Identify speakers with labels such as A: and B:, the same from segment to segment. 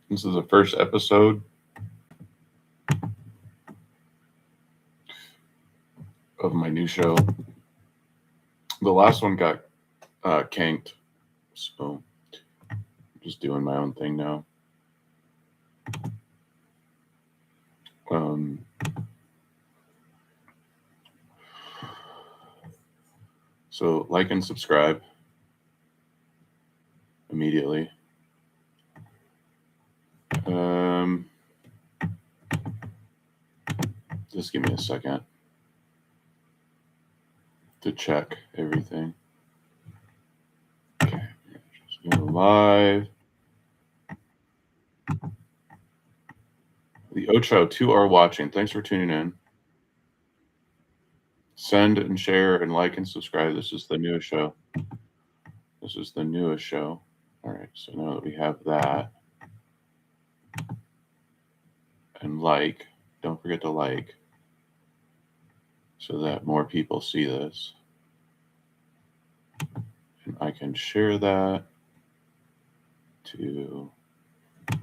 A: This is the first episode of my new show. The last one got canked, so I'm just doing my own thing now. So like and subscribe immediately. Just give me a second to check everything. Okay, just go live. The OCHO 2 are watching. Thanks for tuning in. Send and share and like and subscribe. This is the newest show. All right, so now that we have that, and like, don't forget to like, so that more people see this. And I can share that to, I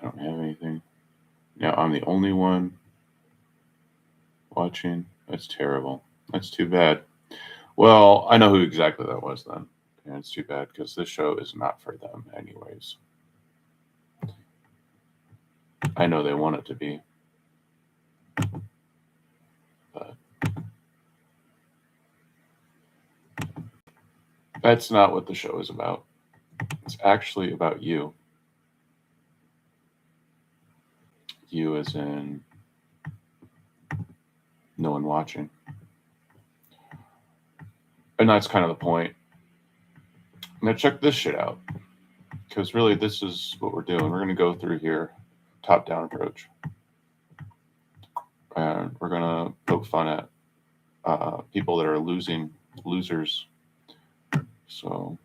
A: don't have anything. Now I'm the only one watching. That's terrible. That's too bad. Well, I know who exactly that was then. And it's too bad because this show is not for them anyways. I know they want it to be. But that's not what the show is about. It's actually about you. You as in no one watching. And that's kind of the point. Now check this shit out. Because really this is what we're doing. We're going to go through here, top-down approach. And we're going to poke fun at people that are losers. So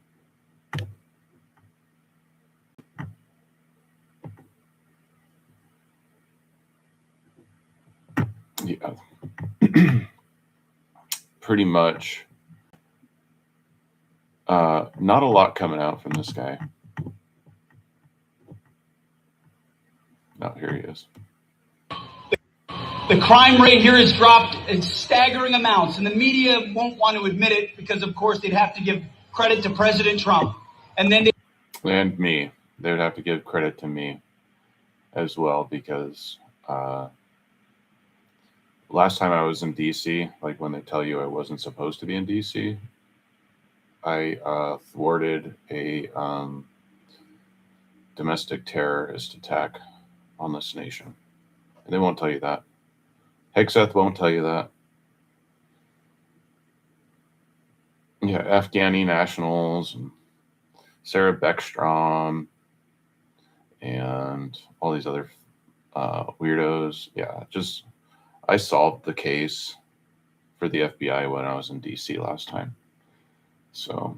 A: yeah, pretty much not a lot coming out from this guy. No, here he is.
B: The crime rate here has dropped in staggering amounts, and the media won't want to admit it because, of course, they'd have to give credit to President Trump. And then
A: and me. They would have to give credit to me as well because last time I was in D.C., like when they tell you I wasn't supposed to be in D.C., I thwarted a domestic terrorist attack on this nation. And they won't tell you that. Hegseth won't tell you that. Yeah, Afghani nationals, and Sarah Beckstrom, and all these other weirdos. Yeah, just I solved the case for the FBI when I was in D.C. last time. So,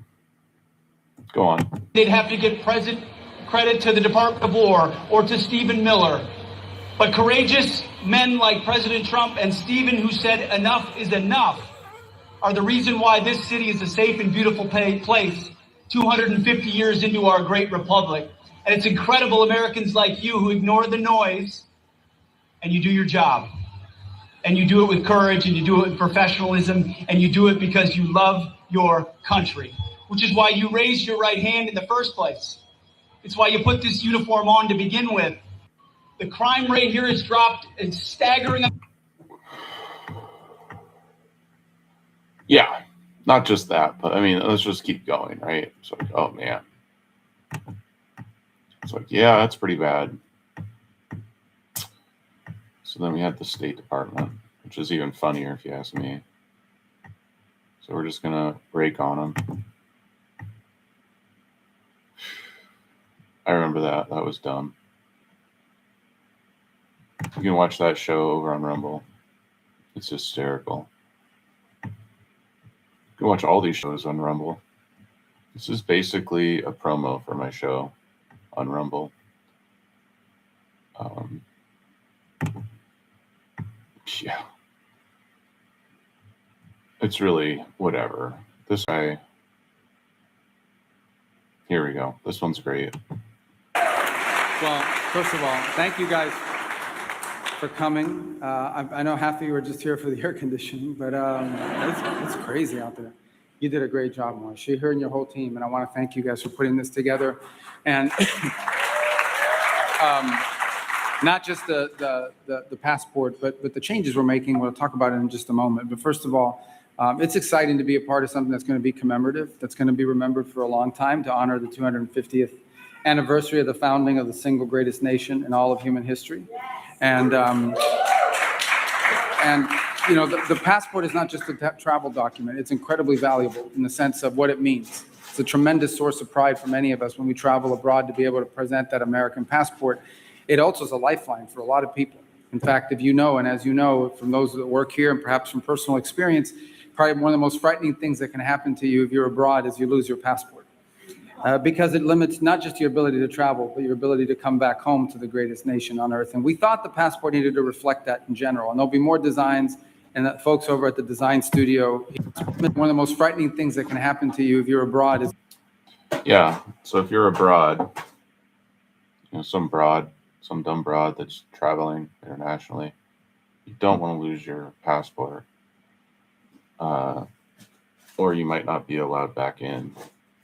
A: go on.
B: they'd have to give credit to the Department of War or to Stephen Miller. But courageous men like President Trump and Stephen, who said enough is enough, are the reason why this city is a safe and beautiful place 250 years into our great republic. And it's incredible Americans like you who ignore the noise and you do your job. And you do it with courage, and you do it with professionalism, and you do it because you love your country, which is why you raised your right hand in the first place. It's why you put this uniform on to begin with. The crime rate here has dropped in staggering.
A: Yeah, not just that, but I mean, let's just keep going, right? It's like, oh man. It's like, yeah, that's pretty bad. So then we had the State Department, which is even funnier if you ask me. So we're just going to break on them. I remember that. That was dumb. You can watch that show over on Rumble. It's hysterical. You can watch all these shows on Rumble. This is basically a promo for my show on Rumble. Yeah. It's really whatever. This guy, Here we go. This one's great.
C: Well, first of all, thank you guys for coming. I know half of you are just here for the air conditioning, but it's crazy out there. You did a great job, Marsha. You and your whole team, and I want to thank you guys for putting this together. And not just the passport, but the changes we're making. We'll talk about it in just a moment. But first of all, it's exciting to be a part of something that's going to be commemorative, that's going to be remembered for a long time, to honor the 250th anniversary of the founding of the single greatest nation in all of human history. And you know, the passport is not just a travel document. It's incredibly valuable in the sense of what it means. It's a tremendous source of pride for many of us when we travel abroad to be able to present that American passport. It also is a lifeline for a lot of people. In fact, if you know, and as you know from those that work here and perhaps from personal experience, probably one of the most frightening things that can happen to you if you're abroad is you lose your passport. Because it limits not just your ability to travel, but your ability to come back home to the greatest nation on earth. And we thought the passport needed to reflect that in general. And there'll be more designs, and the folks over at the design studio, one of the most frightening things that can happen to you if you're abroad is...
A: Yeah, so if you're abroad, you know, some dumb broad that's traveling internationally, you don't want to lose your passport. Or you might not be allowed back in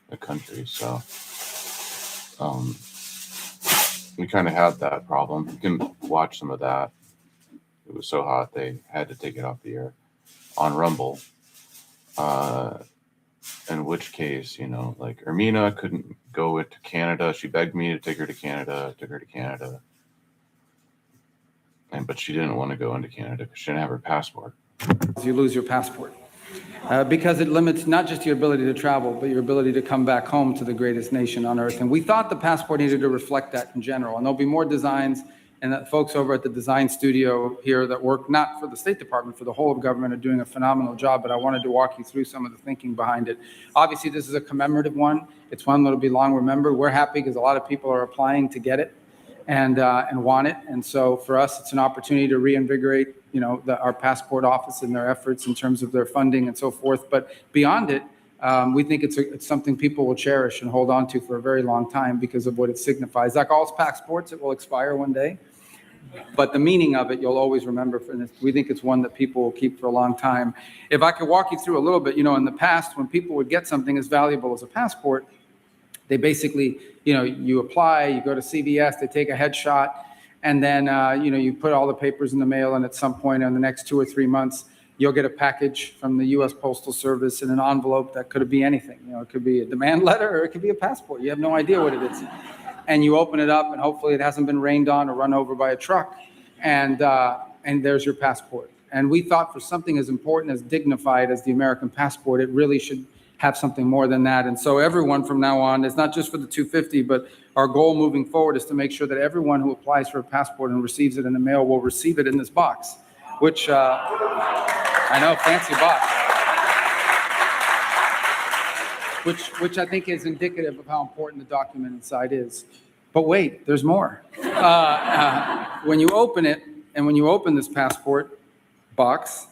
A: the country. So we kind of had that problem. You can watch some of that. It was so hot they had to take it off the air on Rumble. In which case, you know, like Ermina couldn't go to Canada. She begged me to take her to Canada. I took her to Canada. But she didn't want to go into Canada because she didn't have her passport.
C: You lose your passport. Because it limits not just your ability to travel, but your ability to come back home to the greatest nation on earth. And we thought the passport needed to reflect that in general. And there'll be more designs, and the folks over at the design studio here that work not for the State Department, for the whole of government, are doing a phenomenal job. But I wanted to walk you through some of the thinking behind it. Obviously, this is a commemorative one. It's one that'll be long remembered. We're happy because a lot of people are applying to get it and want it. And so for us, it's an opportunity to reinvigorate, you know, our passport office and their efforts in terms of their funding and so forth. But beyond it, we think it's something people will cherish and hold on to for a very long time because of what it signifies. Like all passports, it will expire one day. But the meaning of it, you'll always remember. We think it's one that people will keep for a long time. If I could walk you through a little bit, you know, in the past, when people would get something as valuable as a passport, they basically, you know, you apply, you go to CVS, they take a headshot, and then, you know, you put all the papers in the mail, and at some point in the next 2 or 3 months, you'll get a package from the U.S. Postal Service in an envelope that could be anything. You know, it could be a demand letter or it could be a passport. You have no idea what it is. And you open it up, and hopefully it hasn't been rained on or run over by a truck, and there's your passport. And we thought for something as important, as dignified as the American passport, it really should have something more than that. And so everyone from now on, it's not just for the 250, but our goal moving forward is to make sure that everyone who applies for a passport and receives it in the mail will receive it in this box, which I know, fancy box, which I think is indicative of how important the document inside is. But wait, there's more. When you open it, and when you open this passport box,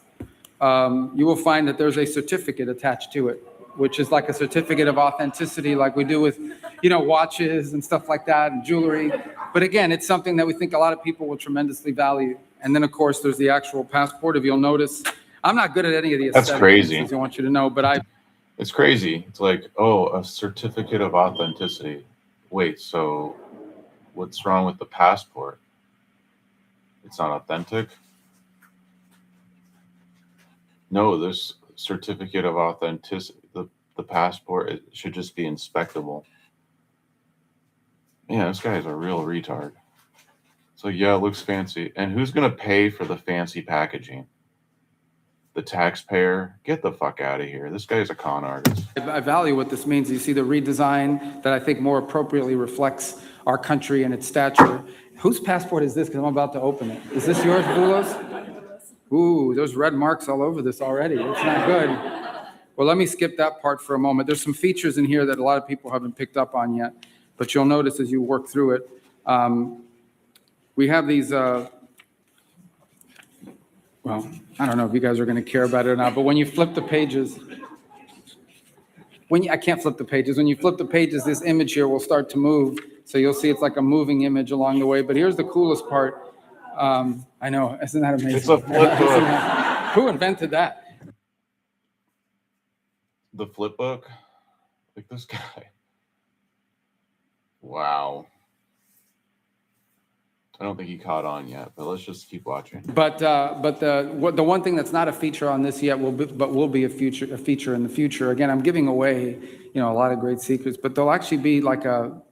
C: you will find that there's a certificate attached to it, which is like a certificate of authenticity, like we do with, you know, watches and stuff like that and jewelry. But again, it's something that we think a lot of people will tremendously value. And then, of course, there's the actual passport. If you'll notice, I'm not good at any of the
A: That's crazy.
C: I want you to know, but
A: It's crazy. It's like, oh, a certificate of authenticity. Wait, so what's wrong with the passport? It's not authentic? No, there's certificate of authenticity. The passport, it should just be inspectable. Yeah, this guy is a real retard. So yeah, it looks fancy. And who's gonna pay for the fancy packaging? The taxpayer? Get the fuck out of here. This guy's a con artist.
C: I value what this means. You see the redesign that I think more appropriately reflects our country and its stature. Whose passport is this? Because I'm about to open it. Is this yours, Bulos? Ooh, there's red marks all over this already. It's not good. Well, let me skip that part for a moment. There's some features in here that a lot of people haven't picked up on yet, but you'll notice as you work through it. We have these, well, I don't know if you guys are going to care about it or not, but when you flip the pages, I can't flip the pages. When you flip the pages, this image here will start to move. So you'll see it's like a moving image along the way. But here's the coolest part. I know, isn't that amazing?
A: It's a flip book.
C: Who invented that?
A: The flip book? Like this guy. Wow. I don't think he caught on yet, but let's just keep watching.
C: But the one thing that's not a feature on this yet will be a feature in the future. Again, I'm giving away, a lot of great secrets, but there'll actually be like a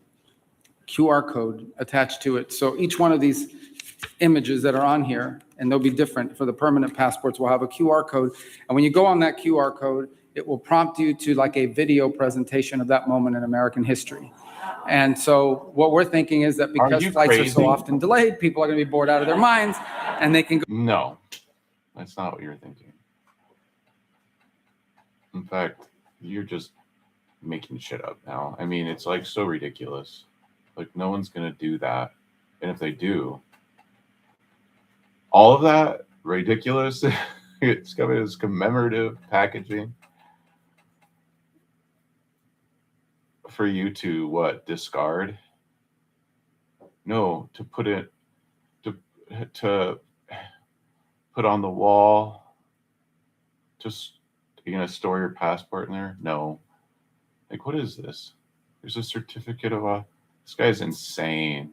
C: QR code attached to it. So each one of these images that are on here, and they'll be different for the permanent passports, will have a QR code. And when you go on that QR code, it will prompt you to like a video presentation of that moment in American history. And so what we're thinking is that because flights are so often delayed, people are going to be bored out of their minds, and they can go.
A: No, that's not what you're thinking. In fact, you're just making shit up now. I mean, it's like so ridiculous. Like no one's going to do that. And if they do, all of that ridiculous, it's coming as commemorative packaging for you to what, discard? No, to put it to put on the wall. Just you're gonna store your passport in there? No. Like what is this? There's a certificate of this guy's insane.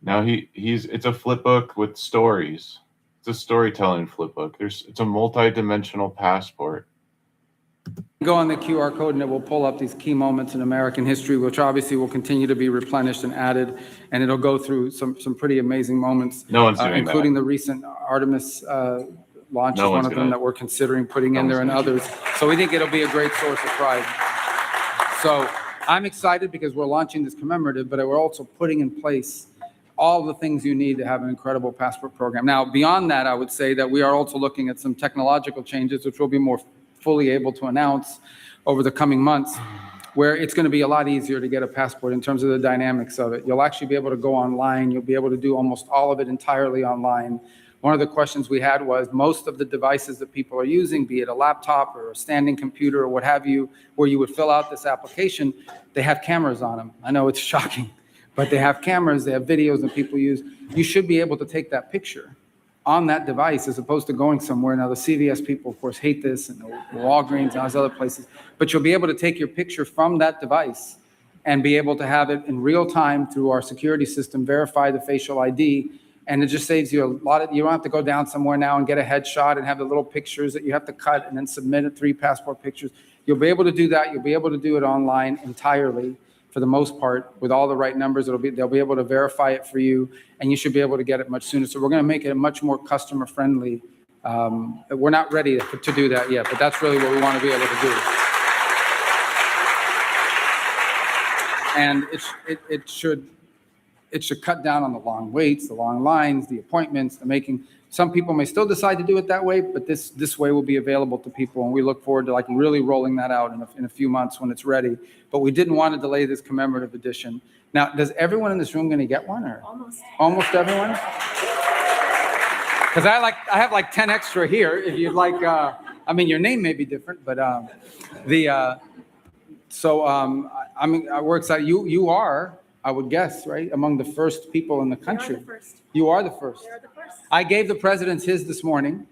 A: Now it's a flip book with stories. It's a storytelling flip book. It's a multi-dimensional passport.
C: Go on the QR code and it will pull up these key moments in American history, which obviously will continue to be replenished and added, and it'll go through some pretty amazing moments.
A: No one's doing
C: including
A: that.
C: The recent Artemis launch is one of them that we're considering putting in there, and others. So we think it'll be a great source of pride. So I'm excited because we're launching this commemorative, but we're also putting in place all the things you need to have an incredible passport program. Now, beyond that, I would say that we are also looking at some technological changes, which we'll be more fully able to announce over the coming months, where it's going to be a lot easier to get a passport in terms of the dynamics of it. You'll actually be able to go online. You'll be able to do almost all of it entirely online. One of the questions we had was most of the devices that people are using, be it a laptop or a standing computer or what have you, where you would fill out this application, they have cameras on them. I know it's shocking, but they have cameras, they have videos that people use. You should be able to take that picture on that device as opposed to going somewhere. Now, the CVS people, of course, hate this, and the Walgreens and all those other places, but you'll be able to take your picture from that device and be able to have it in real time through our security system, verify the facial ID, and it just saves you a lot of, you don't have to go down somewhere now and get a headshot and have the little pictures that you have to cut and then submit it, 3 passport pictures. You'll be able to do that. You'll be able to do it online entirely for the most part with all the right numbers. They'll be able to verify it for you, and you should be able to get it much sooner. So we're going to make it much more customer friendly. We're not ready to do that yet, but that's really what we want to be able to do. And it should cut down on the long waits, the long lines, the appointments, the making. Some people may still decide to do it that way, but this way will be available to people, and we look forward to like really rolling that out in a few months when it's ready. But we didn't want to delay this commemorative edition. Now, does everyone in this room going to get one, or almost everyone? Because I have like 10 extra here. If you'd like, I mean, your name may be different, but we're excited. You are, I would guess, right, among the first people in the country. You are the first. We are the first. I gave the president his this morning,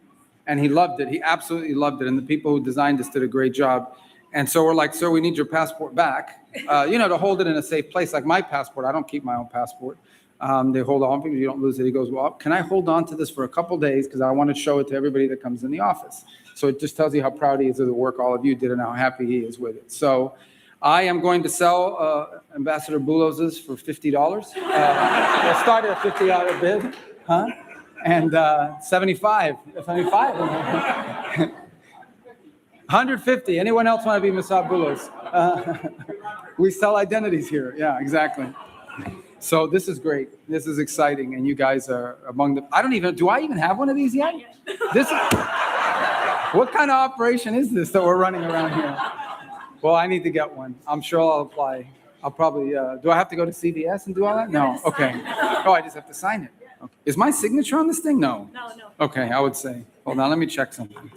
C: and he loved it. He absolutely loved it, and the people who designed this did a great job. And so we're like, sir, we need your passport back, to hold it in a safe place. Like my passport, I don't keep my own passport. They hold on because you don't lose it. He goes, well, can I hold on to this for a couple days because I want to show it to everybody that comes in the office. So it just tells you how proud he is of the work all of you did and how happy he is with it. So I am going to sell Ambassador Boulos's for $50. We'll start at a $50 bid, huh? And 75. 150. Anyone else want to be Mossad Boulos? We sell identities here. Yeah, exactly. So this is great. This is exciting, and you guys are among the. Do I even have one of these yet? This is. What kind of operation is this that we're running around here? Well, I need to get one. I'm sure I'll apply. I'll probably, do I have to go to CVS and do all that? No, okay. Oh, I just have to sign it. Okay. Is my signature on this thing? No.
D: No.
C: Okay, I would say. Hold on, let me check something.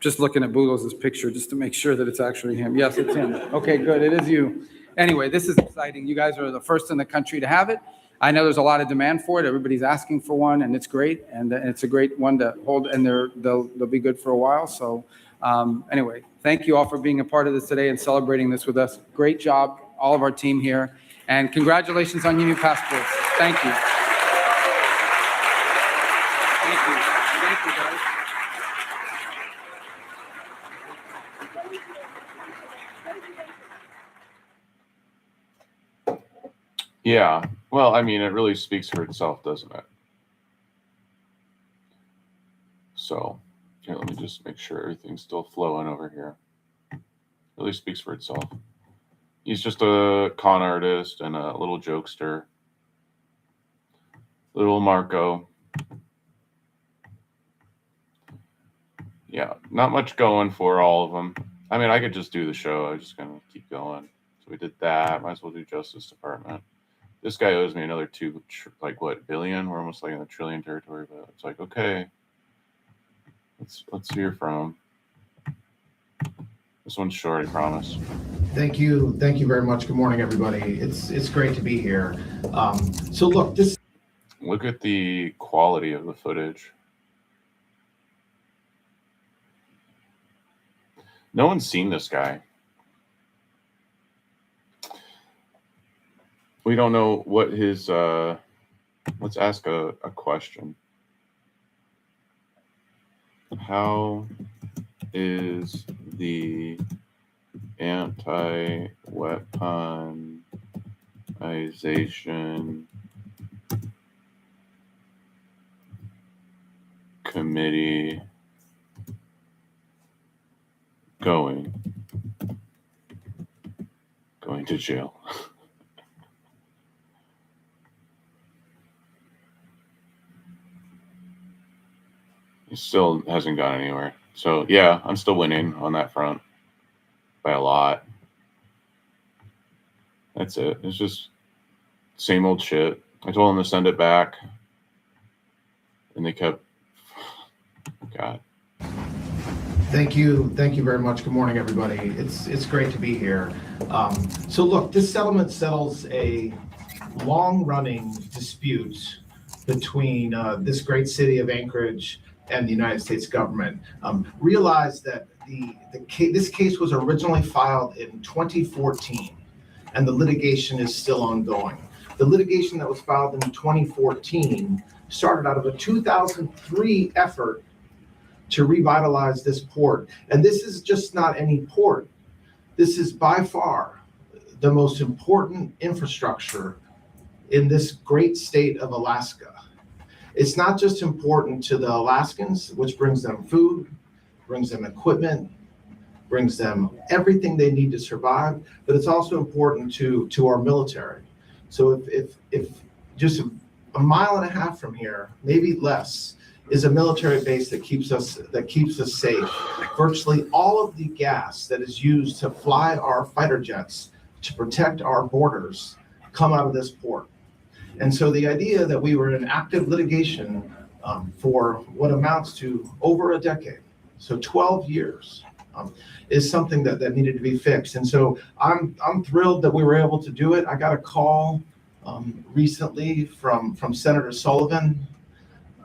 C: just looking at Boulos's picture just to make sure that it's actually him. Yes, it's him. Okay, good. It is you. Anyway, this is exciting. You guys are the first in the country to have it. I know there's a lot of demand for it. Everybody's asking for one, and it's great. And it's a great one to hold, and they'll be good for a while. So anyway, thank you all for being a part of this today and celebrating this with us. Great job, all of our team here. And congratulations on your new passports. Thank you. Thank you. Thank you, guys.
A: Yeah. Well, I mean, it really speaks for itself, doesn't it? So, here, let me just make sure everything's still flowing over here. Really speaks for itself. He's just a con artist and a little jokester. Little Marco. Yeah, not much going for all of them. I mean, I could just do the show. I'm just going to keep going. So we did that. Might as well do Justice Department. This guy owes me another billion? We're almost like in the trillion territory, but it's like, okay. Let's hear from him. This one's short, I promise.
D: Thank you very much. Good morning, everybody. It's great to be here. So look,
A: Look at the quality of the footage. No one's seen this guy. We don't know what his, let's ask a question. How is the anti-weaponization committee going to jail? He still hasn't gone anywhere. So yeah, I'm still winning on that front by a lot. That's it. It's just same old shit. I told them to send it back, and they kept. God.
D: Thank you very much. Good morning, everybody. It's great to be here. So look, this settlement settles a long-running dispute between this great city of Anchorage and the United States government. Realize that this case was originally filed in 2014, and the litigation is still ongoing. The litigation that was filed in 2014 started out of a 2003 effort to revitalize this port. And this is just not any port. This is by far the most important infrastructure in this great state of Alaska. It's not just important to the Alaskans, which brings them food, brings them equipment, brings them everything they need to survive, but it's also important to our military. So if just a mile and a half from here, maybe less, is a military base that keeps us safe. Virtually all of the gas that is used to fly our fighter jets to protect our borders come out of this port. And so the idea that we were in active litigation for what amounts to over a decade, so 12 years, is something that needed to be fixed. And so I'm thrilled that we were able to do it. I got a call recently from Senator Sullivan.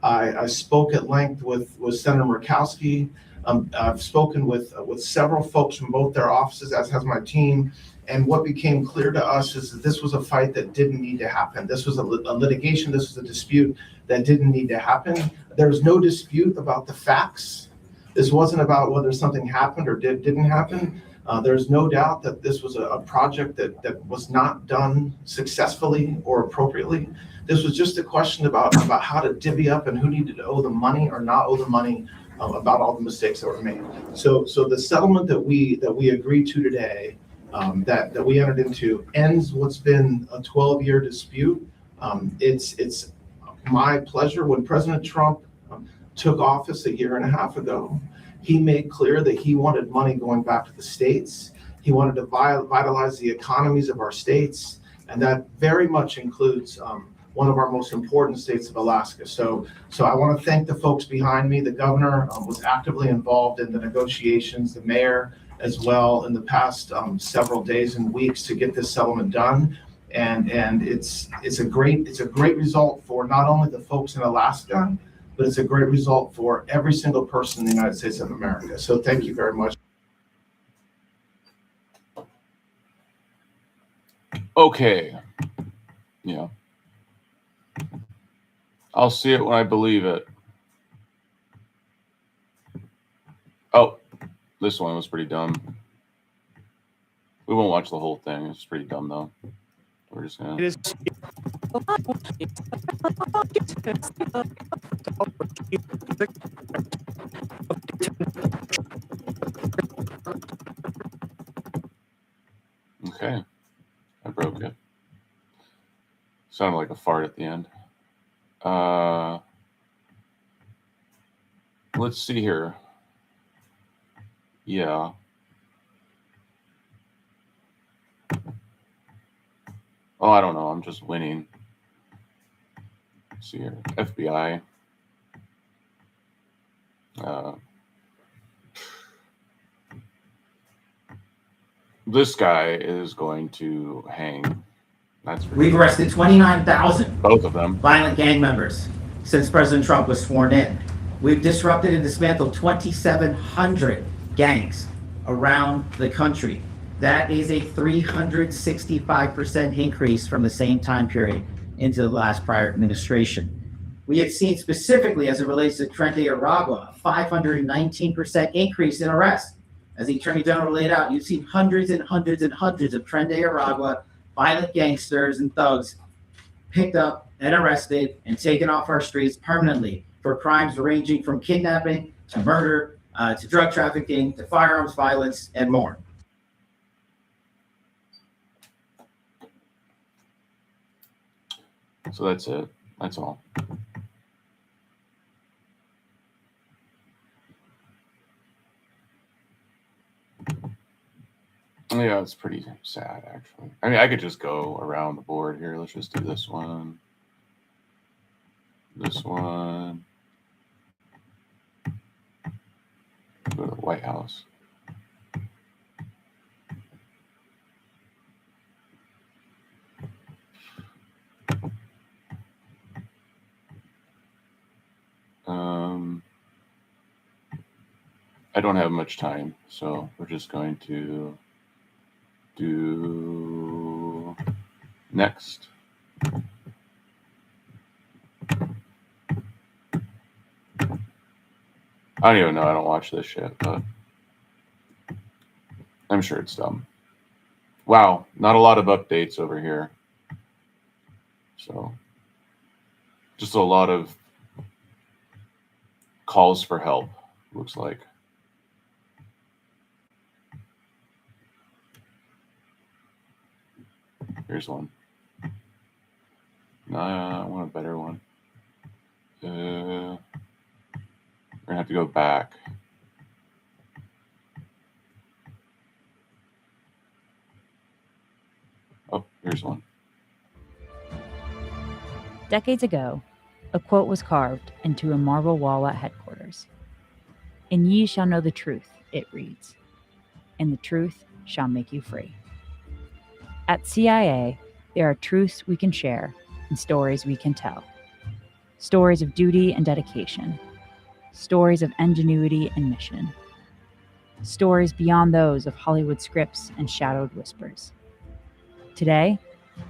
D: I spoke at length with Senator Murkowski. I've spoken with several folks from both their offices, as has my team. And what became clear to us is that this was a fight that didn't need to happen. This was a litigation. This was a dispute that didn't need to happen. There was no dispute about the facts. This wasn't about whether something happened or didn't happen. There's no doubt that this was a project that was not done successfully or appropriately. This was just a question about how to divvy up and who needed to owe the money or not owe the money, about all the mistakes that were made. So the settlement that we agreed to today, that we entered into, ends what's been a 12-year dispute. It's my pleasure. When President Trump took office a year and a half ago, he made clear that he wanted money going back to the states. He wanted to vitalize the economies of our states, and that very much includes one of our most important states of Alaska. So I want to thank the folks behind me. The governor was actively involved in the negotiations, the mayor as well, in the past several days and weeks to get this settlement done. And it's a great result for not only the folks in Alaska, but it's a great result for every single person in the United States of America. So thank you very much.
A: Okay. Yeah. I'll see it when I believe it. Oh, this one was pretty dumb. We won't watch the whole thing. It's pretty dumb, though. We're just gonna. Okay. I broke it. Sounded like a fart at the end. Let's see here. Yeah. Oh, I don't know. I'm just winning. Let's see here. FBI. This guy is going to hang.
E: We've arrested 29,000
A: both of them
E: violent gang members since President Trump was sworn in. We've disrupted and dismantled 2,700 gangs around the country. That is a 365% increase from the same time period into the last prior administration. We have seen specifically as it relates to Tren de Aragua, a 519% increase in arrests. As the Attorney General laid out, you've seen hundreds and hundreds and hundreds of Tren de Aragua violent gangsters and thugs picked up and arrested and taken off our streets permanently for crimes ranging from kidnapping to murder, to drug trafficking, to firearms violence, and more.
A: So that's it. That's all. Yeah, it's pretty sad, actually. I mean, I could just go around the board here. Let's just do this one. This one. Go to the White House. I don't have much time, so we're just going to do next. I don't even know. I don't watch this shit, but I'm sure it's dumb. Wow, not a lot of updates over here. So just a lot of calls for help, looks like. Here's one. No, I want a better one. We're gonna have to go back. Oh, here's one.
F: Decades ago, a quote was carved into a marble wall at headquarters. "And ye shall know the truth," it reads, "and the truth shall make you free." At CIA, there are truths we can share and stories we can tell. Stories of duty and dedication. Stories of ingenuity and mission. Stories beyond those of Hollywood scripts and shadowed whispers. Today,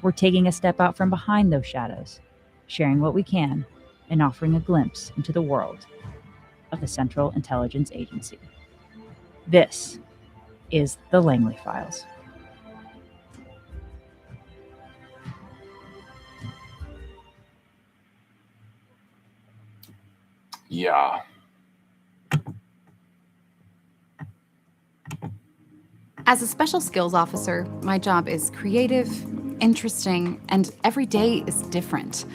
F: we're taking a step out from behind those shadows, sharing what we can, and offering a glimpse into the world of the Central Intelligence Agency. This is the Langley Files.
A: Yeah.
G: As a special skills officer, my job is creative, interesting, and every day is different.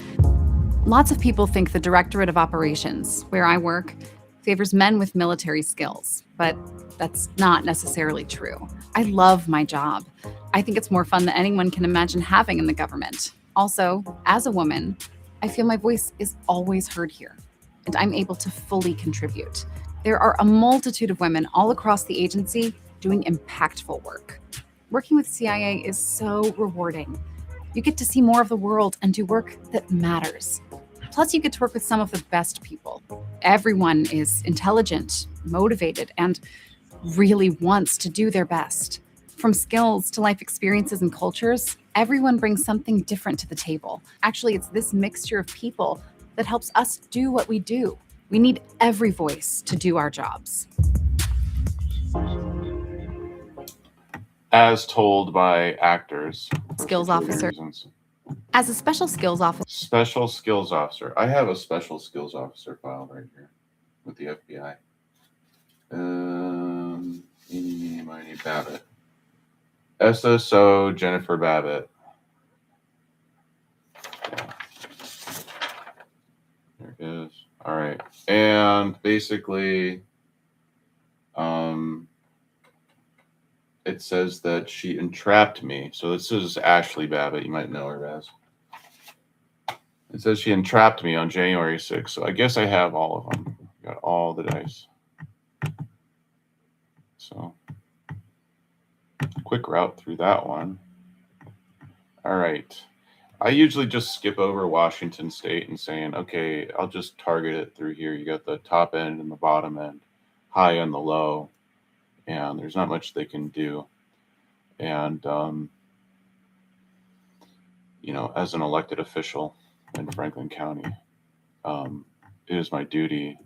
G: Lots of people think the Directorate of Operations, where I work, favors men with military skills, but that's not necessarily true. I love my job. I think it's more fun than anyone can imagine having in the government. Also, as a woman, I feel my voice is always heard here, and I'm able to fully contribute. There are a multitude of women all across the agency doing impactful work. Working with CIA is so rewarding. You get to see more of the world and do work that matters. Plus, you get to work with some of the best people. Everyone is intelligent, motivated, and really wants to do their best. From skills to life experiences and cultures, everyone brings something different to the table. Actually, it's this mixture of people that helps us do what we do. We need every voice to do our jobs.
A: As told by actors.
G: Skills
A: for
G: officer.
A: reasons.
G: As a special skills officer.
A: Special skills officer. I have a special skills officer file right here with the FBI. Eeny, meeny, Babbitt. SSO Jennifer Babbitt. Yeah. There it is. All right. And basically, it says that she entrapped me. So this is Ashley Babbitt. You might know her as. It says she entrapped me on January 6th. So I guess I have all of them. Got all the dice. So quick route through that one. All right. I usually just skip over Washington State and saying, okay, I'll just target it through here. You got the top end and the bottom end, high and the low, and there's not much they can do. And, as an elected official in Franklin County, it is my duty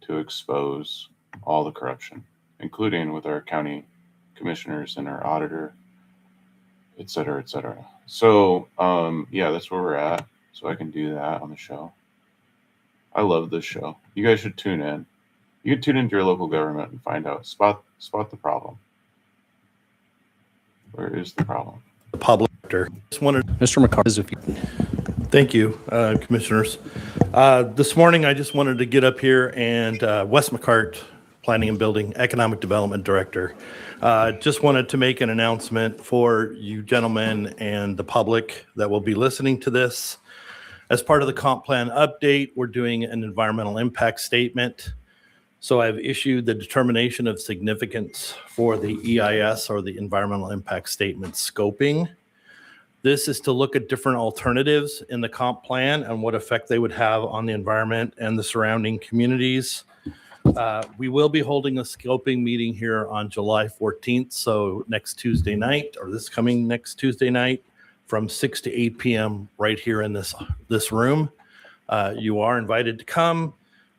A: to expose all the corruption, including with our county commissioners and our auditor, et cetera, et cetera. So, that's where we're at. So I can do that on the show. I love this show. You guys should tune in. You can tune into your local government and find out, spot the problem. Where is the problem?
H: The public sector. Just wanted,
I: Mr. McCarthy, if you...
H: Thank you, commissioners. This morning, I just wanted to get up here and Wes McCart, Planning and Building Economic Development Director, just wanted to make an announcement for you gentlemen and the public that will be listening to this. As part of the comp plan update, we're doing an environmental impact statement. So I've issued the determination of significance for the EIS, or the environmental impact statement scoping. This is to look at different alternatives in the comp plan and what effect they would have on the environment and the surrounding communities. We will be holding a scoping meeting here on July 14th, so next Tuesday night, or this coming next Tuesday night, from 6 to 8 p.m. right here in this room. You are invited to come.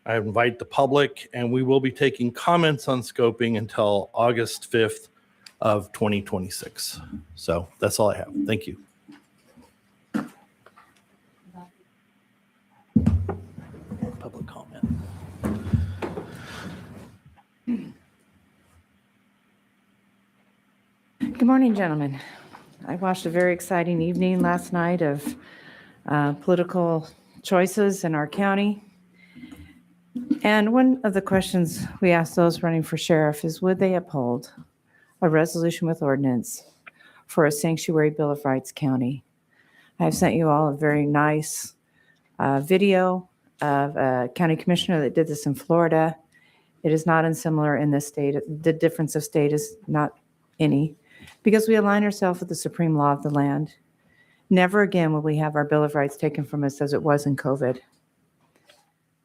H: I invite the public, and we will be taking comments on scoping until August 5th of 2026. So that's all I have. Thank you. Public comment.
J: Good morning, gentlemen. I watched a very exciting evening last night of political choices in our county. And one of the questions we asked those running for sheriff is, would they uphold a resolution with ordinance for a sanctuary Bill of Rights county? I've sent you all a very nice video of a county commissioner that did this in Florida. It is not unsimilar in this state. The difference of state is not any, because we align ourselves with the supreme law of the land. Never again will we have our Bill of Rights taken from us as it was in COVID.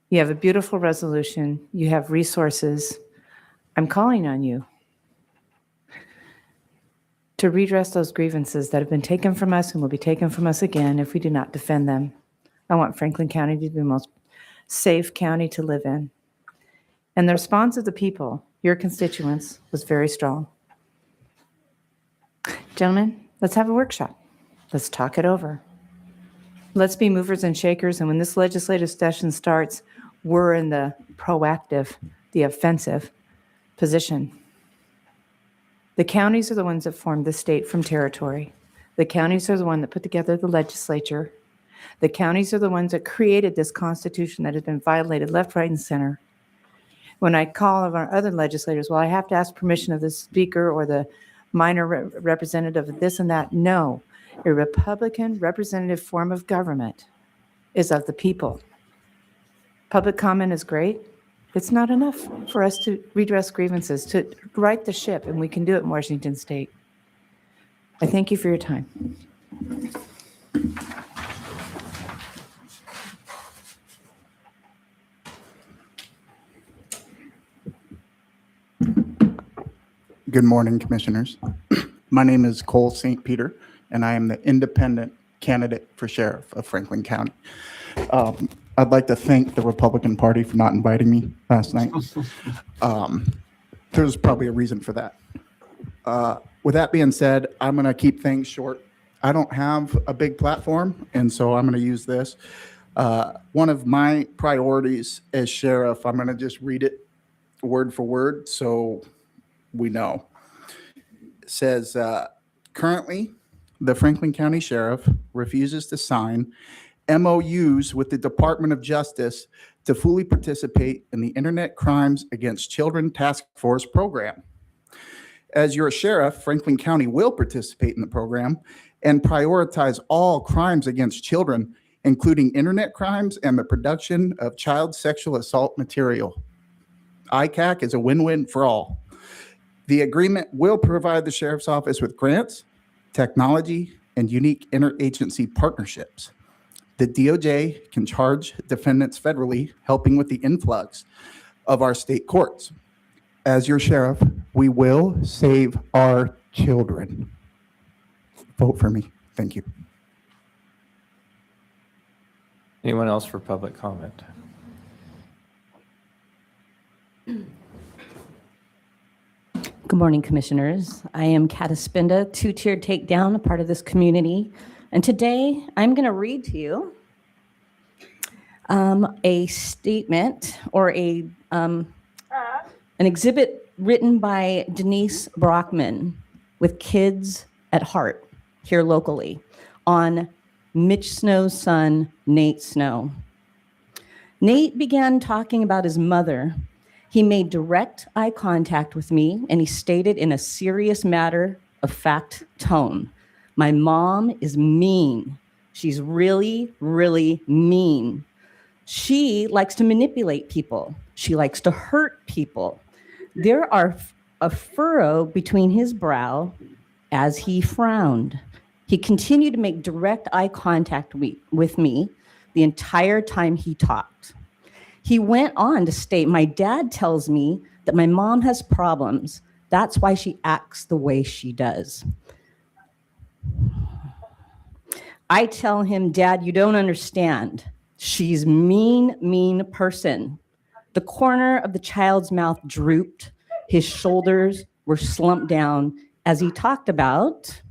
J: You have a beautiful resolution. You have resources. I'm calling on you to redress those grievances that have been taken from us and will be taken from us again if we do not defend them. I want Franklin County to be the most safe county to live in. And the response of the people, your constituents, was very strong. Gentlemen, let's have a workshop. Let's talk it over. Let's be movers and shakers. And when this legislative session starts, we're in the proactive, the offensive position. The counties are the ones that formed the state from territory. The counties are the ones that put together the legislature. The counties are the ones that created this Constitution that has been violated left, right, and center. When I call of our other legislators, well, I have to ask permission of the speaker or the minor representative of this and that. No, A Republican representative form of government is of the people. Public comment is great. It's not enough for us to redress grievances, to right the ship, and we can do it in Washington State. I thank you for your time.
I: Good morning, Commissioners. My name is Cole St. Peter, and I am the independent candidate for sheriff of Franklin County. I'd like to thank the Republican Party for not inviting me last night. There's probably a reason for that. With that being said, I'm going to keep things short. I don't have a big platform, and so I'm going to use this. One of my priorities as sheriff, I'm going to just read it word for word so we know. It says, currently, the Franklin County Sheriff refuses to sign MOUs with the Department of Justice to fully participate in the Internet Crimes Against Children Task Force program. As your sheriff, Franklin County will participate in the program and prioritize all crimes against children, including internet crimes and the production of child sexual assault material. ICAC is a win-win for all. The agreement will provide the Sheriff's Office with grants, technology, and unique interagency partnerships. The DOJ can charge defendants federally, helping with the influx of our state courts. As your sheriff, we will save our children. Vote for me. Thank you.
K: Anyone else for public comment?
L: Good morning, Commissioners. I am Kataspinda, two-tiered takedown, a part of this community. And today I'm going to read to you a statement or an exhibit written by Denise Brockman with Kids at Heart here locally on Mitch Snow's son, Nate Snow. Nate began talking about his mother. He made direct eye contact with me, and he stated in a serious matter of fact tone, "My mom is mean. She's really, really mean. She likes to manipulate people. She likes to hurt people." There are a furrow between his brow as he frowned. He continued to make direct eye contact with me the entire time he talked. He went on to state, "My dad tells me that my mom has problems. That's why she acts the way she does." I tell him, "Dad, you don't understand. She's mean person." The corner of the child's mouth drooped. His shoulders were slumped down as he talked about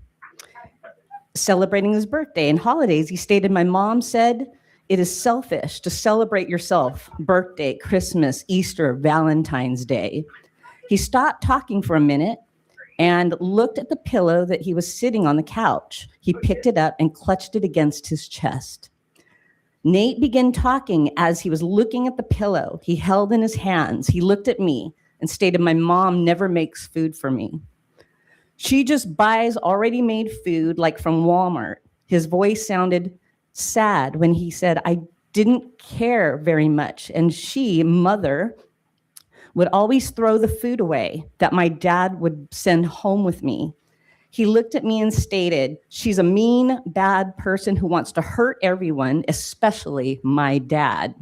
L: celebrating his birthday and holidays. He stated, "My mom said it is selfish to celebrate yourself, birthday, Christmas, Easter, Valentine's Day." He stopped talking for a minute and looked at the pillow that he was sitting on the couch. He picked it up and clutched it against his chest. Nate began talking as he was looking at the pillow he held in his hands. He looked at me and stated, "My mom never makes food for me. She just buys already made food like from Walmart." His voice sounded sad when he said, "I didn't care very much. And she, mother, would always throw the food away that my dad would send home with me." He looked at me and stated, "She's a mean, bad person who wants to hurt everyone, especially my dad."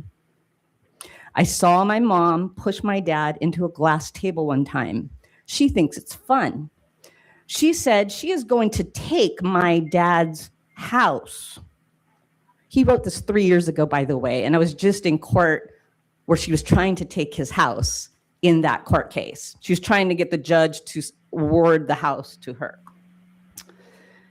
L: I saw my mom push my dad into a glass table one time. She thinks it's fun. She said she is going to take my dad's house. He wrote this 3 years ago, by the way, and I was just in court where she was trying to take his house in that court case. She was trying to get the judge to award the house to her.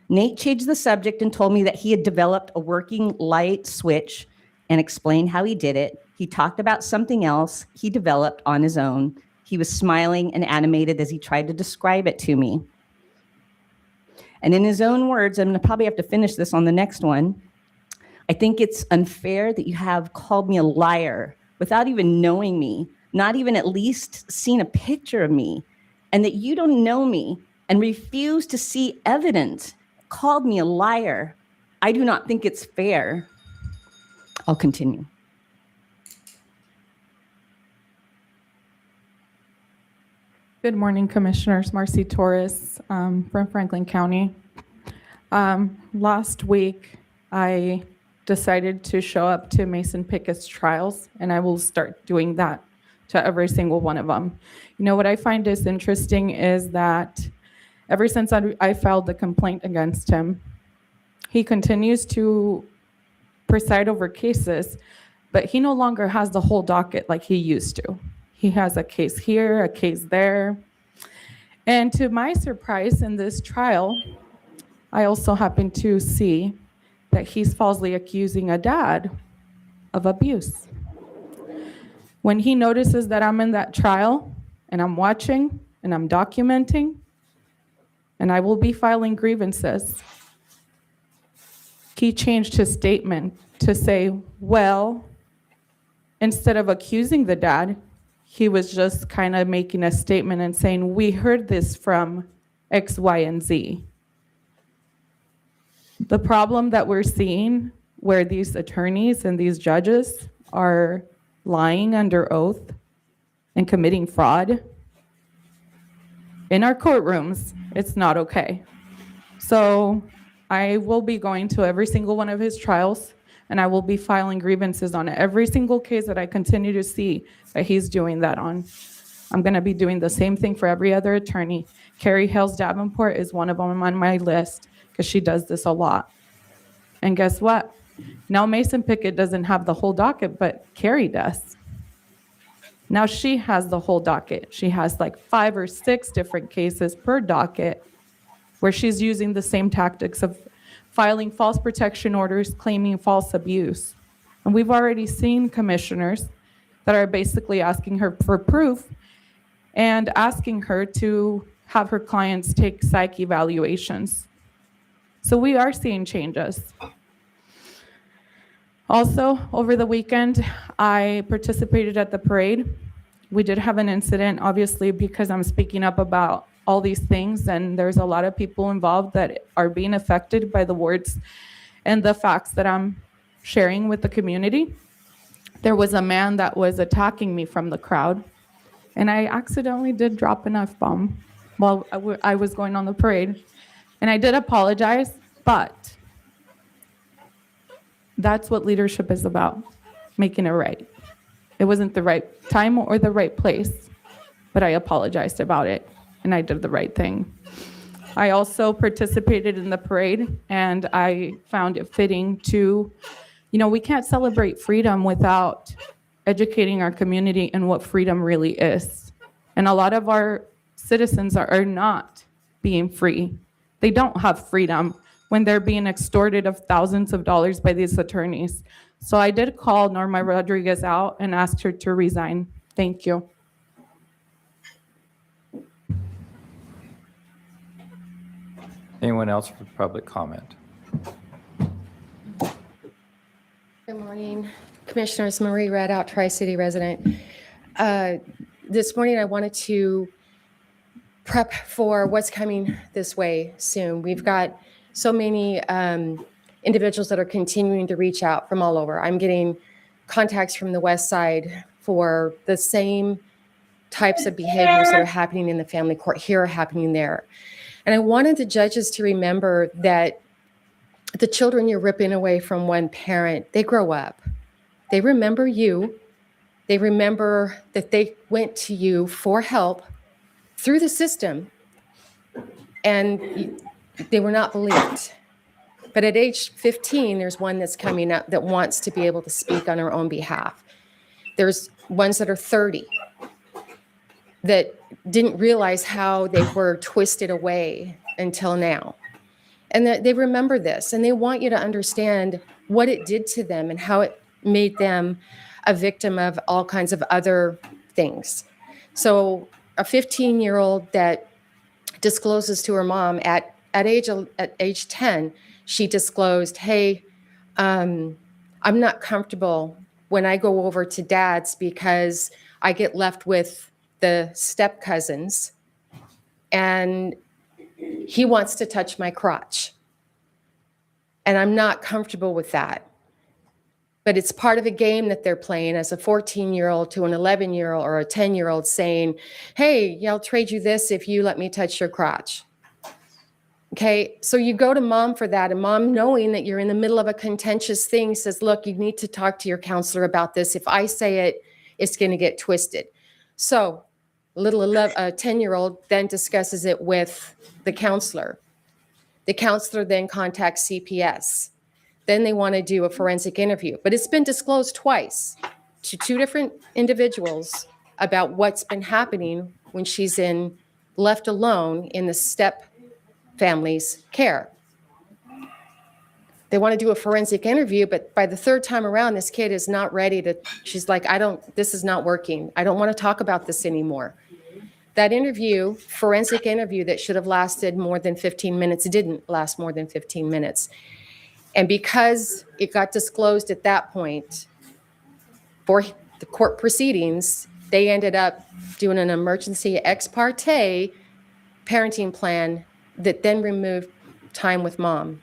L: Nate changed the subject and told me that he had developed a working light switch and explained how he did it. He talked about something else he developed on his own. He was smiling and animated as he tried to describe it to me. And in his own words, I'm going to probably have to finish this on the next one, "I think it's unfair that you have called me a liar without even knowing me, not even at least seen a picture of me, and that you don't know me and refuse to see evidence called me a liar. I do not think it's fair. I'll continue.
M: Good morning, Commissioners. Marcy Torres from Franklin County. Last week, I decided to show up to Mason Pickett's trials, and I will start doing that to every single one of them. You know, what I find is interesting is that ever since I filed the complaint against him, he continues to preside over cases, but he no longer has the whole docket like he used to. He has a case here, a case there. And to my surprise in this trial, I also happen to see that he's falsely accusing a dad of abuse. When he notices that I'm in that trial and I'm watching and I'm documenting, and I will be filing grievances, he changed his statement to say, well, instead of accusing the dad, he was just kind of making a statement and saying, we heard this from X, Y, and Z. The problem that we're seeing where these attorneys and these judges are lying under oath and committing fraud in our courtrooms, it's not okay. So I will be going to every single one of his trials, and I will be filing grievances on every single case that I continue to see that he's doing that on. I'm going to be doing the same thing for every other attorney. Carrie Hales Davenport is one of them on my list because she does this a lot. And guess what? Now Mason Pickett doesn't have the whole docket, but Carrie does. Now she has the whole docket. She has like 5 or 6 different cases per docket where she's using the same tactics of filing false protection orders, claiming false abuse. And we've already seen commissioners that are basically asking her for proof and asking her to have her clients take psych evaluations. So we are seeing changes. Also, over the weekend, I participated at the parade. We did have an incident, obviously, because I'm speaking up about all these things, and there's a lot of people involved that are being affected by the words and the facts that I'm sharing with the community. There was a man that was attacking me from the crowd, and I accidentally did drop an F-bomb while I was going on the parade. And I did apologize, but that's what leadership is about, making it right. It wasn't the right time or the right place, but I apologized about it, and I did the right thing. I also participated in the parade, and I found it fitting to, we can't celebrate freedom without educating our community in what freedom really is. And a lot of our citizens are not being free. They don't have freedom when they're being extorted of thousands of dollars by these attorneys. So I did call Norma Rodriguez out and asked her to resign. Thank you.
K: Anyone else for public comment?
N: Good morning, Commissioners. Marie Redout, Tri-City resident. This morning I wanted to prep for what's coming this way soon. We've got so many individuals that are continuing to reach out from all over. I'm getting contacts from the West Side for the same types of behaviors that are happening in the family court here are happening there. And I wanted the judges to remember that the children you're ripping away from one parent, they grow up. They remember you. They remember that they went to you for help through the system, and they were not believed. But at age 15, there's one that's coming up that wants to be able to speak on her own behalf. There's ones that are 30 that didn't realize how they were twisted away until now. And that they remember this, and they want you to understand what it did to them and how it made them a victim of all kinds of other things. So a 15-year-old that discloses to her mom at age 10, she disclosed, hey, I'm not comfortable when I go over to dad's because I get left with the step cousins and he wants to touch my crotch. And I'm not comfortable with that. But it's part of a game that they're playing as a 14-year-old to an 11-year-old or a 10-year-old saying, hey, I'll trade you this if you let me touch your crotch. Okay, so you go to mom for that, and mom, knowing that you're in the middle of a contentious thing, says, look, you need to talk to your counselor about this. If I say it, it's going to get twisted. So little 10-year-old then discusses it with the counselor. The counselor then contacts CPS. Then they want to do a forensic interview. But it's been disclosed twice to two different individuals about what's been happening when she's left alone in the step family's care. They want to do a forensic interview, but by the third time around, this kid is not ready to, she's like, this is not working. I don't want to talk about this anymore. That interview, forensic interview that should have lasted more than 15 minutes, didn't last more than 15 minutes. And because it got disclosed at that point for the court proceedings, they ended up doing an emergency ex parte parenting plan that then removed time with mom.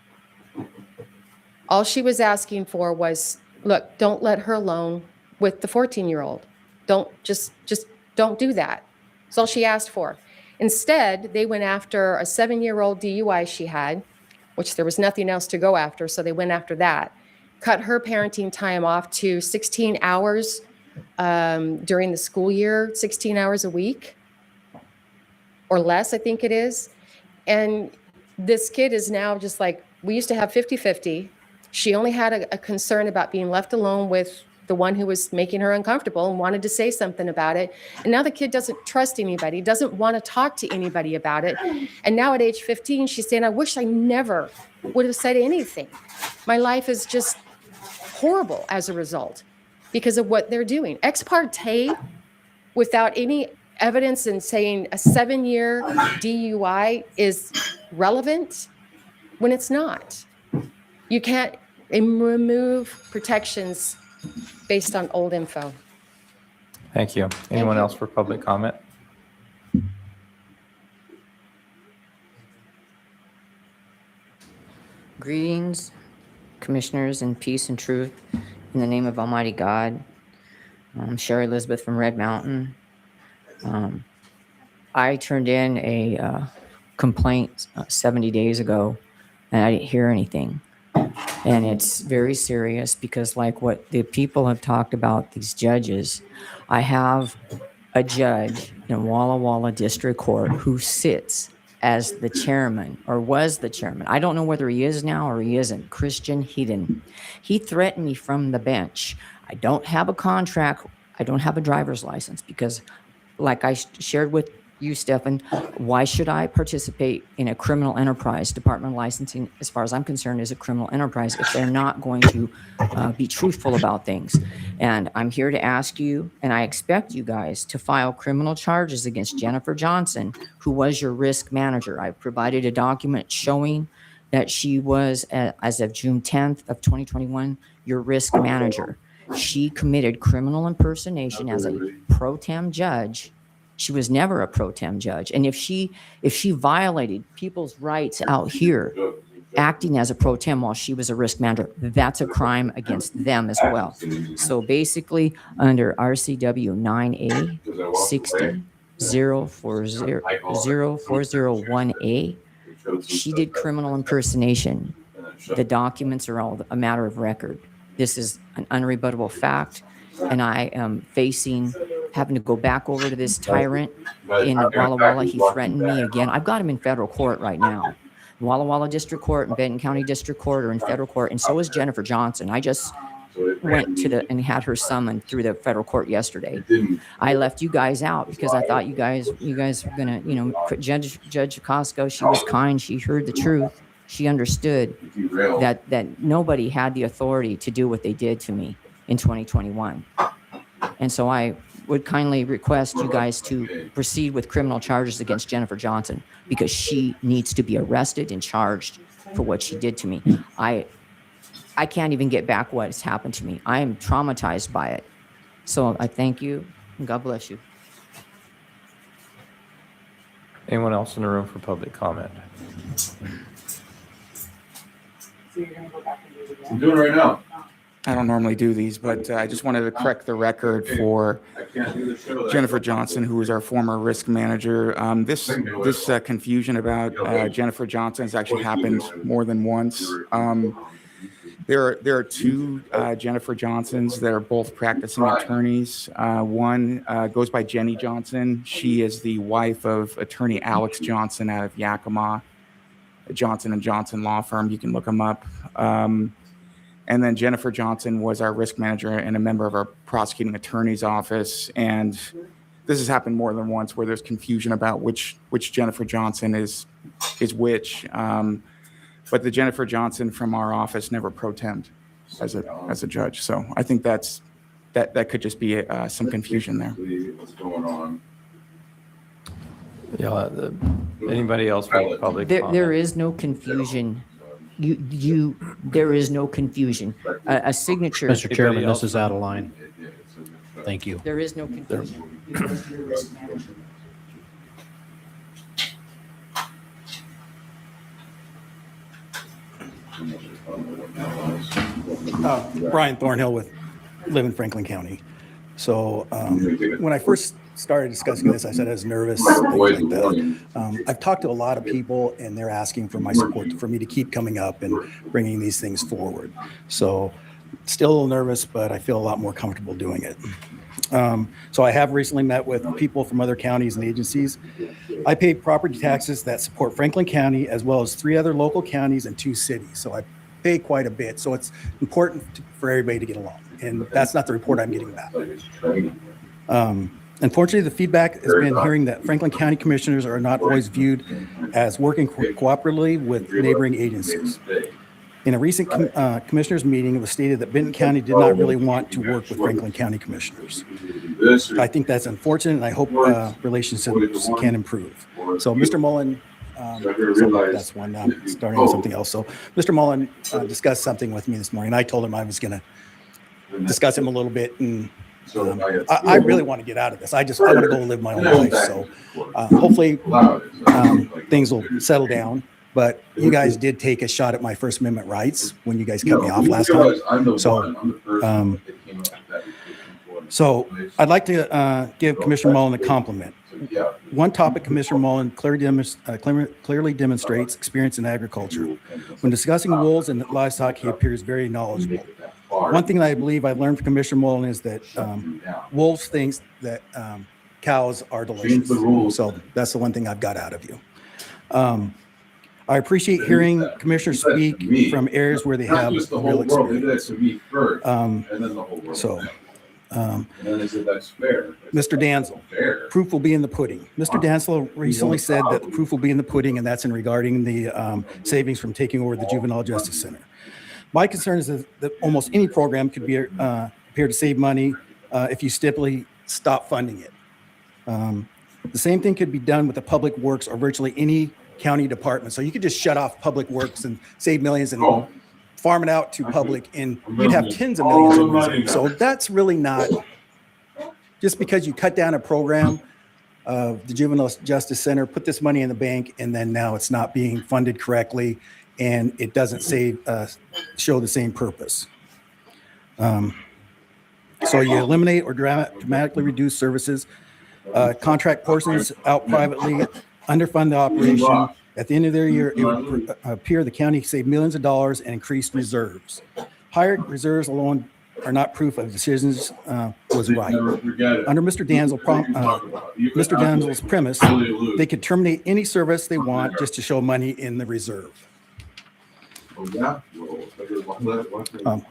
N: All she was asking for was, look, don't let her alone with the 14-year-old. Don't don't do that. That's all she asked for. Instead, they went after a 7-year-old DUI she had, which there was nothing else to go after, so they went after that. Cut her parenting time off to 16 hours during the school year, 16 hours a week or less, I think it is. And this kid is now just like, we used to have 50-50. She only had a concern about being left alone with the one who was making her uncomfortable and wanted to say something about it. And now the kid doesn't trust anybody, doesn't want to talk to anybody about it. And now at age 15, she's saying, I wish I never would have said anything. My life is just horrible as a result because of what they're doing. Ex parte, without any evidence and saying a 7-year DUI is relevant when it's not. You can't remove protections based on old info.
K: Thank you. Anyone else for public comment?
O: Greetings, commissioners, and peace and truth in the name of Almighty God. I'm Sherry Elizabeth from Red Mountain. I turned in a complaint 70 days ago, and I didn't hear anything. And it's very serious because, like what the people have talked about, these judges, I have a judge in Walla Walla District Court who sits as the chairman, or was the chairman. I don't know whether he is now or he isn't. Christian Heaton. He threatened me from the bench. I don't have a contract. I don't have a driver's license because, like I shared with you, Stefan, why should I participate in a criminal enterprise? Department of Licensing, as far as I'm concerned, is a criminal enterprise if they're not going to be truthful about things. And I'm here to ask you, and I expect you guys to file criminal charges against Jennifer Johnson, who was your risk manager. I provided a document showing that she was, as of June 10th of 2021, your risk manager. She committed criminal impersonation as a pro tem judge. She was never a pro tem judge. And if she violated people's rights out here, acting as a pro tem while she was a risk manager, that's a crime against them as well. So basically, under RCW 9A 60-0401A, she did criminal impersonation. The documents are all a matter of record. This is an unrebuttable fact, and I am having to go back over to this tyrant in Walla Walla. He threatened me again. I've got him in federal court right now. Walla Walla District Court and Benton County District Court are in federal court, and so is Jennifer Johnson. I just went to and had her summoned through the federal court yesterday. I left you guys out because I thought you guys were gonna, Judge Costco. She was kind. She heard the truth. She understood that nobody had the authority to do what they did to me in 2021. And so I would kindly request you guys to proceed with criminal charges against Jennifer Johnson because she needs to be arrested and charged for what she did to me. I can't even get back what has happened to me. I am traumatized by it. So I thank you and God bless you.
K: Anyone else in the room for public comment?
A: I'm doing it right now.
P: I don't normally do these, but I just wanted to correct the record for Jennifer Johnson, who is our former risk manager. This confusion about Jennifer Johnson has actually happened more than once. There are two Jennifer Johnsons that are both practicing attorneys. One goes by Jenny Johnson. She is the wife of attorney Alex Johnson out of Yakima, Johnson & Johnson law firm. You can look them up. And then Jennifer Johnson was our risk manager and a member of our prosecuting attorney's office. And this has happened more than once where there's confusion about which Jennifer Johnson is which. But the Jennifer Johnson from our office never pro tem'd as a judge. So I think that could just be some confusion there.
A: What's going on?
K: Yeah. Anybody else for public comment?
O: There is no confusion. There is no confusion. A signature.
Q: Mr. Chairman, this is out of line. Thank you.
O: There is no confusion.
R: Brian Thornhill live in Franklin County. So when I first started discussing this, I said I was nervous, things like that. I've talked to a lot of people and they're asking for my support for me to keep coming up and bringing these things forward. So still a little nervous, but I feel a lot more comfortable doing it. So I have recently met with people from other counties and agencies. I pay property taxes that support Franklin County as well as 3 other local counties and 2 cities. So I pay quite a bit. So it's important for everybody to get along. And that's not the report I'm getting back. Unfortunately, the feedback has been hearing that Franklin County commissioners are not always viewed as working cooperatively with neighboring agencies. In a recent commissioners meeting, it was stated that Benton County did not really want to work with Franklin County commissioners. I think that's unfortunate, and I hope relationships can improve. So, Mr. Mullen, that's one. I'm starting on something else. So, Mr. Mullen discussed something with me this morning. I told him I was going to discuss him a little bit, and I really want to get out of this. I want to go live my own life. So, hopefully, things will settle down. But you guys did take a shot at my First Amendment rights when you guys cut me off last time. So I'd like to give Commissioner Mullen a compliment. One topic Commissioner Mullen clearly demonstrates experience in agriculture. When discussing wolves and livestock, he appears very knowledgeable. One thing that I believe I've learned from Commissioner Mullen is that wolves think that cows are delicious. So that's the one thing I've got out of you. I appreciate hearing commissioners speak from areas where they have real experience. Mr. Danzel, proof will be in the pudding. Mr. Danzel recently said that the proof will be in the pudding, and that's in regarding the savings from taking over the Juvenile Justice Center. My concern is that almost any program could be appear to save money if you simply stop funding it. The same thing could be done with the public works or virtually any county department. So you could just shut off public works and save millions and farm it out to public, and you'd have tens of millions in reserve. So that's really not, just because you cut down a program of the Juvenile Justice Center, put this money in the bank, and then now it's not being funded correctly, and it doesn't show the same purpose. So you eliminate or dramatically reduce services, contract persons out privately, underfund the operation. At the end of their year, it would appear the county saved millions of dollars and increased reserves. Higher reserves alone are not proof of decisions was right. Under Mr. Danzel's premise, they could terminate any service they want just to show money in the reserve.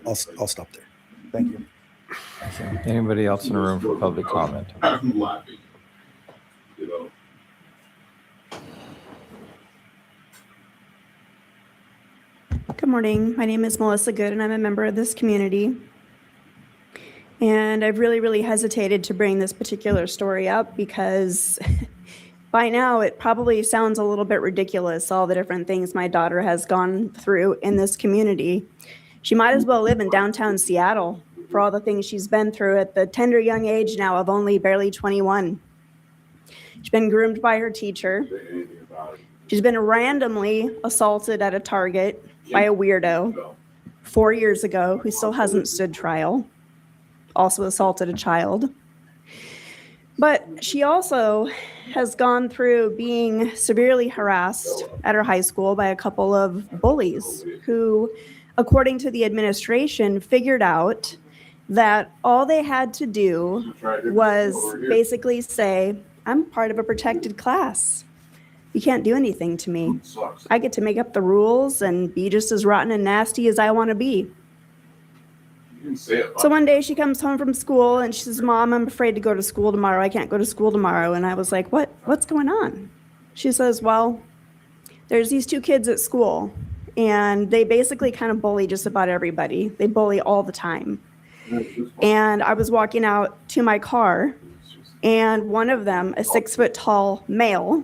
R: I'll stop there. Thank you.
K: Anybody else in the room for public comment?
S: Good morning. My name is Melissa Good, and I'm a member of this community. And I've really hesitated to bring this particular story up because by now it probably sounds a little bit ridiculous, all the different things my daughter has gone through in this community. She might as well live in downtown Seattle for all the things she's been through at the tender young age now of only barely 21. She's been groomed by her teacher. She's been randomly assaulted at a Target by a weirdo 4 years ago who still hasn't stood trial, also assaulted a child. But she also has gone through being severely harassed at her high school by a couple of bullies who, according to the administration, figured out that all they had to do was basically say, I'm part of a protected class. You can't do anything to me. I get to make up the rules and be just as rotten and nasty as I want to be. So one day she comes home from school and she says, Mom, I'm afraid to go to school tomorrow. I can't go to school tomorrow. And I was like, what's going on? She says, well, there's these two kids at school and they basically kind of bully just about everybody. They bully all the time. And I was walking out to my car and one of them, a 6 foot tall male,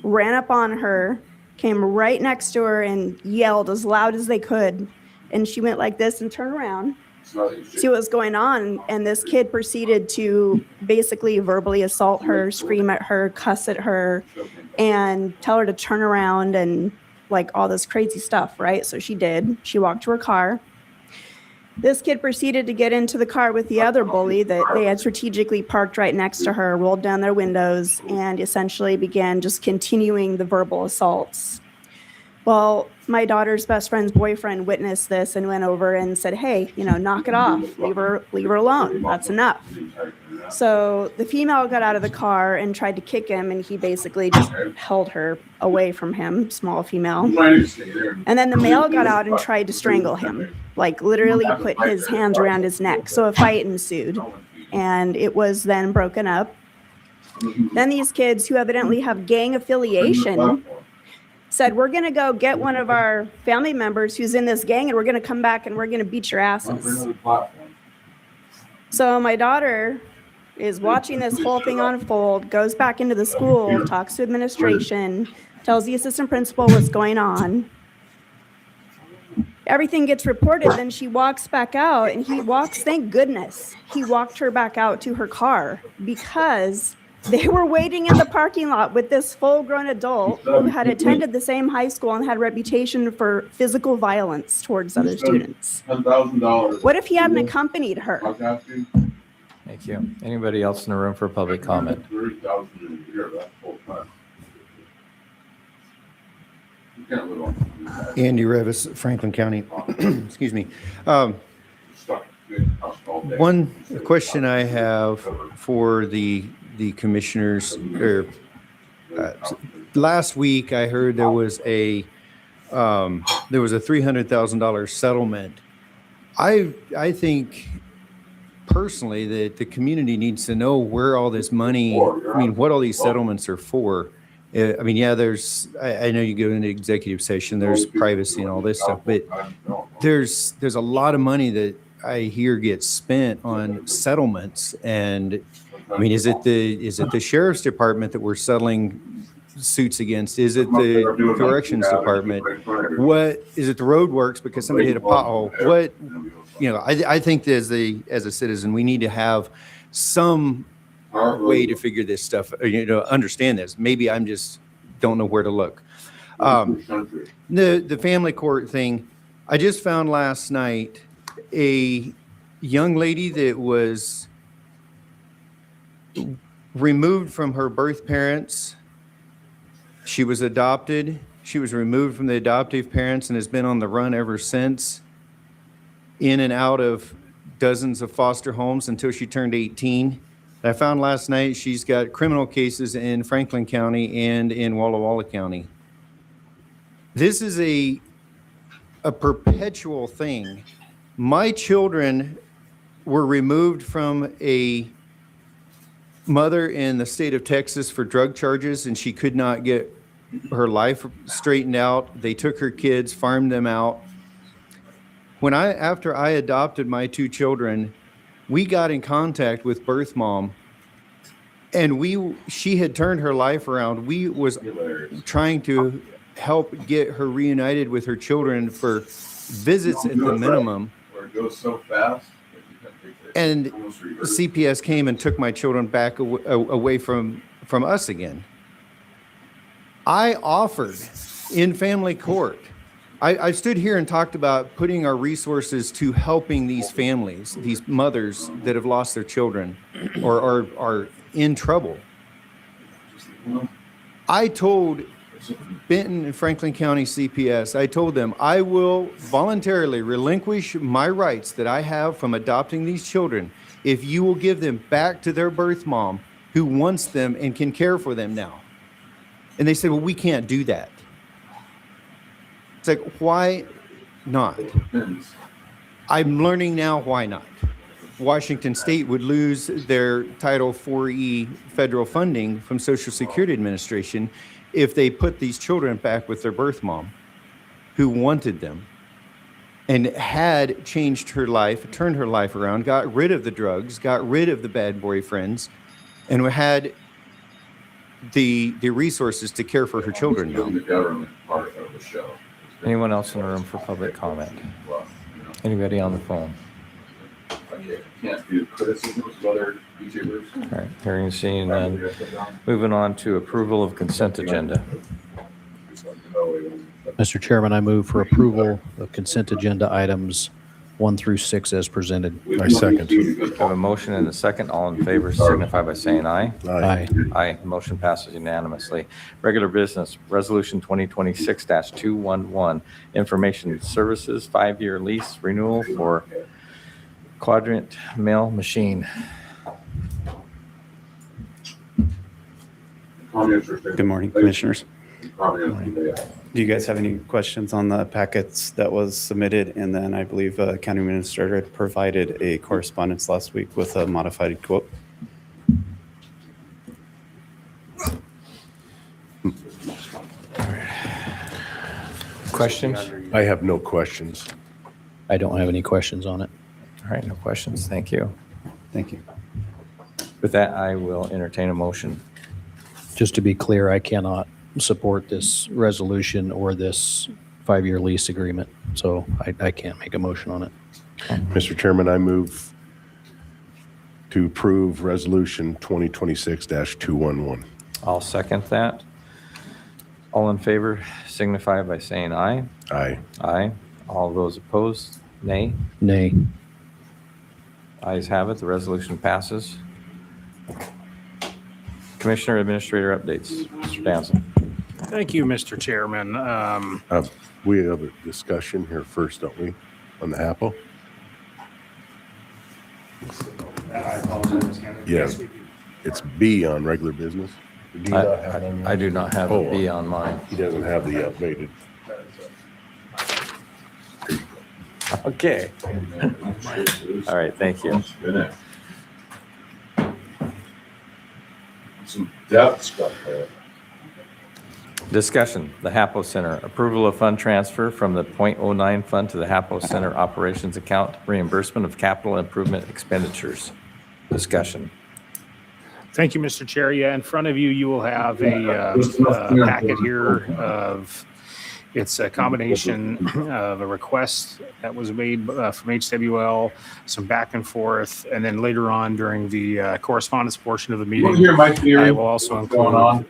S: ran up on her, came right next to her and yelled as loud as they could. And she went like this and turned around, see what was going on. And this kid proceeded to basically verbally assault her, scream at her, cuss at her, and tell her to turn around and like all this crazy stuff, right? So she did. She walked to her car. This kid proceeded to get into the car with the other bully that they had strategically parked right next to her, rolled down their windows, and essentially began just continuing the verbal assaults. Well, my daughter's best friend's boyfriend witnessed this and went over and said, hey, knock it off, leave her alone, that's enough. So the female got out of the car and tried to kick him, and he basically just held her away from him, small female. And then the male got out and tried to strangle him, like literally put his hands around his neck. So a fight ensued, and it was then broken up. Then these kids, who evidently have gang affiliation, said, we're going to go get one of our family members who's in this gang, and we're going to come back and we're going to beat your asses. So my daughter is watching this whole thing unfold, goes back into the school, talks to administration, tells the assistant principal what's going on. Everything gets reported, then she walks back out, and thank goodness, he walked her back out to her car because they were waiting in the parking lot with this full-grown adult who had attended the same high school and had a reputation for physical violence towards other students. What if he hadn't accompanied her?
K: Thank you. Anybody else in the room for public comment?
T: Andy Revis, Franklin County. Excuse me. One question I have for the commissioners, last week I heard there was a $300,000 settlement. I think personally that the community needs to know where all this money, what all these settlements are for. I know you go into executive session, there's privacy and all this stuff, but there's a lot of money that I hear gets spent on settlements. And is it the sheriff's department that we're settling suits against? Is it the corrections department? What is it? The road works because somebody hit a pothole. I think that as a citizen, we need to have some way to figure this stuff, understand this. Maybe I'm just don't know where to look. The family court thing, I just found last night a young lady that was removed from her birth parents. She was adopted. She was removed from the adoptive parents and has been on the run ever since, in and out of dozens of foster homes until she turned 18. I found last night she's got criminal cases in Franklin County and in Walla Walla County. This is a perpetual thing. My children were removed from a mother in the state of Texas for drug charges, and she could not get her life straightened out. They took her kids, farmed them out. After I adopted my two children, we got in contact with birth mom, and she had turned her life around. We was trying to help get her reunited with her children for visits at the minimum.
A: It goes so fast.
T: And CPS came and took my children back away from us again. I offered in family court, I stood here and talked about putting our resources to helping these families, these mothers that have lost their children or are in trouble. I told Benton and Franklin County CPS, I told them I will voluntarily relinquish my rights that I have from adopting these children if you will give them back to their birth mom who wants them and can care for them now. And they said, well, we can't do that. It's like, why not? I'm learning now why not. Washington State would lose their Title IV-E federal funding from Social Security Administration if they put these children back with their birth mom who wanted them and had changed her life, turned her life around, got rid of the drugs, got rid of the bad boyfriends, and had the resources to care for her children now.
A: The government part of the show.
K: Anyone else in the room for public comment? Anybody on the phone?
A: Can't do criticisms of other YouTubers.
K: All right, hearing and seeing none. Moving on to approval of consent agenda.
Q: Mr. Chairman, I move for approval of consent agenda items 1 through 6 as presented.
K: I second. I have a motion and a second. All in favor signify by saying aye.
Q: Aye.
K: Aye. Motion passes unanimously. Regular business, Resolution 2026-211, Information Services 5-year lease renewal for Quadrant Mail Machine.
U: Good morning, Commissioners. Do you guys have any questions on the packets that was submitted? And then I believe County Administrator had provided a correspondence last week with a modified quote.
K: Questions?
V: I have no questions.
Q: I don't have any questions on it.
K: All right, no questions. Thank you.
U: Thank you.
K: With that, I will entertain a motion.
Q: Just to be clear, I cannot support this resolution or this 5-year lease agreement, so I can't make a motion on it.
V: Mr. Chairman, I move to approve Resolution 2026-211.
K: I'll second that. All in favor signify by saying aye.
V: Aye.
K: Aye. All those opposed, nay.
Q: Nay.
K: Ayes have it. The resolution passes. Commissioner Administrator updates. Mr. Danson.
W: Thank you, Mr. Chairman.
V: We have a discussion here first, don't we, on the HAPO?
W: I apologize.
V: Yes. It's B on regular business.
K: I do not have a B on mine.
V: He doesn't have the updated.
K: Okay. All right, thank you.
A: Some depth stuff there.
K: Discussion, the HAPO Center. Approval of fund transfer from the .09 fund to the HAPO Center operations account, reimbursement of capital improvement expenditures. Discussion.
W: Thank you, Mr. Chair. Yeah, in front of you, you will have a packet here of, it's a combination of a request that was made from HWL, some back and forth, and then later on during the correspondence portion of the meeting, I will also include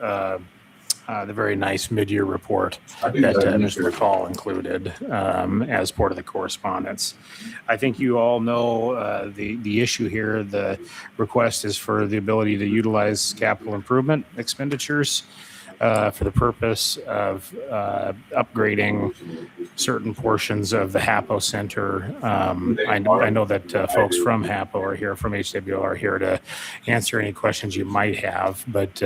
W: the very nice mid-year report that Mr. McCall included as part of the correspondence. I think you all know the issue here. The request is for the ability to utilize capital improvement expenditures for the purpose of upgrading certain portions of the HAPO Center. I know that folks from HAPO are here, from HWL are here to answer any questions you might have, but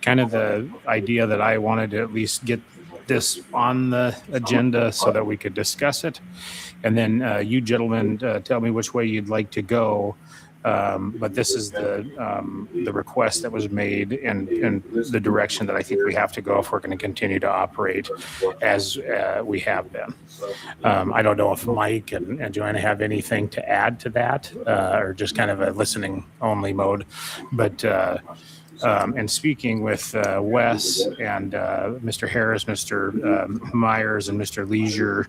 W: kind of the idea that I wanted to at least get this on the agenda so that we could discuss it. And then you gentlemen tell me which way you'd like to go. But this is the request that was made and the direction that I think we have to go if we're going to continue to operate as we have been. I don't know if Mike and Joanna have anything to add to that or just kind of a listening only mode. But and speaking with Wes and Mr. Harris, Mr. Myers, and Mr. Leisure,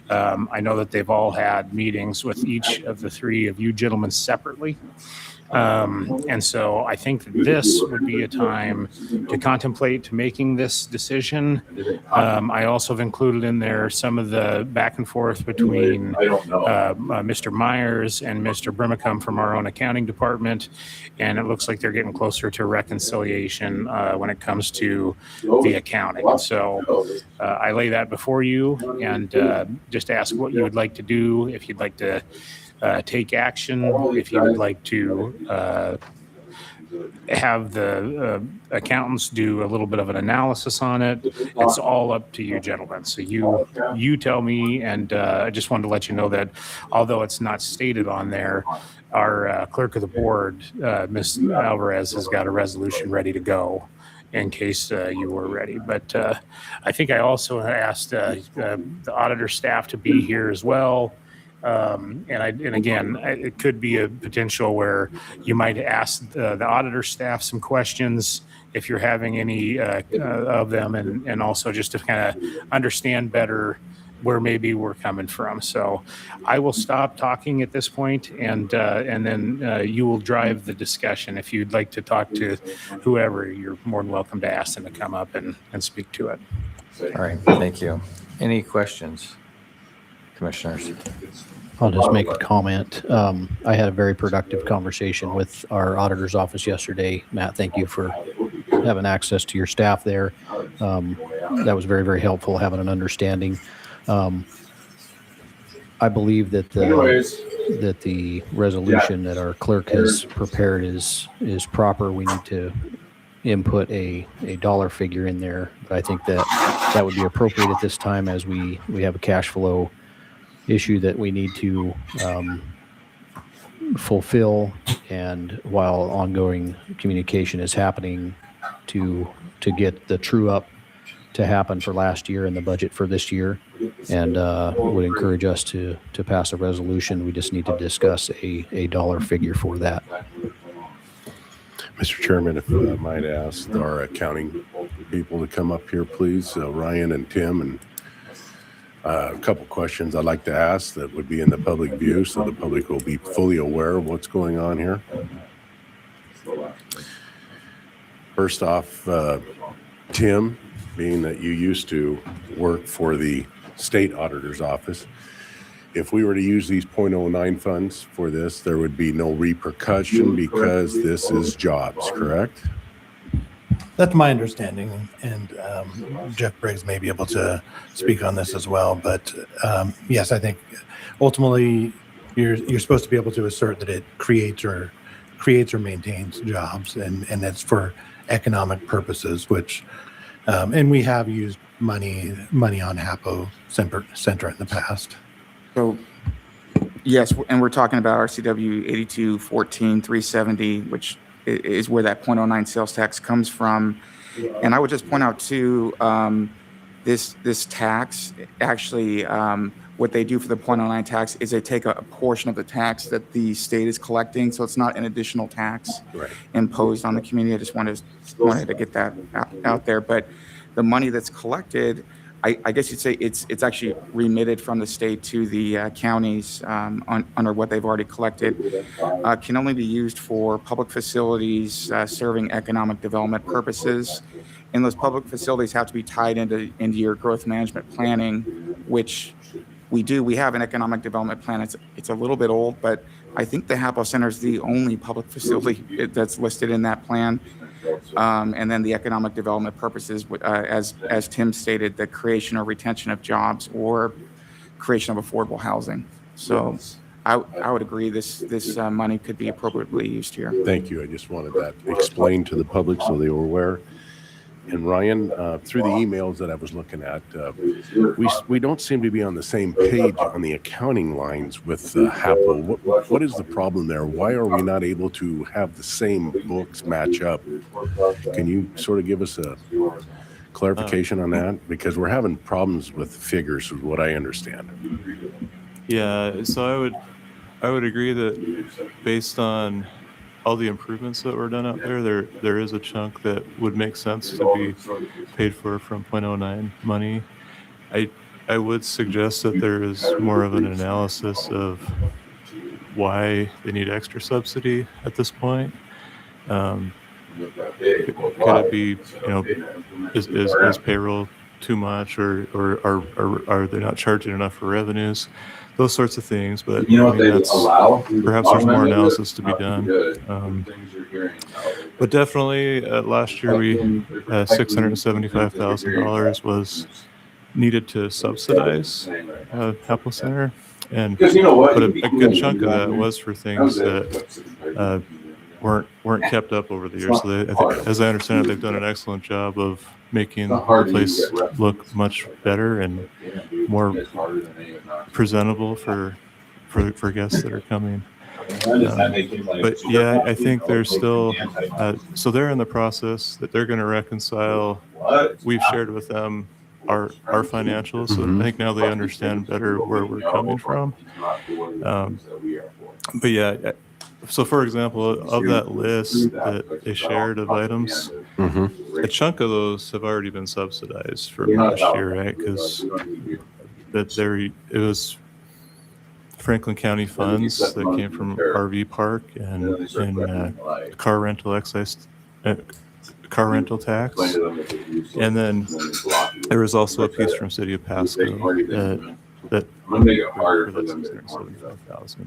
W: I know that they've all had meetings with each of the three of you gentlemen separately. And so I think that this would be a time to contemplate making this decision. I also have included in there some of the back and forth between Mr. Myers and Mr. Brimacum from our own accounting department, and it looks like they're getting closer to reconciliation when it comes to the accounting. And so I lay that before you and just ask what you would like to do, if you'd like to take action, if you would like to have the accountants do a little bit of an analysis on it. It's all up to you, gentlemen. So you tell me, and I just wanted to let you know that although it's not stated on there, our clerk of the board, Ms. Alvarez, has got a resolution ready to go in case you were ready. But I think I also asked the auditor staff to be here as well. And again, it could be a potential where you might ask the auditor staff some questions if you're having any of them, and also just to kind of understand better where maybe we're coming from. So I will stop talking at this point, and then you will drive the discussion. If you'd like to talk to whoever, you're more than welcome to ask them to come up and speak to it.
K: All right, thank you. Any questions, commissioners?
Q: I'll just make a comment. I had a very productive conversation with our auditor's office yesterday. Matt, thank you for having access to your staff there. That was very, very helpful, having an understanding. I believe that the resolution that our clerk has prepared is proper. We need to input a dollar figure in there. But I think that would be appropriate at this time, as we have a cash flow issue that we need to fulfill, and while ongoing communication is happening to get the true up to happen for last year and the budget for this year, and would encourage us to pass a resolution. We just need to discuss a dollar figure for that.
V: Mr. Chairman, if I might ask our accounting people to come up here, please, Ryan and Tim, and a couple questions I'd like to ask that would be in the public view, so the public will be fully aware of what's going on here. First off, Tim, being that you used to work for the state auditor's office, if we were to use these .09 funds for this, there would be no repercussion because this is jobs, correct?
H: That's my understanding, and Jeff Briggs may be able to speak on this as well. But yes, I think ultimately you're supposed to be able to assert that it creates or maintains jobs, and that's for economic purposes. Which and we have used money on HAPO Center in the past.
P: So yes, and we're talking about RCW 8214-370, which is where that .09 sales tax comes from. And I would just point out too, this tax actually, what they do for the .09 tax is they take a portion of the tax that the state is collecting, so it's not an additional tax imposed on the community. I just wanted to get that out there. But the money that's collected, I guess you'd say it's actually remitted from the state to the counties under what they've already collected, can only be used for public facilities serving economic development purposes. And those public facilities have to be tied into your growth management planning, which we do. We have an economic development plan. It's a little bit old, but I think the HAPO Center is the only public facility that's listed in that plan. And then the economic development purposes, as Tim stated, the creation or retention of jobs or creation of affordable housing. So I would agree this money could be appropriately used here.
V: Thank you. I just wanted that explained to the public so they were aware. And Ryan, through the emails that I was looking at, we don't seem to be on the same page on the accounting lines with HAPO. What is the problem there? Why are we not able to have the same books match up? Can you sort of give us a clarification on that? Because we're having problems with figures, is what I understand.
B: Yeah, so I would agree that based on all the improvements that were done out there is a chunk that would make sense to be paid for from .09 money. I would suggest that there is more of an analysis of why they need extra subsidy at this point. Could it be, is payroll too much, or are they not charging enough for revenues? Those sorts of things. But perhaps there's more analysis to be done. But definitely, last year we $675,000 was needed to subsidize Hapo Center, and but a good chunk of that was for things that weren't kept up over the years. So as I understand it, they've done an excellent job of making the place look much better and more presentable for guests that are coming. But yeah, I think there's still so they're in the process that they're going to reconcile. We've shared with them our financials, so I think now they understand better where we're coming from. But yeah, so for example, of that list that they shared of items, a chunk of those have already been subsidized for last year, right? Because it was Franklin County funds that came from RV park and car rental excise, car rental tax, and then there was also a piece from City of Pasco that for that $675,000.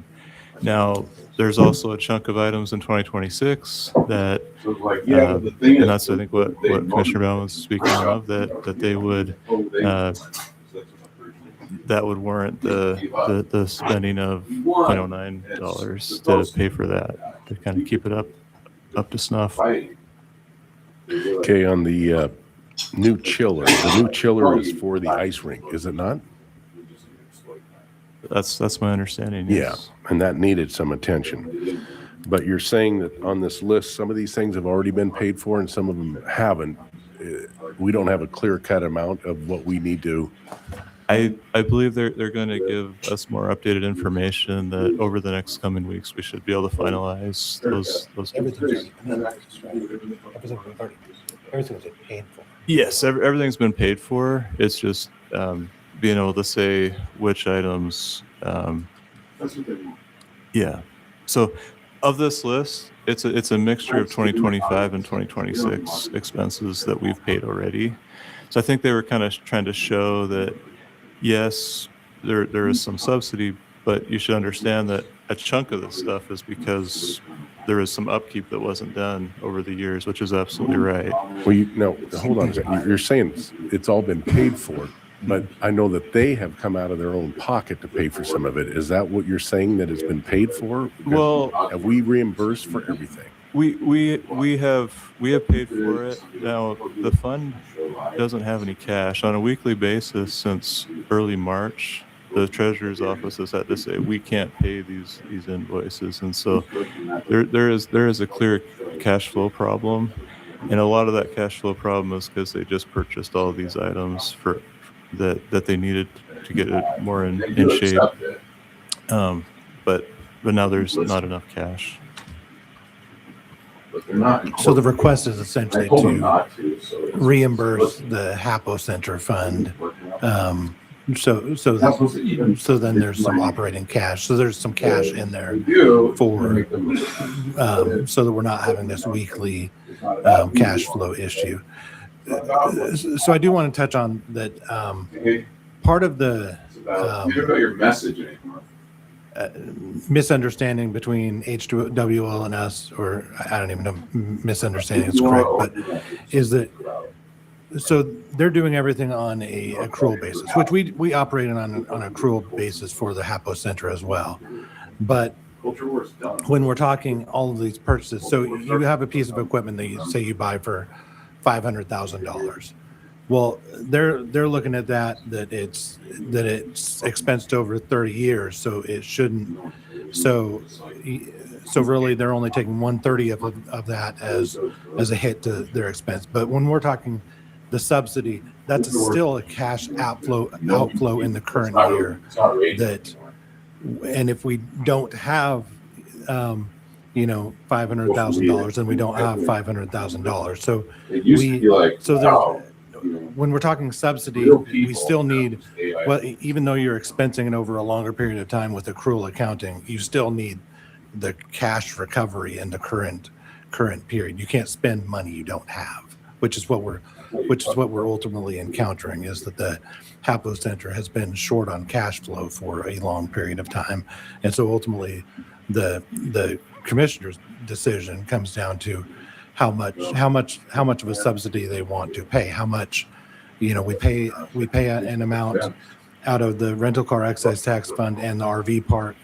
B: Now, there's also a chunk of items in 2026 that, and that's I think what Commissioner Bell was speaking of, that they would that would warrant the spending of $0.09 to pay for that, to kind of keep it up to snuff.
V: Okay, on the new chiller is for the ice rink, is it not?
B: That's my understanding.
V: Yes.
B: Yeah,
V: and that needed some attention. But you're saying that on this list, some of these things have already been paid for and some of them haven't. We don't have a clear-cut amount of what we need to.
B: I believe they're going to give us more updated information that over the next coming weeks we should be able to finalize those.
R: Everything's been paid for.
B: Yes, everything's been paid for. It's just being able to say which items. Yeah. So of this list, it's a mixture of 2025 and 2026 expenses that we've paid already. So I think they were kind of trying to show that, yes, there is some subsidy, but you should understand that a chunk of this stuff is because there is some upkeep that wasn't done over the years, which is absolutely right.
V: Well, hold on a second. You're saying it's all been paid for, but I know that they have come out of their own pocket to pay for some of it. Is that what you're saying, that it's been paid for?
B: Well,
V: have we reimbursed for everything?
B: We have paid for it. Now the fund doesn't have any cash on a weekly basis since early March. The treasurer's office has had to say we can't pay these invoices, and so there is a clear cash flow problem, and a lot of that cash flow problem is because they just purchased all of these items for that they needed to get it more in shape. But now there's not enough cash.
R: So the request is essentially to reimburse the Hapo Center fund. So then there's some operating cash. So there's some cash in there for so that we're not having this weekly cash flow issue. So I do want to touch on that. Part of the misunderstanding between HWL and us, or I don't even know misunderstanding is correct, but is that so they're doing everything on a accrual basis, which we operate on an accrual basis for the Hapo Center as well. But when we're talking all of these purchases, so you have a piece of equipment that you say you buy for $500,000. Well, they're looking at that it's expensed over 30 years, so it shouldn't. So really, they're only taking 1/30 of that as a hit to their expense. But when we're talking the subsidy, that's still a cash outflow in the current year. And if we don't have $500,000, then we don't have $500,000. So
H: when we're talking subsidy, we still need, well, even though you're expensing it over a longer period of time with accrual accounting, you still need the cash recovery in the current period. You can't spend money you don't have, which is what we're ultimately encountering, is that the HAPO Center has been short on cash flow for a long period of time. And so ultimately the commissioner's decision comes down to how much of a subsidy they want to pay, how much, we pay an amount out of the rental car excise tax fund and the RV park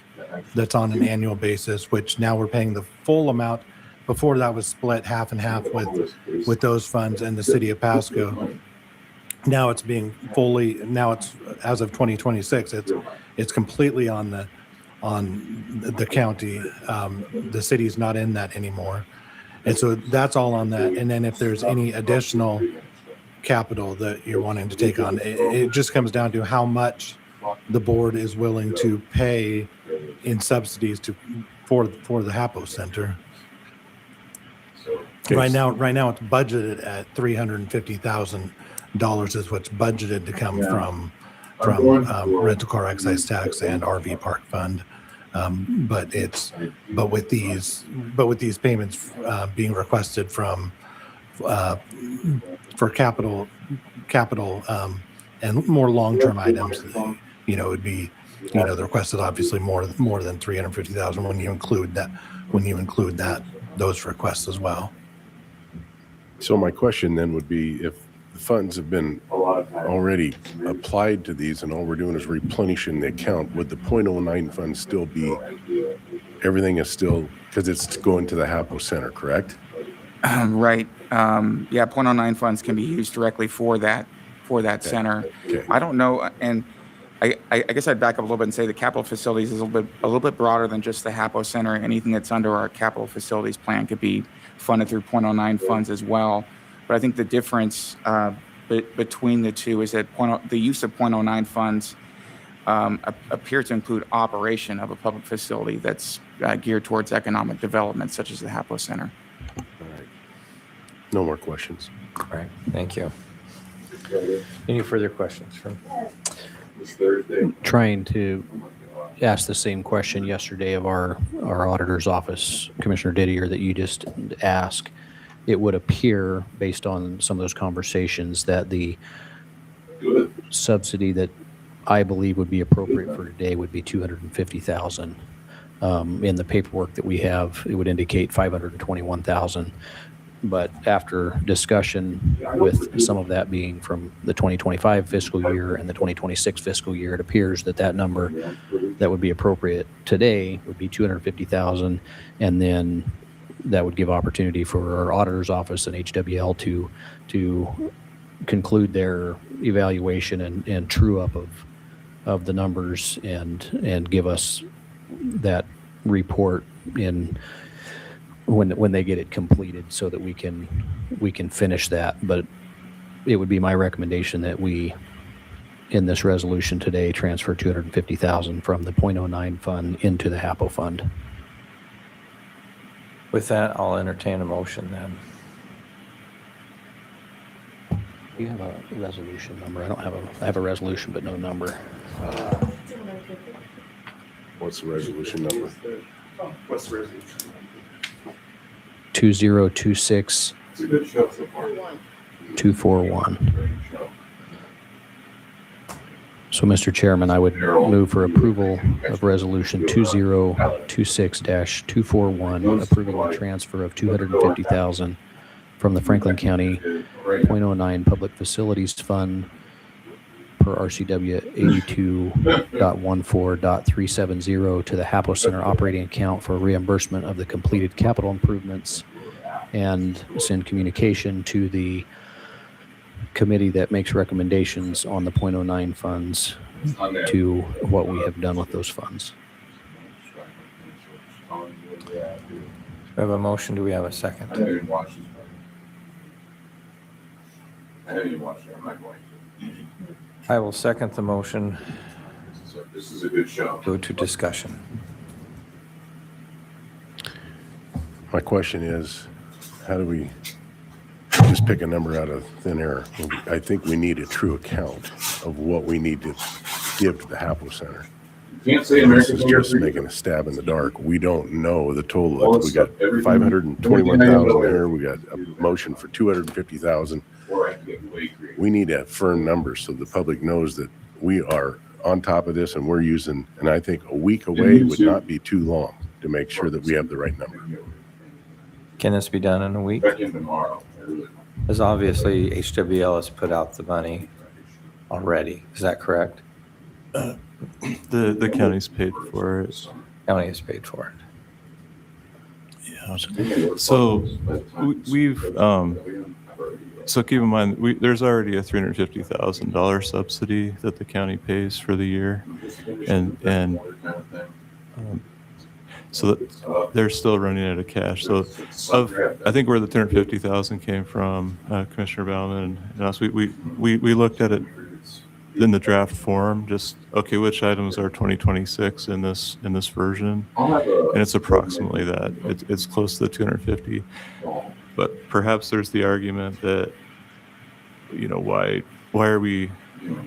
H: that's on an annual basis, which now we're paying the full amount. Before that was split half and half with those funds and the city of Pasco. Now it's being it's as of 2026, it's completely on the county. The city's not in that anymore. And so that's all on that. And then if there's any additional capital that you're wanting to take on, it just comes down to how much the board is willing to pay in subsidies for the HAPO Center. Right now it's budgeted at $350,000 is what's budgeted to come from rental car excise tax and RV park fund. But with these payments being requested for capital and more long-term items, it would be, the request is obviously more than $350,000 when you include those requests as well.
V: So my question then would be, if the funds have been already applied to these and all we're doing is replenishing the account, would the .09 fund still be, everything is still, because it's going to the HAPO Center, correct?
P: Right. Yeah, .09 funds can be used directly for that center.
V: Okay.
P: I don't know, and I guess I'd back up a little bit and say the capital facilities is a little bit broader than just the HAPO Center. Anything that's under our capital facilities plan could be funded through .09 funds as well. But I think the difference between the two is that the use of .09 funds appear to include operation of a public facility that's geared towards economic development, such as the HAPO Center.
V: All right. No more questions.
K: All right, thank you. Any further questions from?
Q: Trying to ask the same question yesterday of our auditor's office, Commissioner Didier, that you just asked. It would appear, based on some of those conversations, that the subsidy that I believe would be appropriate for today would be $250,000. In the paperwork that we have, it would indicate $521,000. But after discussion with some of that being from the 2025 fiscal year and the 2026 fiscal year, it appears that number that would be appropriate today would be $250,000, and then that would give opportunity for our auditor's office and HWL to conclude their evaluation and true up of the numbers and give us that report in when they get it completed, so that we can finish that. But it would be my recommendation that we, in this resolution today, transfer $250,000 from the .09 fund into the HAPO fund.
K: With that, I'll entertain a motion then.
Q: Do you have a resolution number? I have a resolution, but no number.
V: What's the resolution number?
W: What's the resolution?
Q: 2026 241. So, Mr. Chairman, I would move for approval of Resolution 2026-241, approving the transfer of $250,000 from the Franklin County .09 Public Facilities Fund per RCW 82.14.370 to the HAPO Center operating account for reimbursement of the completed capital improvements, and send communication to the committee that makes recommendations on the .09 funds to what we have done with those funds.
K: We have a motion. Do we have a second?
A: I haven't watched it. I'm not going to.
K: I will second the motion.
A: This is a good show.
K: Go to discussion.
V: My question is, how do we just pick a number out of thin air. I think we need a true account of what we need to give to the Hapo Center.
A: Can't say
V: This
A: American
V: is
A: Year
V: just making a stab in the dark. We don't know the total. We got 521,000 here. We got a motion for 250,000. We need a firm number so the public knows that we are on top of this and we're using, and I think a week away would not be too long to make sure that we have the right number.
K: Can this be done in a week? Because obviously HWL has put out the money already. Is that correct?
B: The county's paid for it.
K: County has paid for it.
B: Yeah. So we've so keep in mind there's already a $350,000 subsidy that the county pays for the year, and so that they're still running out of cash. So I think where the 250,000 came from, Commissioner Bauman and us, we looked at it in the draft form, just okay, which items are 2026 in this version, and it's approximately that. It's close to the 250, but perhaps there's the argument that, you know, why are we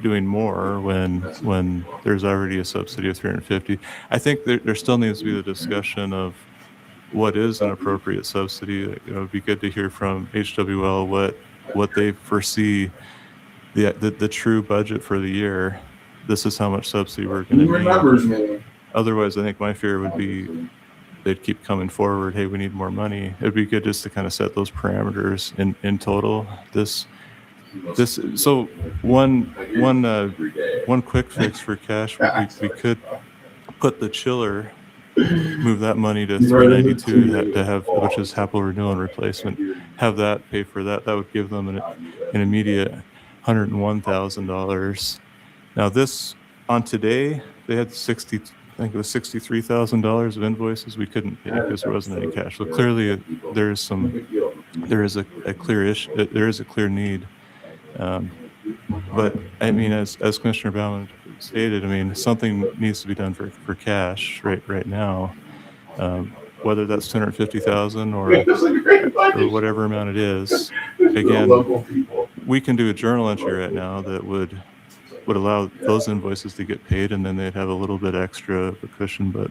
B: doing more when there's already a subsidy of 350? I think there still needs to be the discussion of what is an appropriate subsidy. You know, it'd be good to hear from HWL what they foresee the true budget for the year. This is how much subsidy we're going to need. Otherwise, I think my fear would be they'd keep coming forward. Hey, we need more money. It'd be good just to kind of set those parameters in total. So one quick fix for cash, we could put the chiller, move that money to 392 to have, which is Hapo renewal and replacement, have that pay for that. That would give them an immediate $101,000. Now this, on today, they had I think it was $63,000 of invoices we couldn't pay because there wasn't any cash. So clearly there is a clear issue, there is a clear need. But I mean, as Commissioner Bauman stated, I mean, something needs to be done for cash right now. Whether that's 250,000 or whatever amount it is. Again, we can do a journal entry right now that would allow those invoices to get paid, and then they'd have a little bit extra of a cushion. But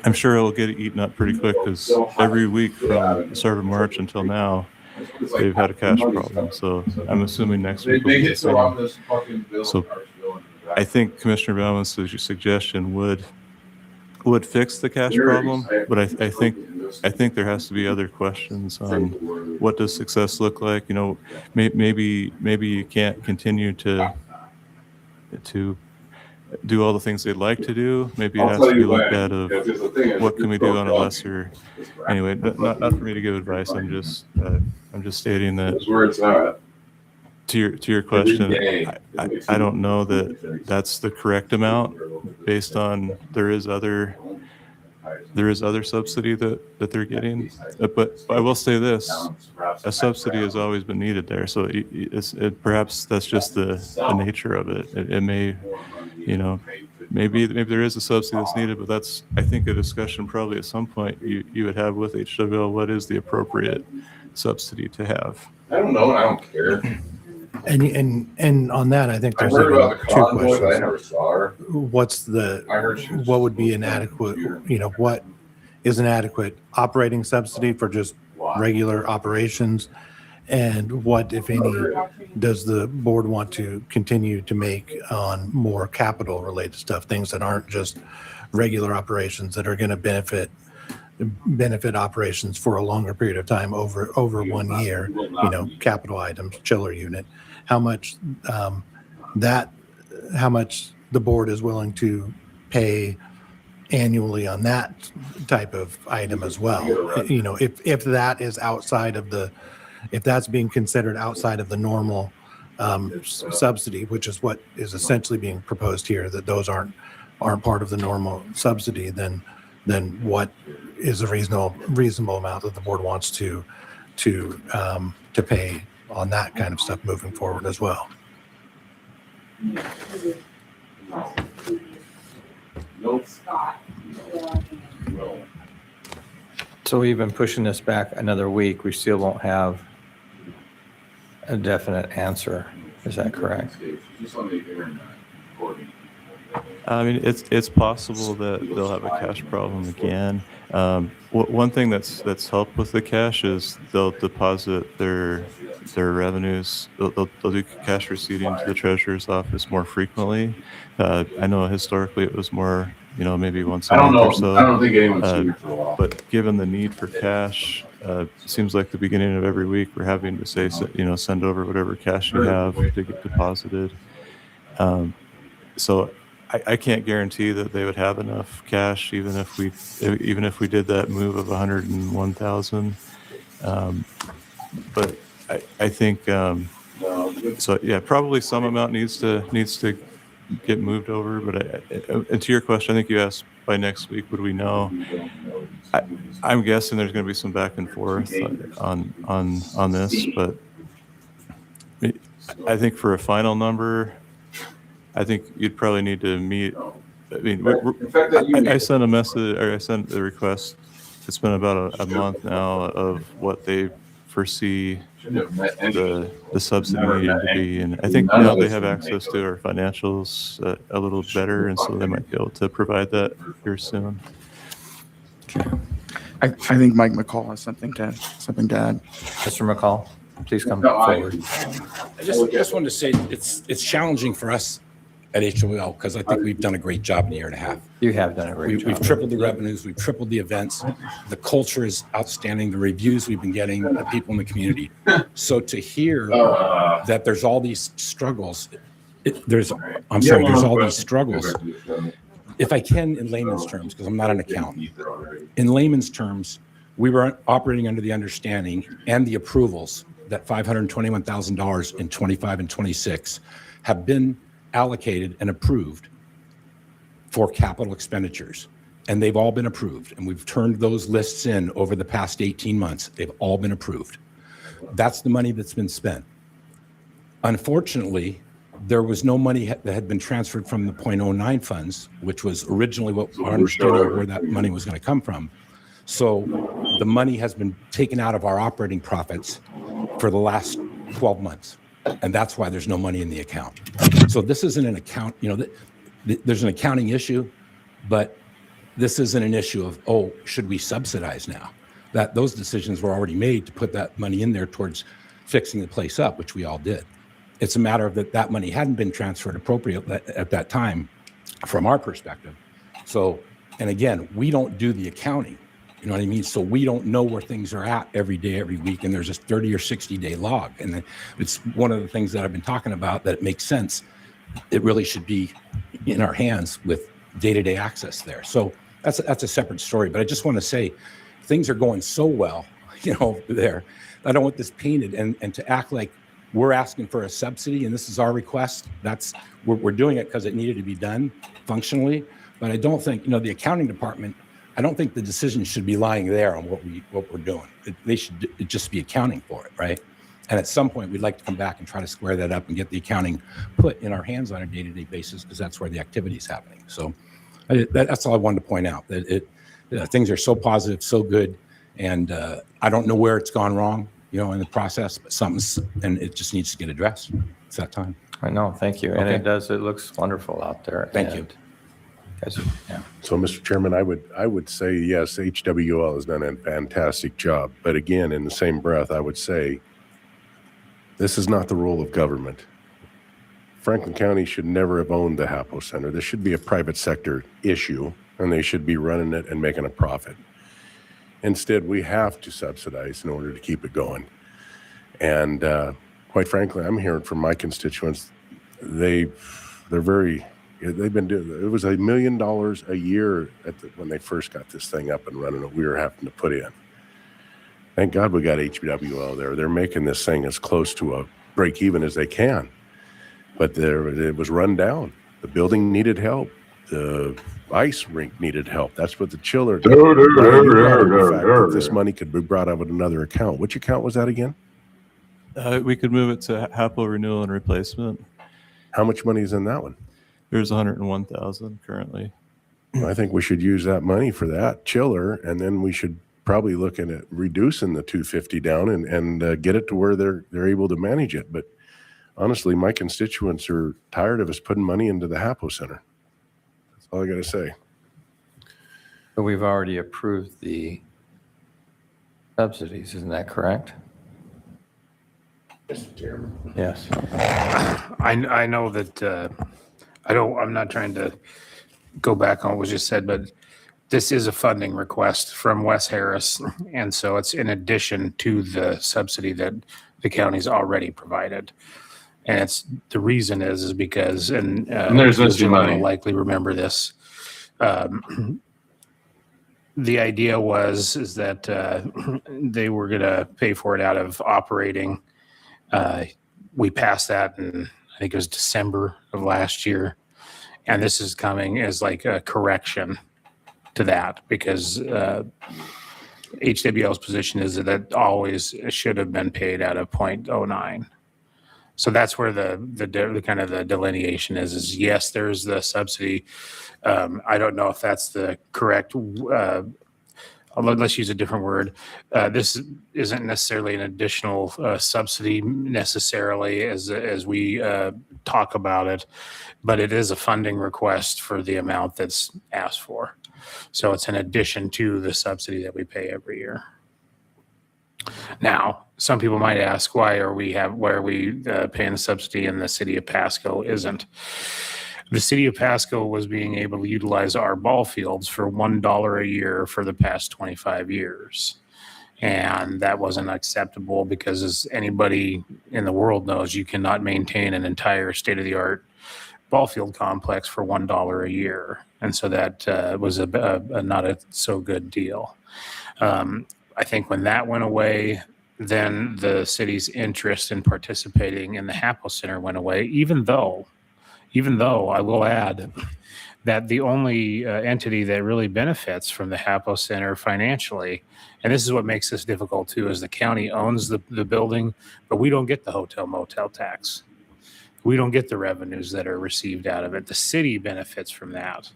B: I'm sure it'll get eaten up pretty quick because every week from the start of March until now, they've had a cash problem. So I'm assuming next week will be the same. So I think Commissioner Bauman's suggestion would fix the cash problem, but I think there has to be other questions on what does success look like. You know, maybe you can't continue to do all the things they'd like to do. Maybe it has to be looked at of what can we do on a lesser. Anyway, not for me to give advice. I'm just stating that. To your question, I don't know that that's the correct amount based on there is other subsidy that they're getting. But I will say this, a subsidy has always been needed there. So perhaps that's just the nature of it. It may, you know, maybe there is a subsidy that's needed, but that's, I think, a discussion probably at some point you would have with HWL. What is the appropriate subsidy to have?
A: I don't know. I don't care.
C: And on that, I think there's two questions. What would be an adequate, you know, what is an adequate operating subsidy for just regular operations? And what, if any, does the board want to continue to make on more capital related stuff, things that aren't just regular operations that are going to benefit operations for a longer period of time over 1 year, you know, capital items, chiller unit, how much the board is willing to pay annually on that type of item as well. You know, if that is outside of if that's being considered outside of the normal subsidy, which is what is essentially being proposed here, that those aren't part of the normal subsidy, then what is a reasonable amount that the board wants to pay on that kind of stuff moving forward as well.
K: So we've been pushing this back another week. We still won't have a definite answer. Is that correct?
B: I mean, it's possible that they'll have a cash problem again. One thing that's helped with the cash is they'll deposit their revenues. They'll do cash receipting to the treasurer's office more frequently. I know historically it was more, maybe once a month or so.
A: I don't think anyone's seen it for a while.
B: But given the need for cash, it seems like the beginning of every week we're having to say, send over whatever cash you have to get deposited. So I can't guarantee that they would have enough cash, even if we did that move of 101,000. But I think so. Yeah, probably some amount needs to get moved over. But and to your question, I think you asked by next week would we know. I'm guessing there's going to be some back and forth on this, but I think for a final number, I think you'd probably need to meet. I mean, I sent a message, or I sent a request. It's been about a month now of what they foresee the subsidy needing to be, and I think now they have access to our financials a little better, and so they might be able to provide that here soon.
P: I think Mike McCall has something to add.
K: Mr. McCall, please come forward.
D: I just wanted to say it's challenging for us at HOL because I think we've done a great job in a year and a half.
K: You have done a great job.
D: We've tripled the revenues. We've tripled the events. The culture is outstanding. The reviews we've been getting, the people in the community. So to hear that there's all these struggles, there's all these struggles. If I can, in layman's terms, because I'm not an accountant, in layman's terms, we were operating under the understanding and the approvals that $521,000 in 25 and 26 have been allocated and approved for capital expenditures. And they've all been approved. And we've turned those lists in over the past 18 months. They've all been approved. That's the money that's been spent. Unfortunately, there was no money that had been transferred from the .09 funds, which was originally what our understanding of where that money was going to come from. So the money has been taken out of our operating profits for the last 12 months. And that's why there's no money in the account. So this isn't an account, there's an accounting issue, but this isn't an issue of, should we subsidize now? That those decisions were already made to put that money in there towards fixing the place up, which we all did. It's a matter of that money hadn't been transferred appropriately at that time from our perspective. So, and again, we don't do the accounting, you know what I mean? So we don't know where things are at every day, every week, and there's this 30 or 60 day log. And it's one of the things that I've been talking about that it makes sense. It really should be in our hands with day-to-day access there. So that's a separate story, but I just want to say things are going so well, there. I don't want this painted and to act like we're asking for a subsidy and this is our request. We're doing it because it needed to be done functionally. But I don't think, the accounting department, I don't think the decision should be lying there on what we're doing. They should just be accounting for it, right? And at some point, we'd like to come back and try to square that up and get the accounting put in our hands on a day-to-day basis because that's where the activity is happening. So that's all I wanted to point out. That things are so positive, so good, and I don't know where it's gone wrong, in the process, but and it just needs to get addressed. It's that time.
K: I know. Thank you. And
D: Okay.
K: it looks wonderful out there.
D: Thank you.
K: Yeah.
V: So, Mr. Chairman, I would say, yes, HWL has done a fantastic job. But again, in the same breath, I would say this is not the role of government. Franklin County should never have owned the HAPO Center. This should be a private sector issue, and they should be running it and making a profit. Instead, we have to subsidize in order to keep it going. And quite frankly, I'm hearing from my constituents, they've been doing, it was $1 million a year when they first got this thing up and running that we were having to put in. Thank God we got HWL there. They're making this thing as close to a break even as they can. But it was run down. The building needed help. The ice rink needed help. That's what the chiller did. This money could be brought out of another account. Which account was that again?
B: We could move it to HAPO renewal and replacement.
V: How much money is in that one?
B: There's 101,000 currently.
V: I think we should use that money for that chiller, and then we should probably looking at reducing the 250 down and get it to where they're able to manage it. But honestly, my constituents are tired of us putting money into the HAPO Center. That's all I got to say.
K: But we've already approved the subsidies, isn't that correct?
V: Mr. Chairman.
K: Yes.
W: I know that I'm not trying to go back on what was just said, but this is a funding request from Wes Harris, and so it's in addition to the subsidy that the county's already provided. And it's the reason is because and
A: there's this money.
W: will likely remember this. The idea is that they were going to pay for it out of operating. We passed that in, I think it was December of last year. And this is coming as like a correction to that because HWL's position is that always should have been paid out of 0.09. So that's where the kind of the delineation is yes, there's the subsidy. I don't know if that's the correct, let's use a different word. This isn't necessarily an additional subsidy necessarily as we talk about it, but it is a funding request for the amount that's asked for. So it's in addition to the subsidy that we pay every year. Now, some people might ask, why are we paying the subsidy and the city of Pasco isn't? The city of Pasco was being able to utilize our ball fields for $1 a year for the past 25 years. And that wasn't acceptable because as anybody in the world knows, you cannot maintain an entire state-of-the-art ball field complex for $1 a year. And so that was a not a so good deal. I think when that went away, then the city's interest in participating in the HAPO Center went away, even though I will add that the only entity that really benefits from the HAPO Center financially, and this is what makes this difficult too, is the county owns the building, but we don't get the hotel motel tax. We don't get the revenues that are received out of it. The city benefits from that.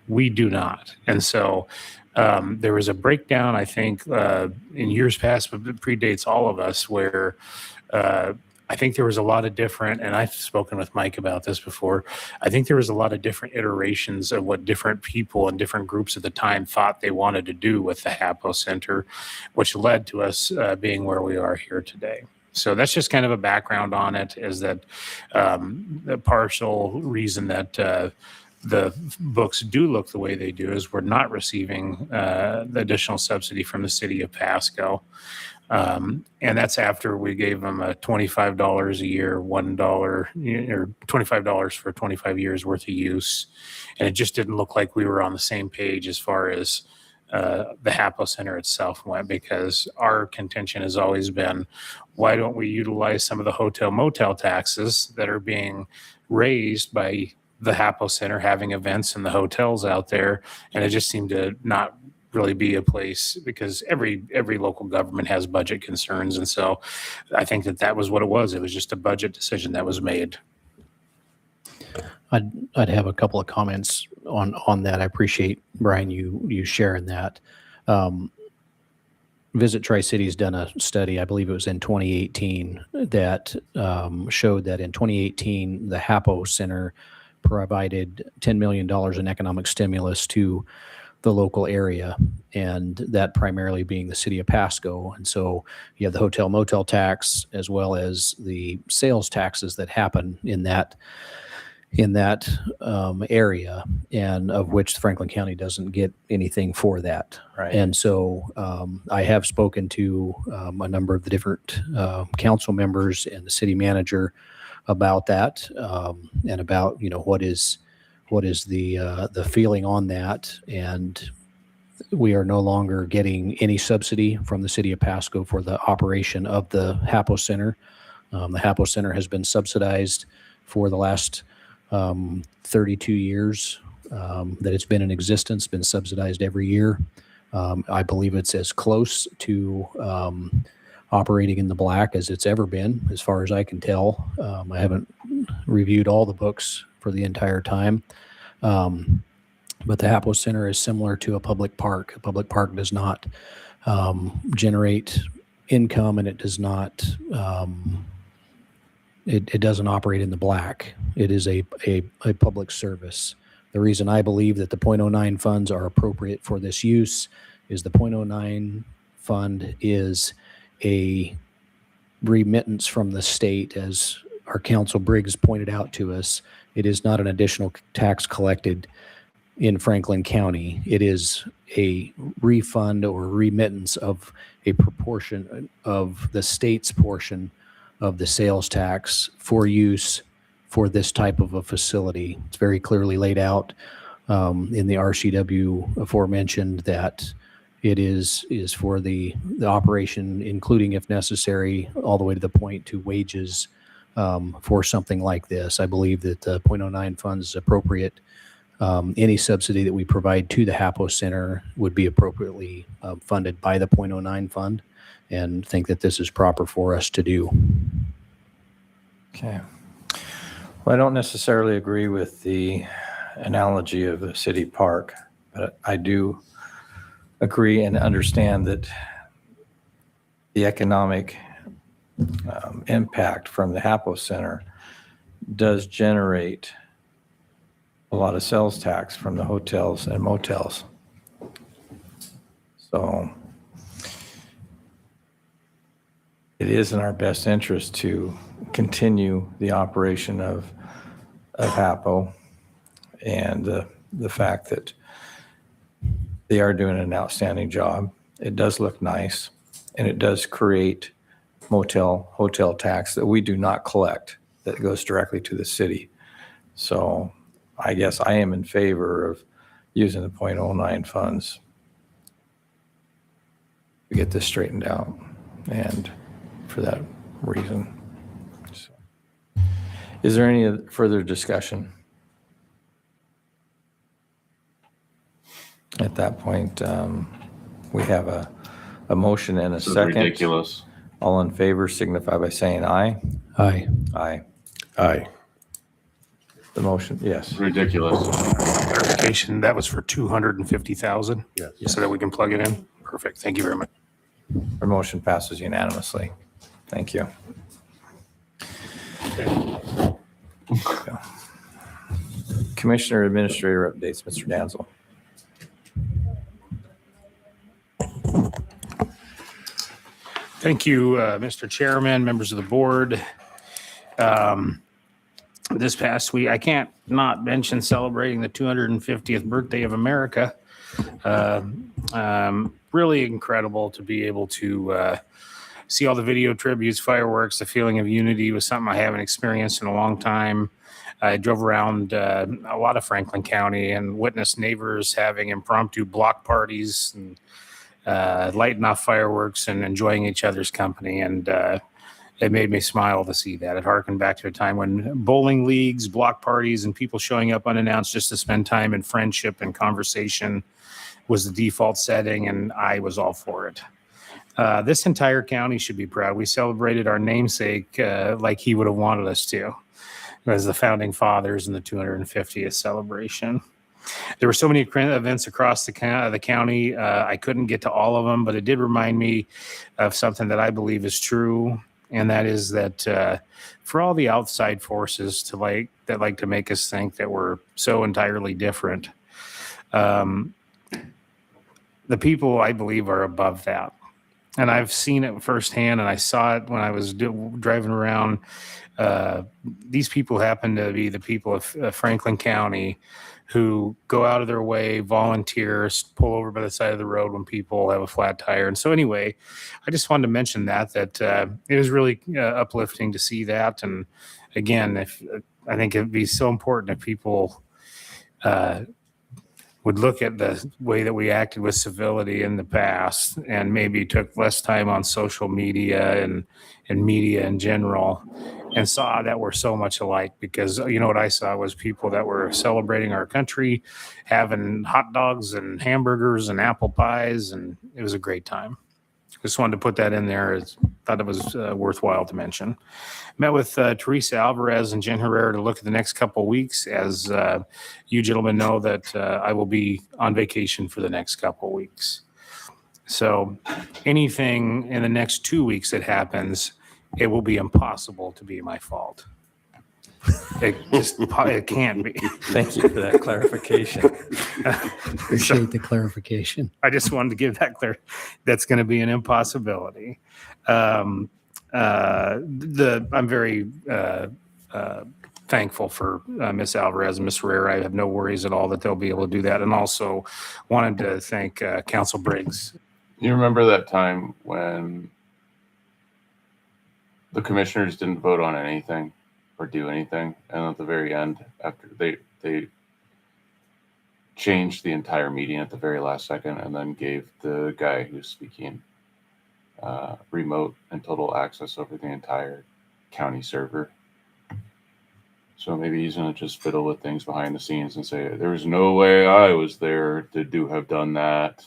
W: We do not. And so there was a breakdown, I think, in years past, but it predates all of us, where I think there was a lot of different, and I've spoken with Mike about this before, I think there was a lot of different iterations of what different people and different groups at the time thought they wanted to do with the HAPO Center, which led to us being where we are here today. So that's just kind of a background on it, is that the partial reason that the books do look the way they do is we're not receiving the additional subsidy from the city of Pasco. And that's after we gave them a $25 a year, $1 or $25 for 25 years worth of use. And it just didn't look like we were on the same page as far as the HAPO Center itself went, because our contention has always been, why don't we utilize some of the hotel motel taxes that are being raised by the HAPO Center having events in the hotels out there? And it just seemed to not really be a place, because every local government has budget concerns. And so I think that was what it was. It was just a budget decision that was made.
Q: I'd have a couple of comments on that. I appreciate, Brian, you sharing that. Visit Tri-City's done a study, I believe it was in 2018, that showed that in 2018, the HAPO Center provided $10 million in economic stimulus to the local area, and that primarily being the city of Pasco. And so you have the hotel motel tax as well as the sales taxes that happen in that area, and of which Franklin County doesn't get anything for that.
K: Right.
Q: And so I have spoken to a number of the different council members and the city manager about that, and about what is the feeling on that. And we are no longer getting any subsidy from the city of Pasco for the operation of the HAPO Center. The HAPO Center has been subsidized for the last 32 years that it's been in existence, been subsidized every year. I believe it's as close to operating in the black as it's ever been, as far as I can tell. I haven't reviewed all the books for the entire time. But the Hapo Center is similar to a public park. A public park does not generate income, and it does not it doesn't operate in the black. It is a public service. The reason I believe that the .09 funds are appropriate for this use is the .09 fund is a remittance from the state, as our Council Briggs pointed out to us. It is not an additional tax collected in Franklin County. It is a refund or remittance of a proportion of the state's portion of the sales tax for use for this type of a facility. It's very clearly laid out in the RCW aforementioned that it is for the operation, including if necessary, all the way to the point to wages for something like this. I believe that the .09 funds is appropriate. Any subsidy that we provide to the Hapo Center would be appropriately funded by the .09 fund, and think that this is proper for us to do.
K: Okay. Well, I don't necessarily agree with the analogy of a city park, but I do agree and understand that the economic impact from the Hapo Center does generate a lot of sales tax from the hotels and motels. So it is in our best interest to continue the operation of Hapo, and the fact that they are doing an outstanding job. It does look nice, and it does create hotel tax that we do not collect, that goes directly to the city. So I guess I am in favor of using the .09 funds to get this straightened out, and for that reason. So, is there any further discussion? At that point, we have a motion and a second.
A: Ridiculous.
K: All in favor signify by saying aye.
Q: Aye.
K: Aye.
V: Aye.
K: The motion, yes.
A: Ridiculous.
W: Clarification, that was for 250,000?
V: Yes.
W: So that we can plug it in? Perfect. Thank you very much.
K: Our motion passes unanimously. Thank you. Commissioner Administrator updates, Mr. Danzel.
W: Thank you, Mr. Chairman, members of the board. This past week, I can't not mention celebrating the 250th birthday of America. Really incredible to be able to see all the video tributes, fireworks. The feeling of unity was something I haven't experienced in a long time. I drove around a lot of Franklin County and witnessed neighbors having impromptu block parties and lighting off fireworks and enjoying each other's company. And it made me smile to see that. It harkened back to a time when bowling leagues, block parties, and people showing up unannounced just to spend time in friendship and conversation was the default setting, and I was all for it. This entire county should be proud. We celebrated our namesake like he would have wanted us to, as the founding fathers in the 250th celebration. There were so many events across the county. I couldn't get to all of them, but it did remind me of something that I believe is true, and that is that for all the outside forces that like to make us think that we're so entirely different, the people, I believe, are above that. And I've seen it firsthand, and I saw it when I was driving around. These people happen to be the people of Franklin County who go out of their way, volunteers, pull over by the side of the road when people have a flat tire. And so anyway, I just wanted to mention that it was really uplifting to see that. And again, I think it'd be so important if people would look at the way that we acted with civility in the past and maybe took less time on social media and media in general, and saw that we're so much alike. Because you know what I saw was people that were celebrating our country, having hot dogs and hamburgers and apple pies, and it was a great time. Just wanted to put that in there as thought it was worthwhile to mention. Met with Teresa Alvarez and Jen Herrera to look at the next couple of weeks. As you gentlemen know, that I will be on vacation for the next couple of weeks. So anything in the next 2 weeks that happens, it will be impossible to be my fault. It can't be.
K: Thank you for that clarification.
Q: Appreciate the clarification.
W: I just wanted to give that clear. That's going to be an impossibility. I'm very thankful for Ms. Alvarez and Ms. Herrera. I have no worries at all that they'll be able to do that. And also wanted to thank Council Briggs.
A: You remember that time when the commissioners didn't vote on anything or do anything, and at the very end, after they changed the entire meeting at the very last second, and then gave the guy who's speaking remote and total access over the entire county server. So maybe he's gonna just fiddle with things behind the scenes and say, "There was no way I was there to have done that."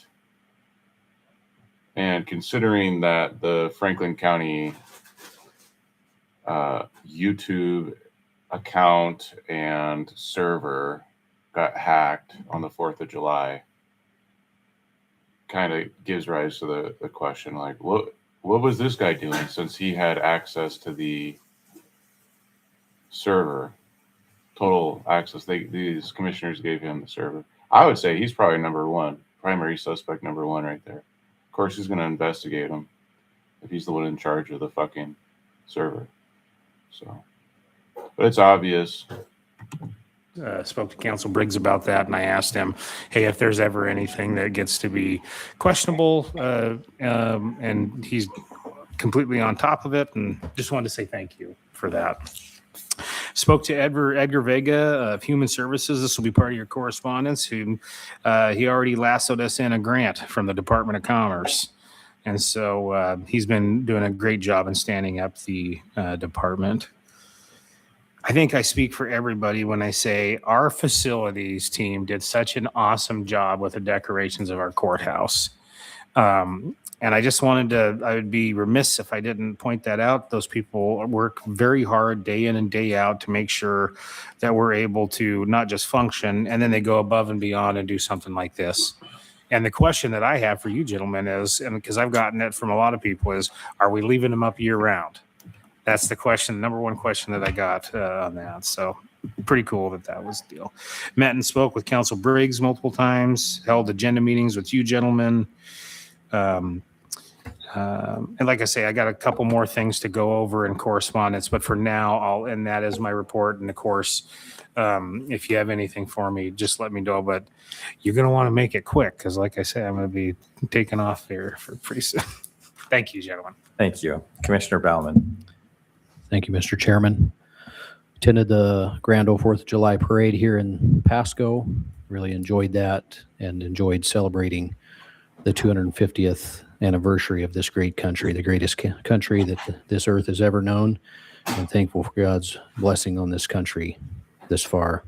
A: And considering that the Franklin County YouTube account and server got hacked on the 4th of July, kind of gives rise to the question, like, what was this guy doing since he had access to the server? Total access. These commissioners gave him the server. I would say he's probably number one, primary suspect number one right there. Of course, he's going to investigate him if he's the one in charge of the fucking server. So, but it's obvious.
W: Spoke to Council Briggs about that, and I asked him, hey, if there's ever anything that gets to be questionable, and he's completely on top of it, and just wanted to say thank you for that. Spoke to Edgar Vega of Human Services. This will be part of your correspondence. He already lassoed us in a grant from the Department of Commerce. And so he's been doing a great job in standing up the department. I think I speak for everybody when I say our facilities team did such an awesome job with the decorations of our courthouse. And I just wanted to, I would be remiss if I didn't point that out. Those people work very hard day in and day out to make sure that we're able to not just function, and then they go above and beyond and do something like this. And the question that I have for you gentlemen is, and because I've gotten it from a lot of people, is, are we leaving them up year round? That's the question, number one question that I got on that. So pretty cool that was the deal. Met and spoke with Council Briggs multiple times, held agenda meetings with you gentlemen. And like I say, I got a couple more things to go over in correspondence, but for now, I'll end that as my report. And of course, if you have anything for me, just let me know. But you're going to want to make it quick because, like I say, I'm going to be taking off here for pretty soon. Thank you, gentlemen.
K: Thank you. Commissioner Bauman.
Q: Thank you, Mr. Chairman. Attended the Grand Ole 4th of July parade here in Pasco. Really enjoyed that and enjoyed celebrating the 250th anniversary of this great country, the greatest country that this earth has ever known. I'm thankful for God's blessing on this country this far.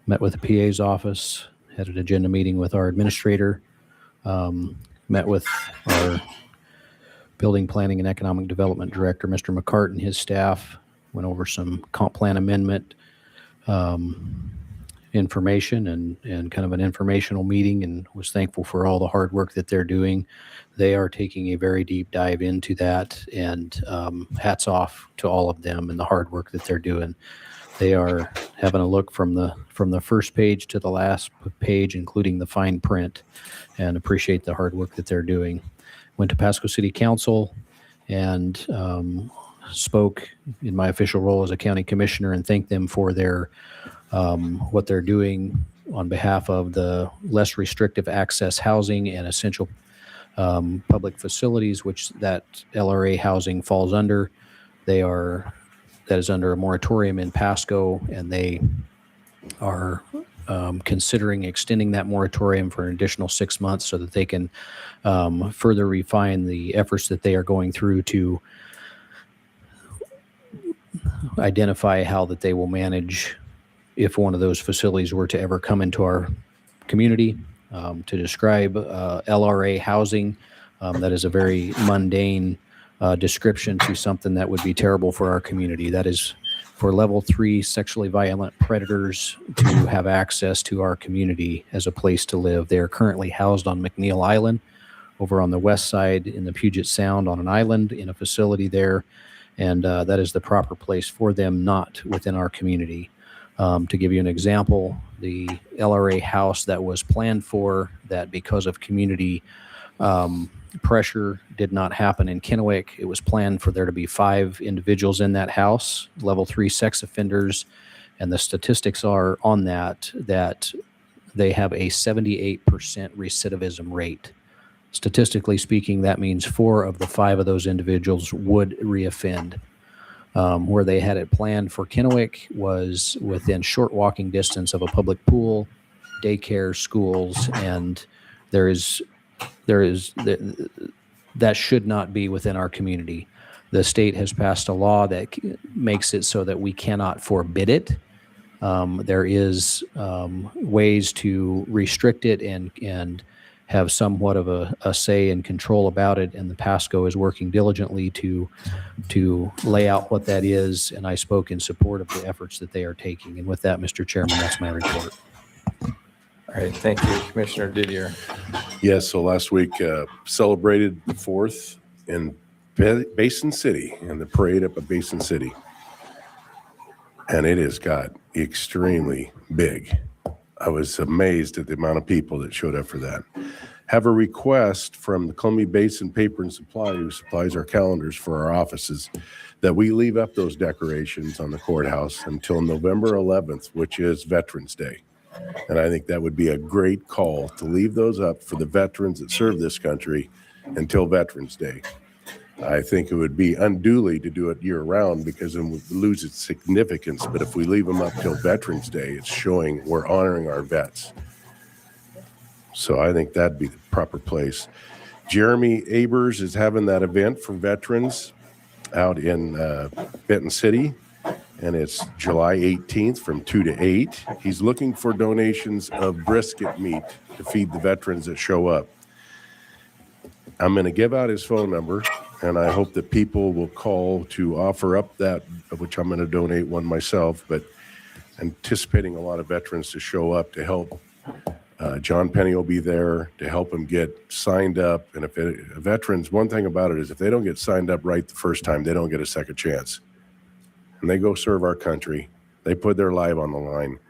Q: Met with the PA's office, had an agenda meeting with our administrator, met with our Building Planning and Economic Development Director, Mr. McCart, and his staff, went over some comp plan amendment information and kind of an informational meeting, and was thankful for all the hard work that they're doing. They are taking a very deep dive into that, and hats off to all of them and the hard work that they're doing. They are having a look from the first page to the last page, including the fine print, and appreciate the hard work that they're doing. Went to Pasco City Council and spoke in my official role as a county commissioner and thanked them for their what they're doing on behalf of the less restrictive access housing and essential public facilities, which that LRA housing falls under. That is under a moratorium in Pasco, and they are considering extending that moratorium for an additional 6 months so that they can further refine the efforts that they are going through to identify how that they will manage if one of those facilities were to ever come into our community. To describe LRA housing, that is a very mundane description to something that would be terrible for our community. That is for level 3 sexually violent predators to have access to our community as a place to live. They are currently housed on McNeil Island over on the west side in the Puget Sound on an island in a facility there. And that is the proper place for them, not within our community. To give you an example, the LRA house that was planned for that because of community pressure did not happen in Kennewick. It was planned for there to be 5 individuals in that house, level 3 sex offenders, and the statistics are on that they have a 78% recidivism rate. Statistically speaking, that means 4 of the 5 of those individuals would reoffend. Where they had it planned for Kennewick was within short walking distance of a public pool, daycare, schools, and that should not be within our community. The state has passed a law that makes it so that we cannot forbid it. There is ways to restrict it and have somewhat of a say and control about it, and the PASCO is working diligently to lay out what that is, and I spoke in support of the efforts that they are taking. And with that, Mr. Chairman, that's my report.
K: All right, thank you, Commissioner Didier.
V: Yes, so last week celebrated the 4th in Basin City, and the parade up at Basin City. And it has got extremely big. I was amazed at the amount of people that showed up for that. Have a request from the Columbia Basin Paper and Supply, who supplies our calendars for our offices, that we leave up those decorations on the courthouse until November 11th, which is Veterans Day. And I think that would be a great call to leave those up for the veterans that serve this country until Veterans Day. I think it would be unduly to do it year round because it would lose its significance. But if we leave them up till Veterans Day, it's showing we're honoring our vets. So I think that'd be the proper place. Jeremy Abers is having that event for veterans out in Benton City, and it's July 18th from 2 to 8. He's looking for donations of brisket meat to feed the veterans that show up. I'm going to give out his phone number, and I hope that people will call to offer up that, of which I'm going to donate one myself, but anticipating a lot of veterans to show up to help. John Penny will be there to help them get signed up. And if veterans, one thing about it is if they don't get signed up right the first time, they don't get a second chance. And they go serve our country. They put their life on the line.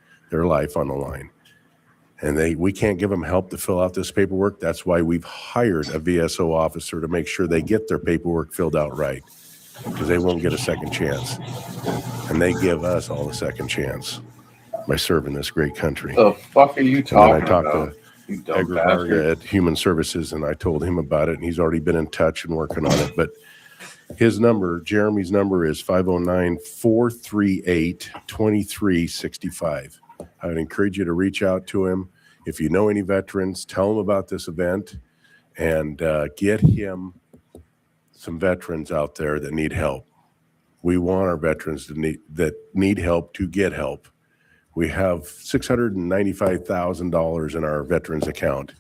V: And we can't give them help to fill out this paperwork. That's why we've hired a VSO officer to make sure they get their paperwork filled out right, because they won't get a second chance. And they give us all the second chance by serving this great country.
A: The fuck are you talking
V: I talked
A: about?
V: to Edgar Varga at Human Services, and I told him about it, and he's already been in touch and working on it. But his number, Jeremy's number, is 509-438-2365. I would encourage you to reach out to him. If you know any veterans, tell them about this event, and get him some veterans out there that need help. We want our veterans that need help to get help. We have $695,000 in our veterans account.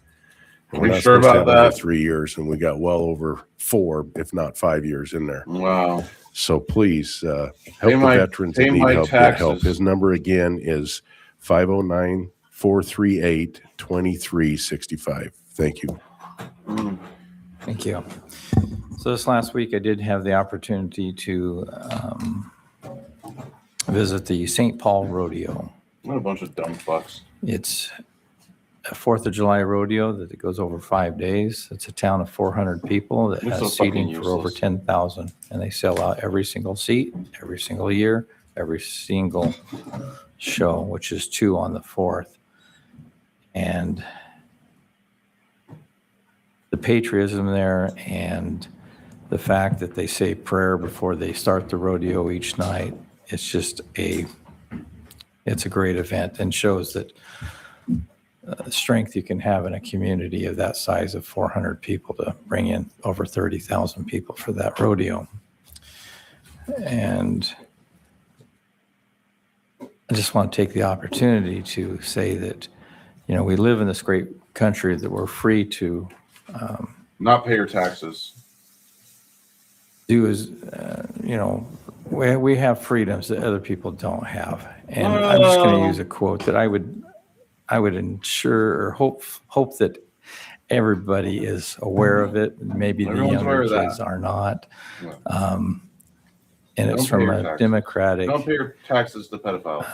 A: Are
V: We're
A: we
V: not
A: sure
V: supposed to
A: about
V: have under
A: that?
V: 3 years, and we got well over 4, if not 5 years in there.
A: Wow.
V: So please help
A: Pay
V: the
A: my-
V: veterans
A: pay
V: that need
A: my
V: help get help.
A: taxes.
V: His number again is 509-438-2365. Thank you.
K: Thank you. So this last week, I did have the opportunity to visit the St. Paul Rodeo.
A: What a bunch of dumb fucks.
K: It's a 4th of July rodeo that goes over 5 days. It's a town of 400 people that
A: They're
K: has
A: so fucking
K: seating for over
A: useless.
K: 10,000. And they sell out every single seat, every single year, every single show, which is 2 on the 4th. And the patriotism there and the fact that they say prayer before they start the rodeo each night, it's a great event and shows that strength you can have in a community of that size of 400 people to bring in over 30,000 people for that rodeo. And I just want to take the opportunity to say that, we live in this great country that we're free to
A: Not pay your taxes.
K: do is, we have freedoms that other people don't have. And I'm just going to use a quote that I would ensure or hope that everybody is aware of it. Maybe the
A: Everyone's aware
K: younger
A: of that.
K: kids are not.
A: Yeah.
K: And it's
A: Don't
K: from
A: pay your
K: a
A: taxes.
K: Democratic
A: Don't pay your taxes to pedophiles.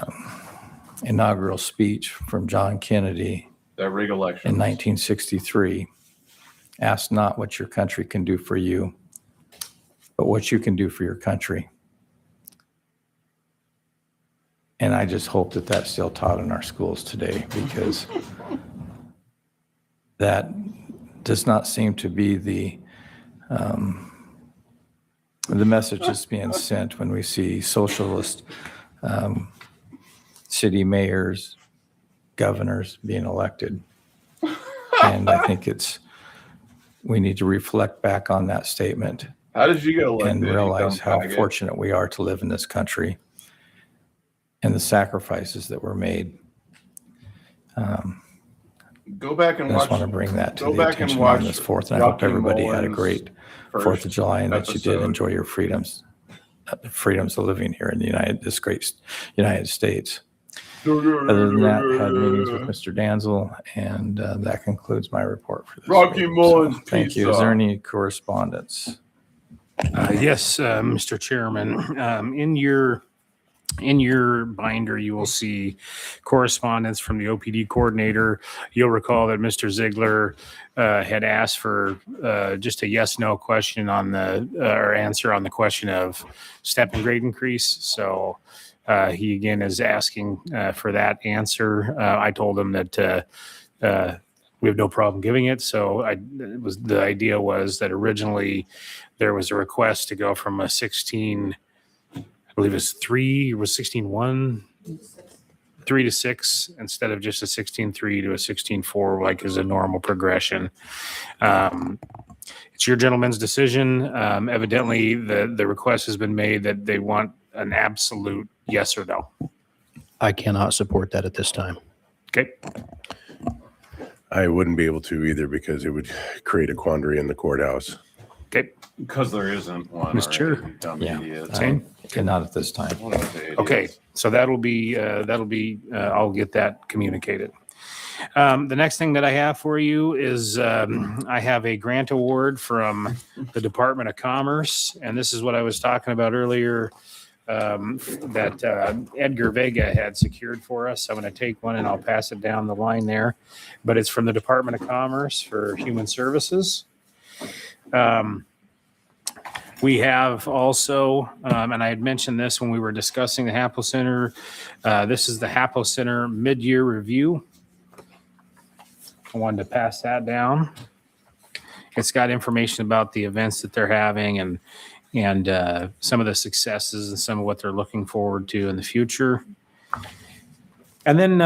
K: inaugural speech from John Kennedy
A: That rig election.
K: in 1963. Ask not what your country can do for you, but what you can do for your country. And I just hope that that's still taught in our schools today, because that does not seem to be the message that's being sent when we see socialist city mayors, governors being elected. And I think we need to reflect back on that statement.
A: How did you get elected?
K: And realize how
A: faggot?
K: fortunate we are to live in this country and the sacrifices that were made.
A: Go back and
K: I just
A: watch.
K: want to bring that to
A: go
K: the
A: back and
K: attention
A: watch
K: on this 4th. And I hope
A: Rocky
K: everybody had a
A: Mullen's
K: great
A: first
K: 4th of July and that you did
A: episode.
K: enjoy your freedoms of living here in this great United States. Other than that, had meetings with Mr. Danzel, and that concludes my report for this
A: Rocky
K: week.
A: Mullen's
K: Thank you. Is there any correspondence?
W: Yes, Mr. Chairman. In your binder, you will see correspondence from the OPD coordinator. You'll recall that Mr. Ziegler had asked for just a yes/no question on or answer on the question of step and grade increase. So he again is asking for that answer. I told him that we have no problem giving it. So the idea was that originally there was a request to go from a 16. I believe it's 16-1, 3 to 6, instead of just a 16-3 to a 16-4, like is a normal progression. It's your gentleman's decision. Evidently, the request has been made that they want an absolute yes or no.
Q: I cannot support that at this time.
W: Okay.
V: I wouldn't be able to either, because it would create a quandary in the courthouse.
W: Okay.
A: Because there isn't one.
W: Mr. Chair.
A: already. Dumb
K: Yeah.
A: idiots.
W: Same.
K: Not at this time.
A: What are they,
W: Okay,
A: idiots?
W: so that'll be, I'll get that communicated. The next thing that I have for you is I have a grant award from the Department of Commerce, and this is what I was talking about earlier that Edgar Vega had secured for us. I'm going to take one and I'll pass it down the line there, but it's from the Department of Commerce for Human Services. We have also, and I had mentioned this when we were discussing the HAPO Center, this is the HAPO Center mid-year review. I wanted to pass that down. It's got information about the events that they're having and some of the successes and some of what they're looking forward to in the future. And then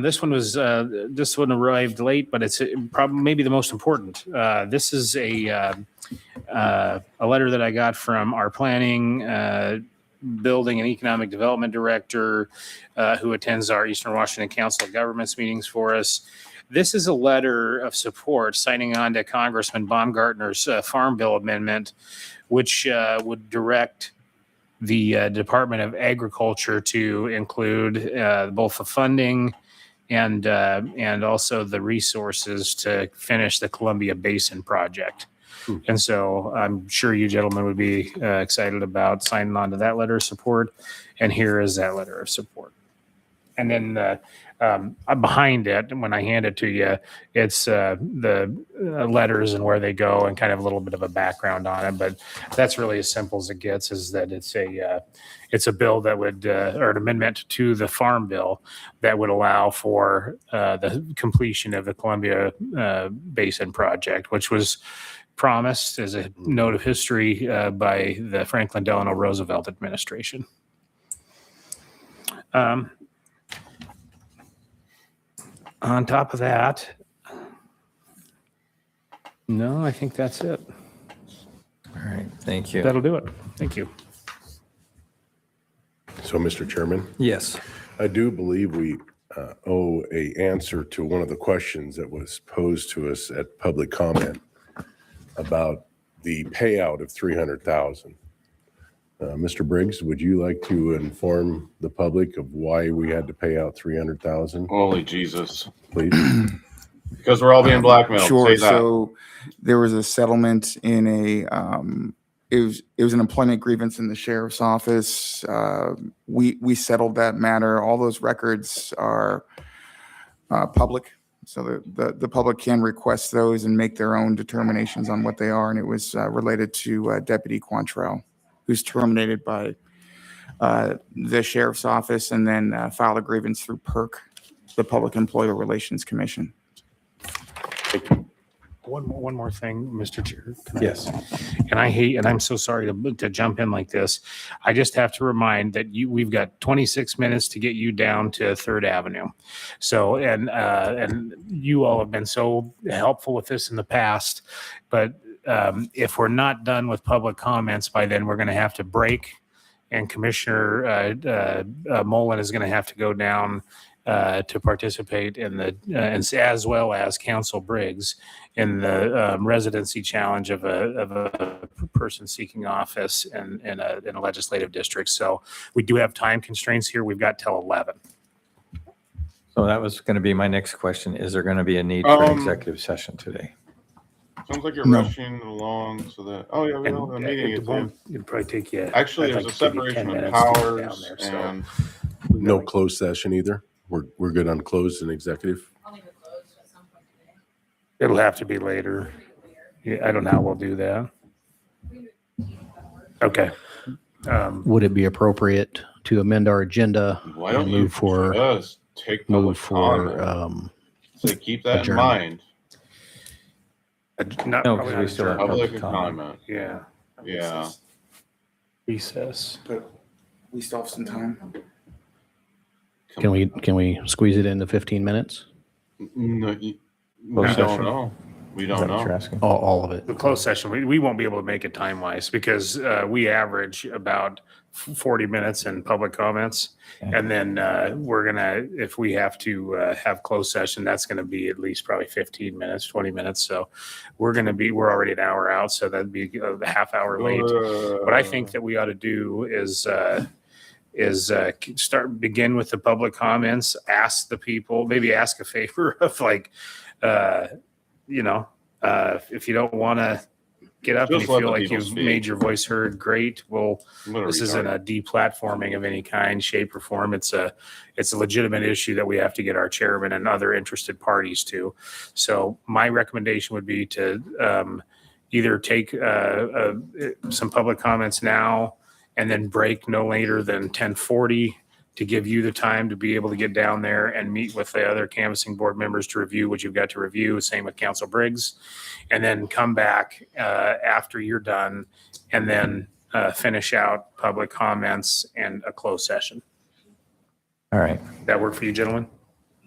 W: this one arrived late, but it's probably maybe the most important. This is a letter that I got from our planning, building and economic development director, who attends our Eastern Washington Council of Governments meetings for us. This is a letter of support signing on to Congressman Baumgartner's Farm Bill amendment, which would direct the Department of Agriculture to include both the funding and also the resources to finish the Columbia Basin project. And so I'm sure you gentlemen would be excited about signing on to that letter of support. And here is that letter of support. And then behind it, when I hand it to you, it's the letters and where they go and kind of a little bit of a background on it. But that's really as simple as it gets, is that it's a bill that would, or an amendment to the Farm Bill that would allow for the completion of the Columbia Basin project, which was promised as a note of history by the Franklin Delano Roosevelt administration. On top of that, no, I think that's it.
K: All right, thank you.
W: That'll do it. Thank you.
V: So, Mr. Chairman?
K: Yes.
V: I do believe we owe an answer to one of the questions that was posed to us at public comment about the payout of 300,000. Mr. Briggs, would you like to inform the public of why we had to pay out 300,000?
A: Holy Jesus.
V: Please.
A: Because we're all being blackmailed.
P: Sure.
A: Say that.
P: So there was a settlement in it was an employment grievance in the sheriff's office. We settled that matter. All those records are public, so the public can request those and make their own determinations on what they are. And it was related to Deputy Quantrell, who's terminated by the sheriff's office and then filed a grievance through PERC, the Public Employee Relations Commission.
W: One more thing, Mr. Chair.
K: Yes.
W: And I'm so sorry to jump in like this. I just have to remind that we've got 26 minutes to get you down to 3rd Avenue. So, and you all have been so helpful with this in the past, but if we're not done with public comments by then, we're going to have to break, and Commissioner Mullen is going to have to go down to participate in the, as well as Council Briggs, in the residency challenge of a person seeking office in a legislative district. So we do have time constraints here. We've got till 11.
K: So that was going to be my next question. Is there going to be a need for an executive session today?
A: Sounds like you're rushing along so that. Oh yeah, we don't have a meeting.
W: It'd probably take you.
A: Actually, there's a separation of powers and
V: No closed session either. We're good on closed and executive.
W: It'll have to be later. Yeah, I don't know how we'll do that. Okay.
Q: Would it be appropriate to amend our agenda
A: why don't
Q: and
A: you
Q: move for
A: just take public comment? So keep that in mind.
W: Not
K: No,
W: probably
K: because we
W: not
K: still have
W: adjourned.
A: Public comment.
W: Yeah.
A: Yeah.
W: Recess.
P: But we still have some time.
Q: Can we squeeze it into 15 minutes?
A: No, we
K: Closed
A: don't
K: session?
A: know. We
K: Is
A: don't
K: that what you're
A: know.
K: asking?
Q: All of it.
W: The closed session, we won't be able to make it time-wise because we average about 40 minutes in public comments.
K: Okay.
W: And then we're gonna, if we have to have closed session, that's gonna be at least probably 15 minutes, 20 minutes. So we're already an hour out, so that'd be a half hour late. What I think that we ought to do is begin with the public comments, ask the people, maybe ask a favor of like, if you don't want to get up and you
A: Just let
W: feel
A: the
W: like
A: people
W: you've
A: speak.
W: made your voice heard, great. Well,
A: What a
W: this isn't
A: retard.
W: a deplatforming of any kind, shape, or form. It's a legitimate issue that we have to get our chairman and other interested parties to. So my recommendation would be to either take some public comments now and then break no later than 10:40 to give you the time to be able to get down there and meet with the other canvassing board members to review what you've got to review. Same with Council Briggs. And then come back after you're done and then finish out public comments and a closed session.
K: All right.
W: That work for you, gentlemen?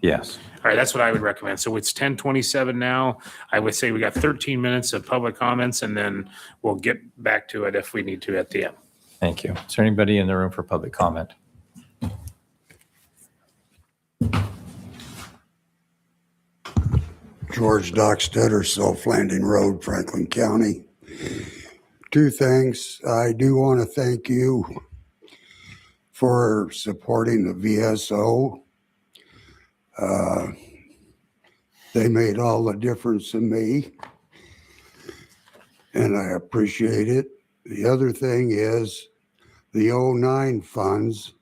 K: Yes.
W: All right, that's what I would recommend. So it's 10:27 now. I would say we got 13 minutes of public comments and then we'll get back to it if we need to at the end.
K: Thank you. Is there anybody in the room for public comment?
E: George Dockstetter, Self Landing Road, Franklin County. Two things. I do want to thank you for supporting the VSO. They made all the difference to me, and I appreciate it. The other thing is the 09 funds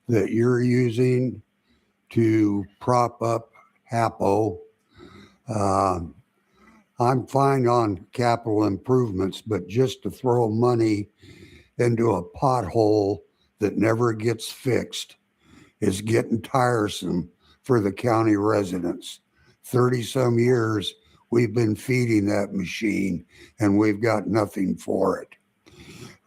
E: that you're using to prop up HAPO. I'm fine on capital improvements, but just to throw money into a pothole that never gets fixed is getting tiresome for the county residents. 30-some years we've been feeding that machine and we've got nothing for it.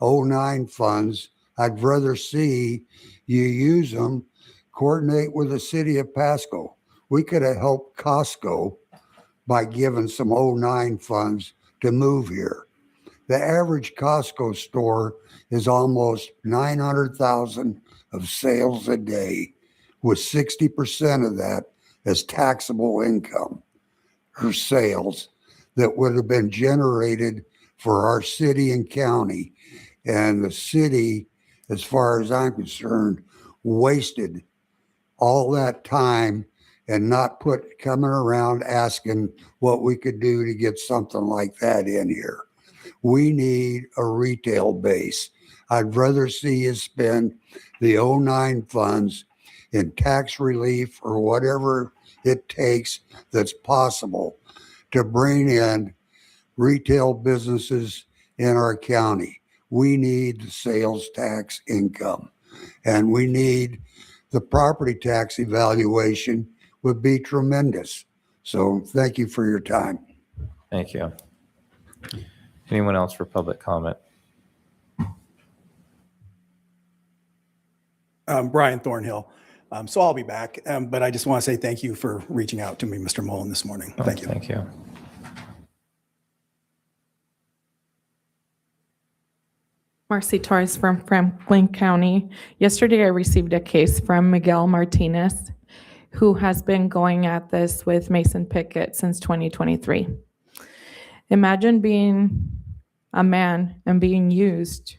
E: 09 funds, I'd rather see you use them, coordinate with the city of Pasco. We could have helped Costco by giving some 09 funds to move here. The average Costco store is almost 900,000 of sales a day, with 60% of that as taxable income or sales that would have been generated for our city and county. And the city, as far as I'm concerned, wasted all that time and not coming around asking what we could do to get something like that in here. We need a retail base. I'd rather see you spend the 09 funds in tax relief or whatever it takes that's possible to bring in retail businesses in our county. We need the sales tax income, and we need the property tax evaluation would be tremendous. So thank you for your time.
K: Thank you. Anyone else for public comment?
R: Brian Thornhill. So I'll be back, but I just want to say thank you for reaching out to me, Mr. Mullen, this morning. Thank you.
K: Thank you.
M: Marcy Torres from Franklin County. Yesterday, I received a case from Miguel Martinez, who has been going at this with Mason Pickett since 2023. Imagine being a man and being used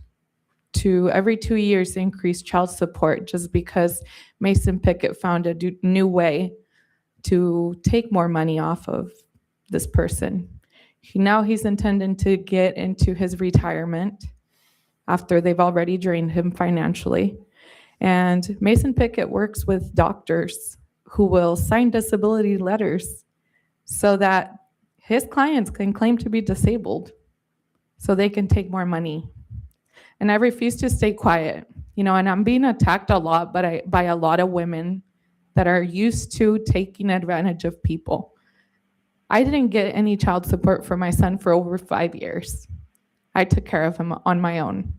M: to every 2 years increase child support just because Mason Pickett found a new way to take more money off of this person. Now he's intending to get into his retirement after they've already drained him financially. And Mason Pickett works with doctors who will sign disability letters so that his clients can claim to be disabled so they can take more money. And I refuse to stay quiet, and I'm being attacked a lot by a lot of women that are used to taking advantage of people. I didn't get any child support for my son for over 5 years. I took care of him on my own.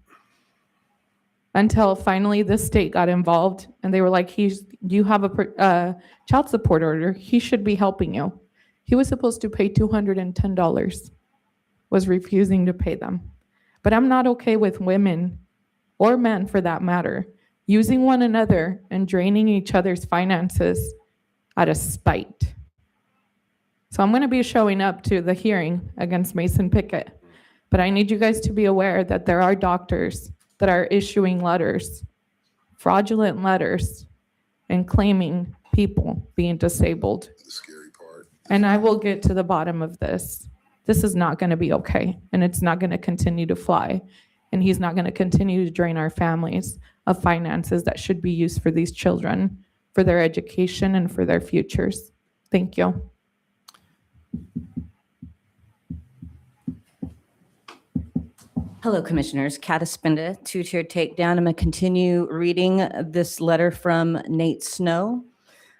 M: Until finally the state got involved and they were like, you have a child support order. He should be helping you. He was supposed to pay $210, was refusing to pay them. But I'm not okay with women, or men for that matter, using one another and draining each other's finances out of spite. So I'm going to be showing up to the hearing against Mason Pickett. But I need you guys to be aware that there are doctors that are issuing letters, fraudulent letters, and claiming people being disabled. The scary part. And I will get to the bottom of this. This is not going to be okay, and it's not going to continue to fly. And he's not going to continue to drain our families of finances that should be used for these children, for their education and for their futures. Thank you.
L: Hello, Commissioners. Kat Espinda, two-tier takedown. I'm going to continue reading this letter from Nate Snow.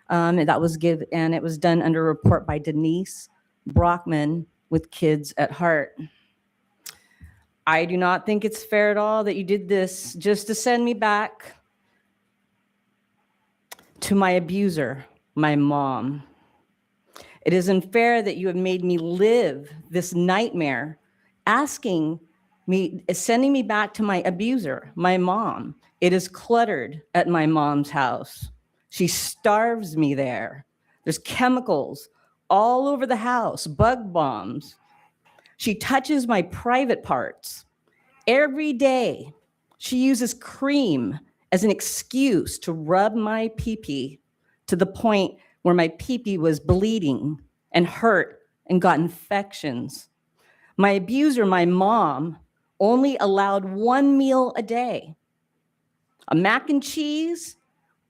L: That was and it was done under a report by Denise Brockman with Kids at Heart. I do not think it's fair at all that you did this just to send me back to my abuser, my mom. It isn't fair that you have made me live this nightmare, sending me back to my abuser, my mom. It is cluttered at my mom's house. She starves me there. There's chemicals all over the house, bug bombs. She touches my private parts. Every day, she uses cream as an excuse to rub my pee-pee to the point where my pee-pee was bleeding and hurt and got infections. My abuser, my mom, only allowed one meal a day, a mac and cheese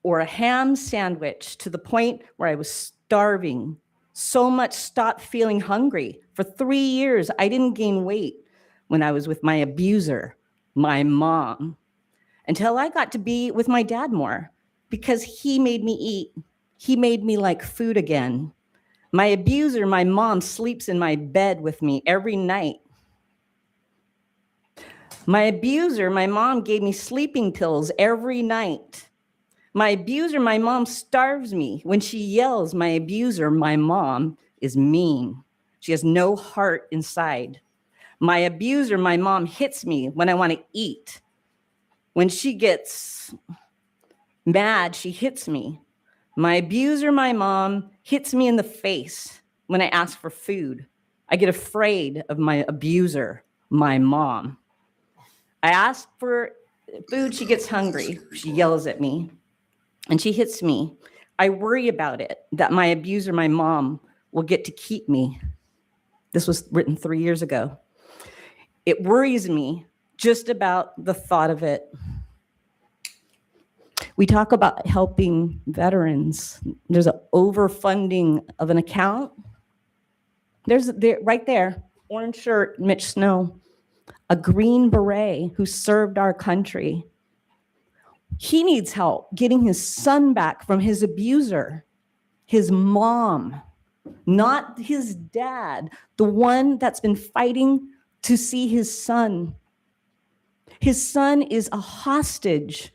L: or a ham sandwich, to the point where I was starving. So much stopped feeling hungry. For 3 years, I didn't gain weight when I was with my abuser, my mom, until I got to be with my dad more because he made me eat. He made me like food again. My abuser, my mom, sleeps in my bed with me every night. My abuser, my mom, gave me sleeping pills every night. My abuser, my mom, starves me. When she yells, my abuser, my mom, is mean. She has no heart inside. My abuser, my mom, hits me when I want to eat. When she gets mad, she hits me. My abuser, my mom, hits me in the face when I ask for food. I get afraid of my abuser, my mom. I ask for food, she gets hungry. She yells at me and she hits me. I worry about it, that my abuser, my mom, will get to keep me. This was written 3 years ago. It worries me just about the thought of it. We talk about helping veterans. There's an overfunding of an account. There's right there, orange shirt, Mitch Snow, a Green Beret who served our country. He needs help getting his son back from his abuser, his mom, not his dad, the one that's been fighting to see his son. His son is a hostage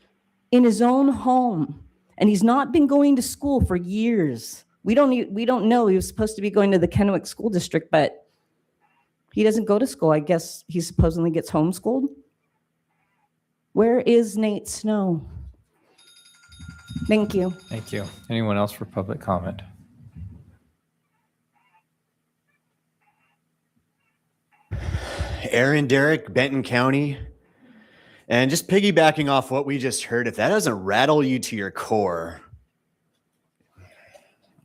L: in his own home, and he's not been going to school for years. We don't know. He was supposed to be going to the Kennewick School District, but he doesn't go to school. I guess he supposedly gets homeschooled. Where is Nate Snow? Thank you.
K: Thank you. Anyone else for public comment?
F: Aaron Derrick, Benton County. And just piggybacking off what we just heard, if that doesn't rattle you to your core,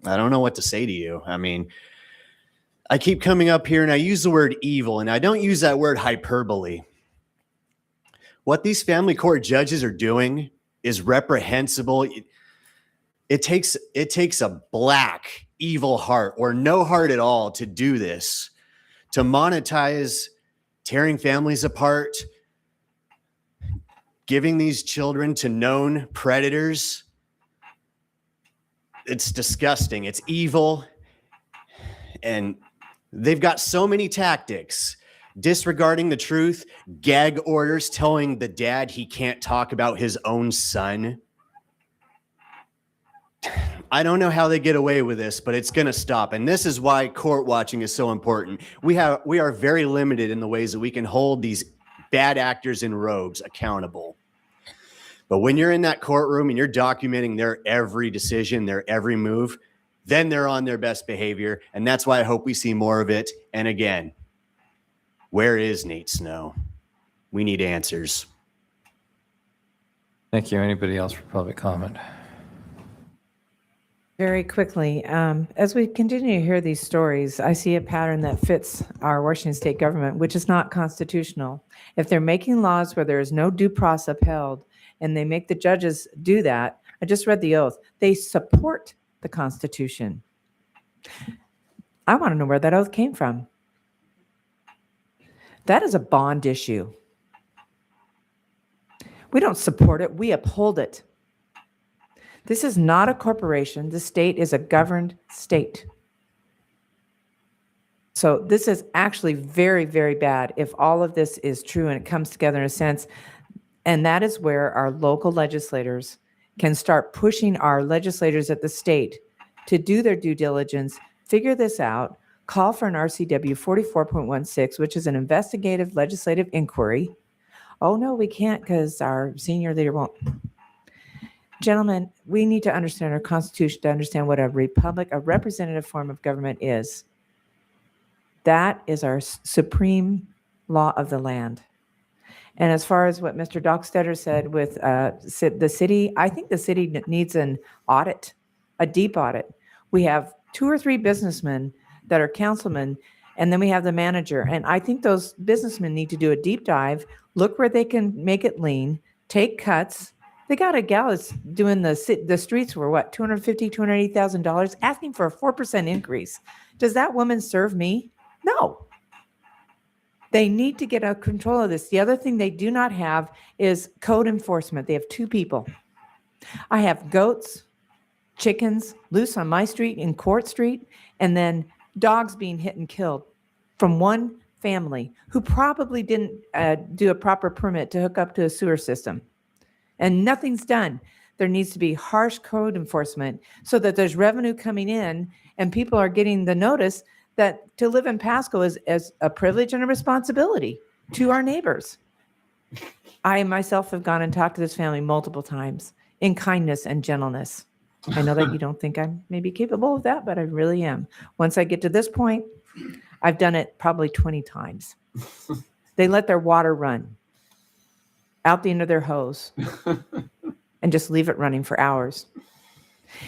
F: I don't know what to say to you. I mean, I keep coming up here and I use the word evil, and I don't use that word hyperbole. What these family court judges are doing is reprehensible. It takes a black, evil heart or no heart at all to do this, to monetize tearing families apart, giving these children to known predators. It's disgusting. It's evil. And they've got so many tactics: disregarding the truth, gag orders, telling the dad he can't talk about his own son. I don't know how they get away with this, but it's going to stop. And this is why court watching is so important. We are very limited in the ways that we can hold these bad actors in robes accountable. But when you're in that courtroom and you're documenting their every decision, their every move, then they're on their best behavior. And that's why I hope we see more of it. And again, where is Nate Snow? We need answers.
K: Thank you. Anybody else for public comment?
G: Very quickly, as we continue to hear these stories, I see a pattern that fits our Washington state government, which is not constitutional. If they're making laws where there is no due process upheld and they make the judges do that, I just read the oath, they support the Constitution. I want to know where that oath came from. That is a bond issue. We don't support it, we uphold it. This is not a corporation. The state is a governed state. So this is actually very, very bad if all of this is true and it comes together in a sense. And that is where our local legislators can start pushing our legislators at the state to do their due diligence, figure this out, call for an RCW 44.16, which is an investigative legislative inquiry. Oh, no, we can't because our senior leader won't. Gentlemen, we need to understand our Constitution to understand what a republic, a representative form of government is. That is our supreme law of the land. And as far as what Mr. Dockstetter said with the city, I think the city needs an audit, a deep audit. We have 2 or 3 businessmen that are councilmen, and then we have the manager. And I think those businessmen need to do a deep dive, look where they can make it lean, take cuts. They got a gal that's doing the streets for what, $250,000, $280,000, asking for a 4% increase. Does that woman serve me? No. They need to get out control of this. The other thing they do not have is code enforcement. They have 2 people. I have goats, chickens loose on my street in Court Street, and then dogs being hit and killed from one family who probably didn't do a proper permit to hook up to a sewer system. And nothing's done. There needs to be harsh code enforcement so that there's revenue coming in and people are getting the notice that to live in Pasco is as a privilege and a responsibility to our neighbors. I myself have gone and talked to this family multiple times in kindness and gentleness. I know that you don't think I'm maybe capable of that, but I really am. Once I get to this point, I've done it probably 20 times. They let their water run out the end of their hose and just leave it running for hours.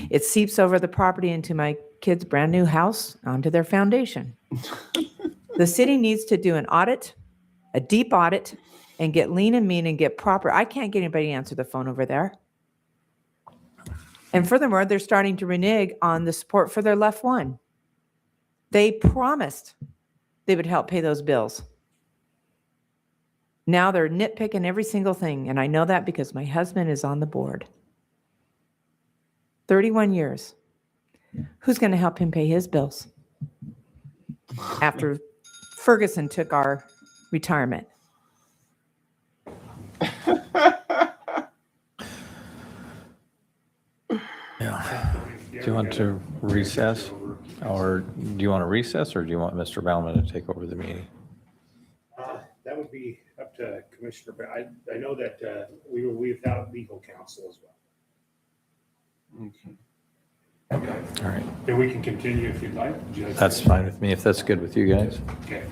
G: It seeps over the property into my kids' brand new house, onto their foundation. The city needs to do an audit, a deep audit, and get lean and mean and get proper. I can't get anybody to answer the phone over there. And furthermore, they're starting to renege on the support for their left one. They promised they would help pay those bills. Now they're nitpicking every single thing, and I know that because my husband is on the board. 31 years. Who's going to help him pay his bills after Ferguson took our retirement?
K: Yeah. Do you want to recess? Or do you want to recess, or do you want Mr. Baumann to take over the meeting?
W: That would be up to Commissioner, but I know that we were without legal counsel as well.
K: All right.
W: Then we can continue if you'd like.
K: That's fine with me, if that's good with you guys.
W: Okay.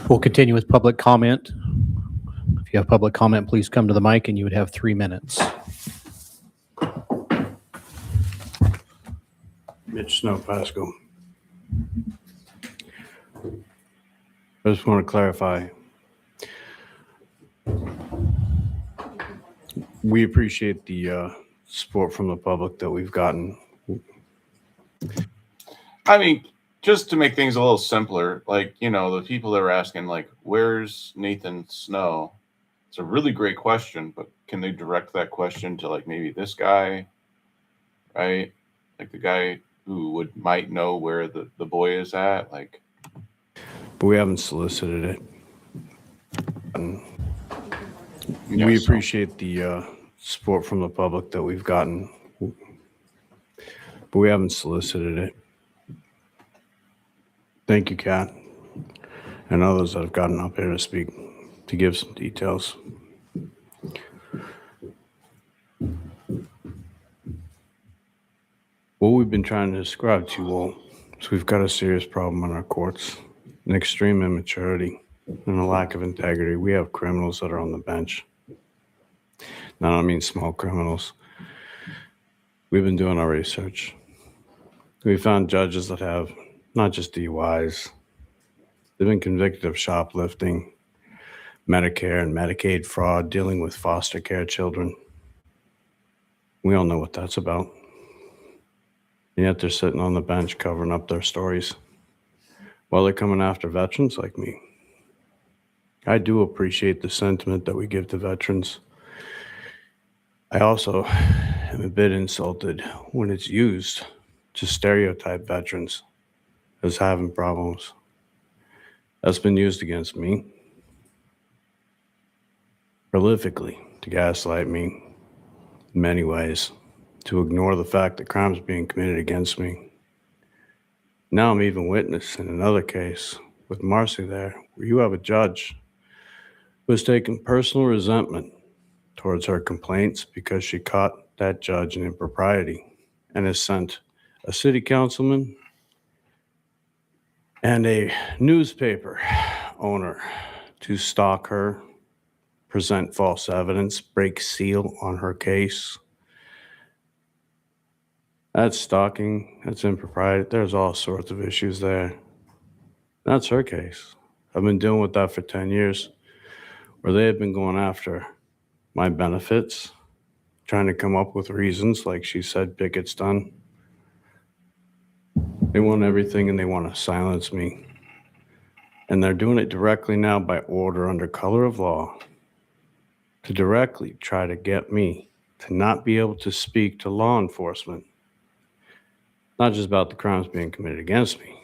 Q: We'll continue with public comment. If you have public comment, please come to the mic and you would have 3 minutes.
I: Mitch Snow, Pasco. I just want to clarify. We appreciate the support from the public that we've gotten.
A: I mean, just to make things a little simpler, like, you know, the people that are asking, like, where's Nathan Snow? It's a really great question, but can they direct that question to, like, maybe this guy, right? Like the guy who might know where the boy is at, like.
I: But we haven't solicited it.
A: Yeah,
I: we
A: so-
I: appreciate the support from the public that we've gotten, but we haven't solicited it. Thank you, Kat, and others that have gotten up here to speak, to give some details. What we've been trying to describe to you all is we've got a serious problem in our courts, an extreme immaturity and a lack of integrity. We have criminals that are on the bench. Now, I don't mean small criminals. We've been doing our research. We found judges that have not just DUIs. They've been convicted of shoplifting, Medicare and Medicaid fraud, dealing with foster care children. We all know what that's about. And yet they're sitting on the bench covering up their stories while they're coming after veterans like me. I do appreciate the sentiment that we give to veterans. I also am a bit insulted when it's used to stereotype veterans as having problems. That's been used against me prolifically to gaslight me in many ways, to ignore the fact that crimes are being committed against me. Now I'm even witnessing another case with Marcy there, where you have a judge who has taken personal resentment towards her complaints because she caught that judge in impropriety and has sent a city councilman and a newspaper owner to stalk her, present false evidence, break seal on her case. That's stalking, that's impropriety. There's all sorts of issues there. That's her case. I've been dealing with that for 10 years, where they have been going after my benefits, trying to come up with reasons, like she said Pickett's done. They want everything and they want to silence me. And they're doing it directly now by order under color of law to directly try to get me to not be able to speak to law enforcement, not just about the crimes being committed against me,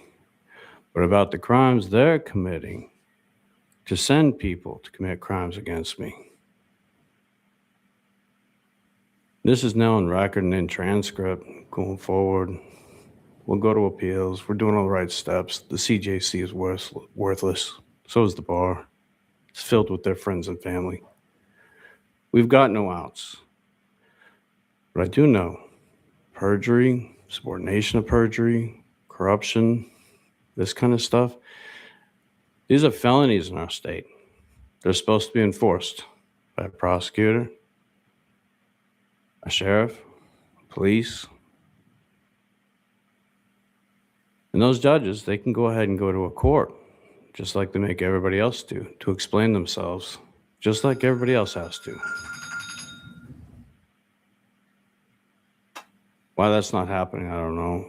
I: but about the crimes they're committing to send people to commit crimes against me. This is now in record and in transcript going forward. We'll go to appeals. We're doing all the right steps. The CJC is worthless. So is the bar. It's filled with their friends and family. We've got no outs. But I do know perjury, subordination of perjury, corruption, this kind of stuff, These are felonies in our state. They're supposed to be enforced by a prosecutor, a sheriff, police. And those judges, they can go ahead and go to a court, just like they make everybody else do, to explain themselves, just like everybody else has to. Why that's not happening, I don't know.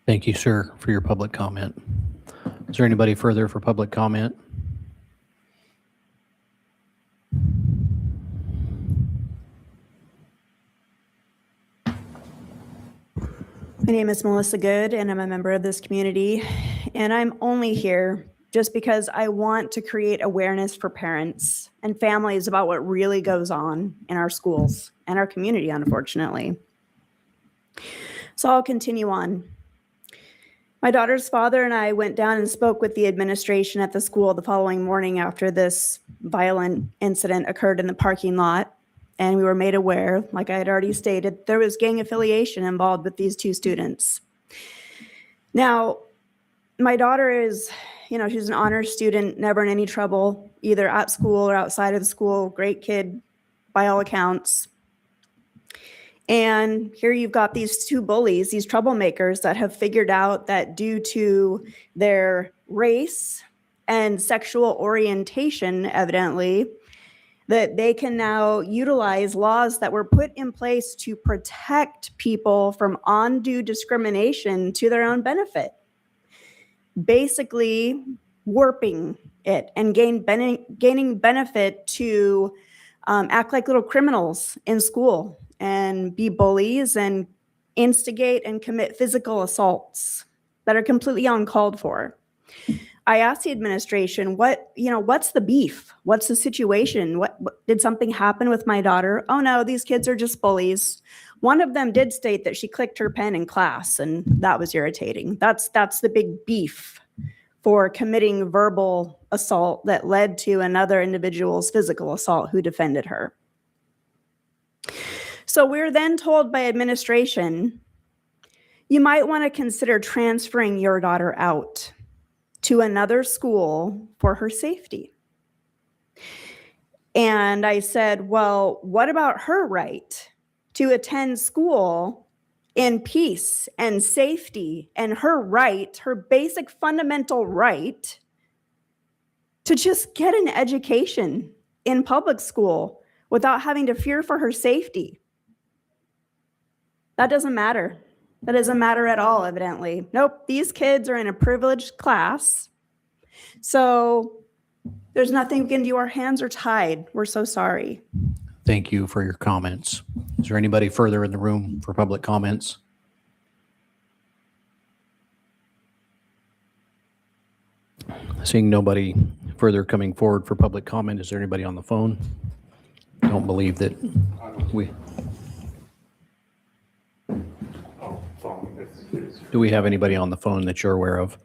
Q: Thank you, sir, for your public comment. Is there anybody further for public comment?
S: My name is Melissa Good, and I'm a member of this community. And I'm only here just because I want to create awareness for parents and families about what really goes on in our schools and our community, unfortunately. So I'll continue on. My daughter's father and I went down and spoke with the administration at the school the following morning after this violent incident occurred in the parking lot. And we were made aware, like I had already stated, there was gang affiliation involved with these two students. Now, my daughter is, she's an honors student, never in any trouble, either at school or outside of the school, great kid by all accounts. And here you've got these two bullies, these troublemakers that have figured out that due to their race and sexual orientation, evidently, that they can now utilize laws that were put in place to protect people from undue discrimination to their own benefit. Basically warping it and gaining benefit to act like little criminals in school and be bullies and instigate and commit physical assaults that are completely uncalled for. I asked the administration, what's the beef? What's the situation? What did something happen with my daughter? Oh no, these kids are just bullies. One of them did state that she clicked her pen in class, and that was irritating. That's the big beef for committing verbal assault that led to another individual's physical assault who defended her. So we're then told by administration, you might want to consider transferring your daughter out to another school for her safety. And I said, well, what about her right to attend school in peace and safety, and her right, her basic fundamental right to just get an education in public school without having to fear for her safety? That doesn't matter. That doesn't matter at all, evidently. Nope, these kids are in a privileged class. So there's nothing we can do. Our hands are tied. We're so sorry.
Q: Thank you for your comments. Is there anybody further in the room for public comments? Seeing nobody further coming forward for public comment, is there anybody on the phone? I don't believe that we... Do we have anybody on the phone that you're aware of?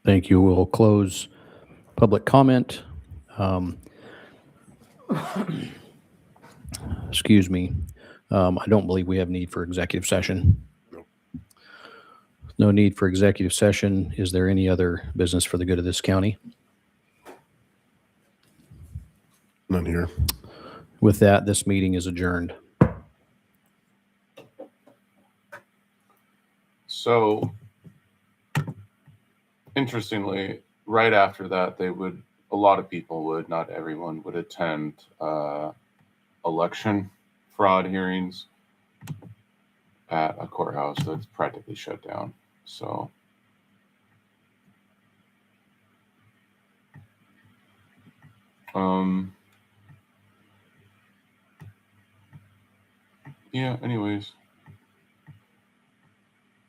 Q: Thank you. We'll close public comment. Excuse me. I don't believe we have need for executive session. No need for executive session. Is there any other business for the good of this county?
V: None here.
Q: With that, this meeting is adjourned.
A: So, interestingly, right after that, a lot of people would, not everyone, would attend election fraud hearings at a courthouse that's practically shut down. So, yeah, anyways,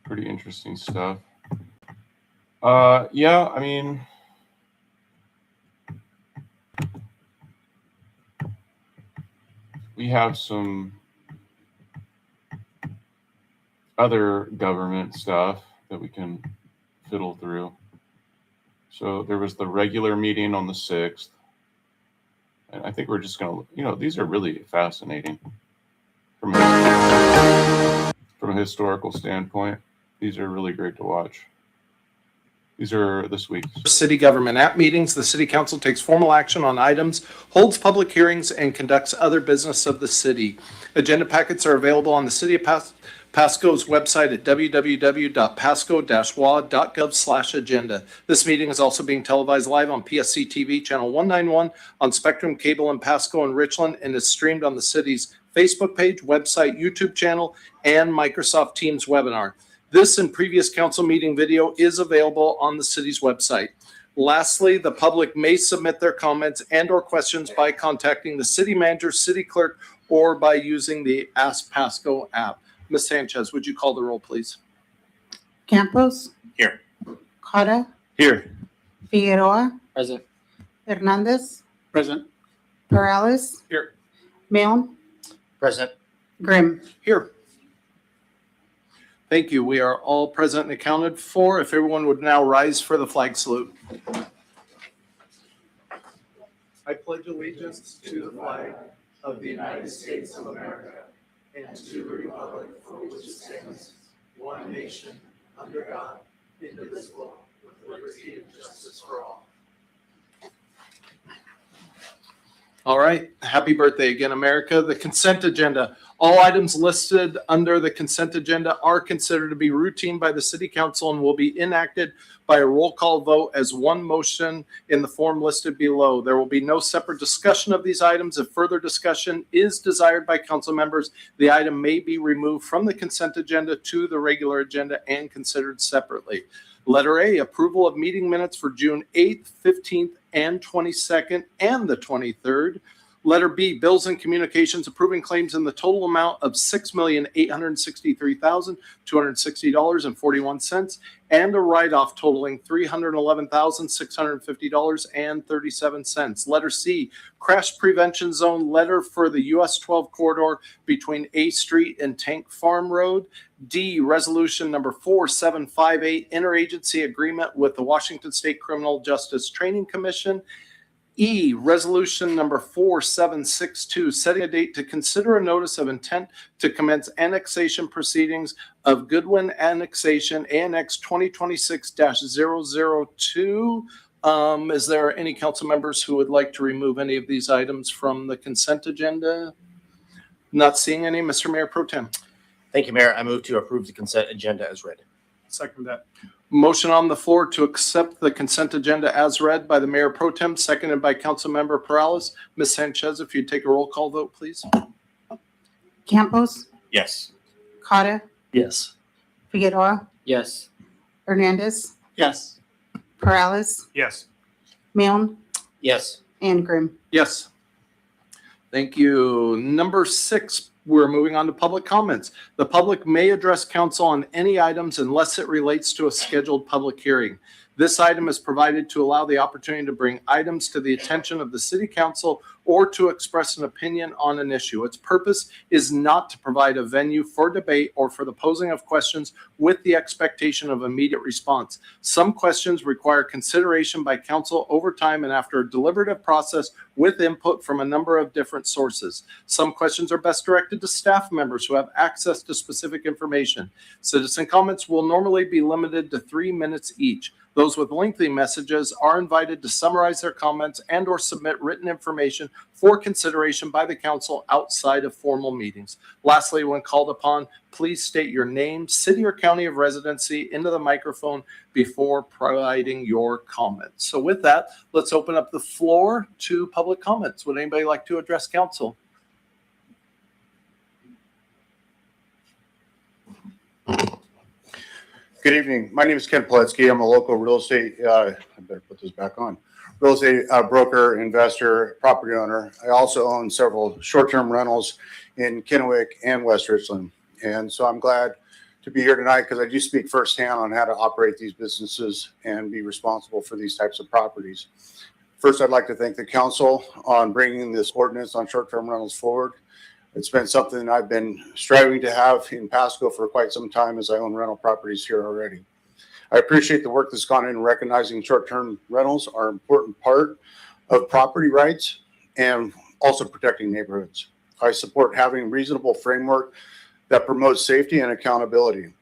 A: pretty interesting stuff. Yeah, I mean, we have some other government stuff that we can fiddle through. So there was the regular meeting on the 6th, And I think we're just going to, these are really fascinating from a historical standpoint. These are really great to watch. These are this week's
J: city government. At meetings, the city council takes formal action on items, holds public hearings, and conducts other business of the city. Agenda packets are available on the City of Pasco's website at www.pasco-wa.gov/agenda. This meeting is also being televised live on PSC TV channel 191 on Spectrum Cable in Pasco and Richland, and is streamed on the city's Facebook page, website, YouTube channel, and Microsoft Teams webinar. This and previous council meeting video is available on the city's website. Lastly, the public may submit their comments and/or questions by contacting the city manager, city clerk, or by using the Ask Pasco app. Ms. Sanchez, would you call the roll, please?
N: Campos.
J: Here.
N: Cotta.
J: Here.
N: Figueroa.
J: Present.
N: Hernandez.
J: Present.
N: Perales.
J: Here.
N: Milne.
J: Present.
N: Grimm.
J: Here. Thank you. We are all present and accounted for. If everyone would now rise for the flag salute. I pledge allegiance to the flag of the United States of America and to the republic for which it stands, one nation, under God, indivisible, with liberty and justice for all. All right. Happy birthday again, America. The consent agenda. All items listed under the consent agenda are considered to be routine by the city council and will be enacted by a roll call vote as one motion in the form listed below. There will be no separate discussion of these items. If further discussion is desired by council members, the item may be removed from the consent agenda to the regular agenda and considered separately. Letter A, approval of meeting minutes for June 8th, 15th, and 22nd, and the 23rd. Letter B, bills and communications approving claims in the total amount of $6,863,260.41 and a write-off totaling $311,650.37. Letter C, crash prevention zone letter for the US 12 corridor between A Street and Tank Farm Road. D, resolution number 4758, interagency agreement with the Washington State Criminal Justice Training Commission. E, resolution number 4762, setting a date to consider a notice of intent to commence annexation proceedings of Goodwin Annexation Annex 2026-002. Is there any council members who would like to remove any of these items from the consent agenda? Not seeing any. Mr. Mayor Pro Tem.
O: Thank you, Mayor. I move to approve the consent agenda as read.
J: Second that. Motion on the floor to accept the consent agenda as read by the Mayor Pro Tem, seconded by Councilmember Perales. Ms. Sanchez, if you'd take a roll call vote, please.
N: Campos.
O: Yes.
N: Cotta.
O: Yes.
N: Figueroa.
O: Yes.
N: Hernandez.
J: Yes.
N: Perales.
W: Yes.
N: Milne.
O: Yes.
N: And Grimm.
J: Yes. Thank you. Number 6, we're moving on to public comments. The public may address council on any items unless it relates to a scheduled public hearing. This item is provided to allow the opportunity to bring items to the attention of the city council or to express an opinion on an issue. Its purpose is not to provide a venue for debate or for the posing of questions with the expectation of immediate response. Some questions require consideration by council over time and after a deliberative process with input from a number of different sources. Some questions are best directed to staff members who have access to specific information. Citizen comments will normally be limited to 3 minutes each. Those with lengthy messages are invited to summarize their comments and or submit written information for consideration by the council outside of formal meetings. Lastly, when called upon, please state your name, city or county of residency into the microphone before providing your comments. So with that, let's open up the floor to public comments. Would anybody like to address council?
X: Good evening. My name is Ken Poletsky. I'm a local real estate, I better put this back on, real estate broker, investor, property owner. I also own several short-term rentals in Kennewick and West Richland. And so I'm glad to be here tonight because I do speak firsthand on how to operate these businesses and be responsible for these types of properties. First, I'd like to thank the council on bringing this ordinance on short-term rentals forward. It's been something I've been striving to have in Pasco for quite some time as I own rental properties here already. I appreciate the work that's gone in recognizing short-term rentals are an important part of property rights. and also protecting neighborhoods. I support having a reasonable framework that promotes safety and accountability.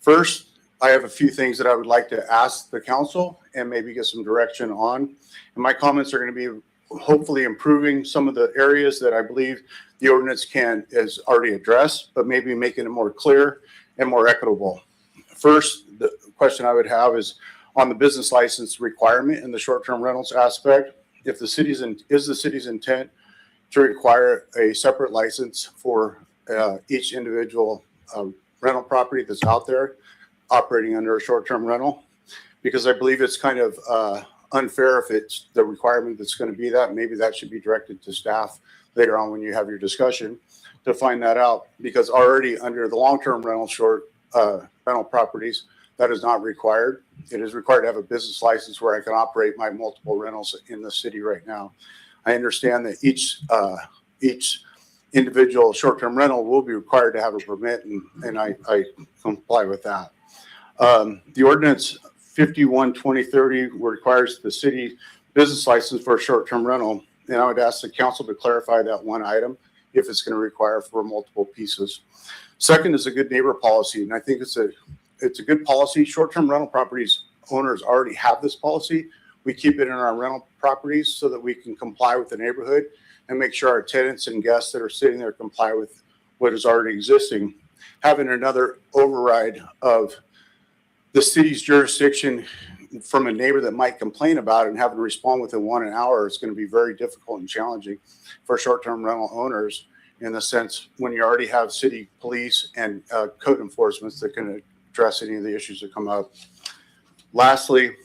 X: First, I have a few things that I would like to ask the council and maybe get some direction on. And my comments are going to be hopefully improving some of the areas that I believe the ordinance is already addressed, but maybe making it more clear and more equitable. First, the question I would have is on the business license requirement in the short-term rentals aspect. If the city's is the city's intent to require a separate license for each individual rental property that's out there operating under a short-term rental? Because I believe it's kind of unfair if it's the requirement that's going to be that. Maybe that should be directed to staff later on when you have your discussion to find that out, because already under the long-term rental properties, that is not required. It is required to have a business license where I can operate my multiple rentals in the city right now. I understand that each individual short-term rental will be required to have a permit, and I comply with that. The ordinance 51-2030 requires the city business license for a short-term rental, and I would ask the council to clarify that one item if it's going to require for multiple pieces. Second is a good neighbor policy, and I think it's a good policy. Short-term rental properties owners already have this policy. We keep it in our rental properties so that we can comply with the neighborhood and make sure our tenants and guests that are sitting there comply with what is already existing. Having another override of the city's jurisdiction from a neighbor that might complain about it and having to respond within 1 hour is going to be very difficult and challenging for short-term rental owners, in the sense when you already have city police and code enforcement that can address any of the issues that come up. Lastly,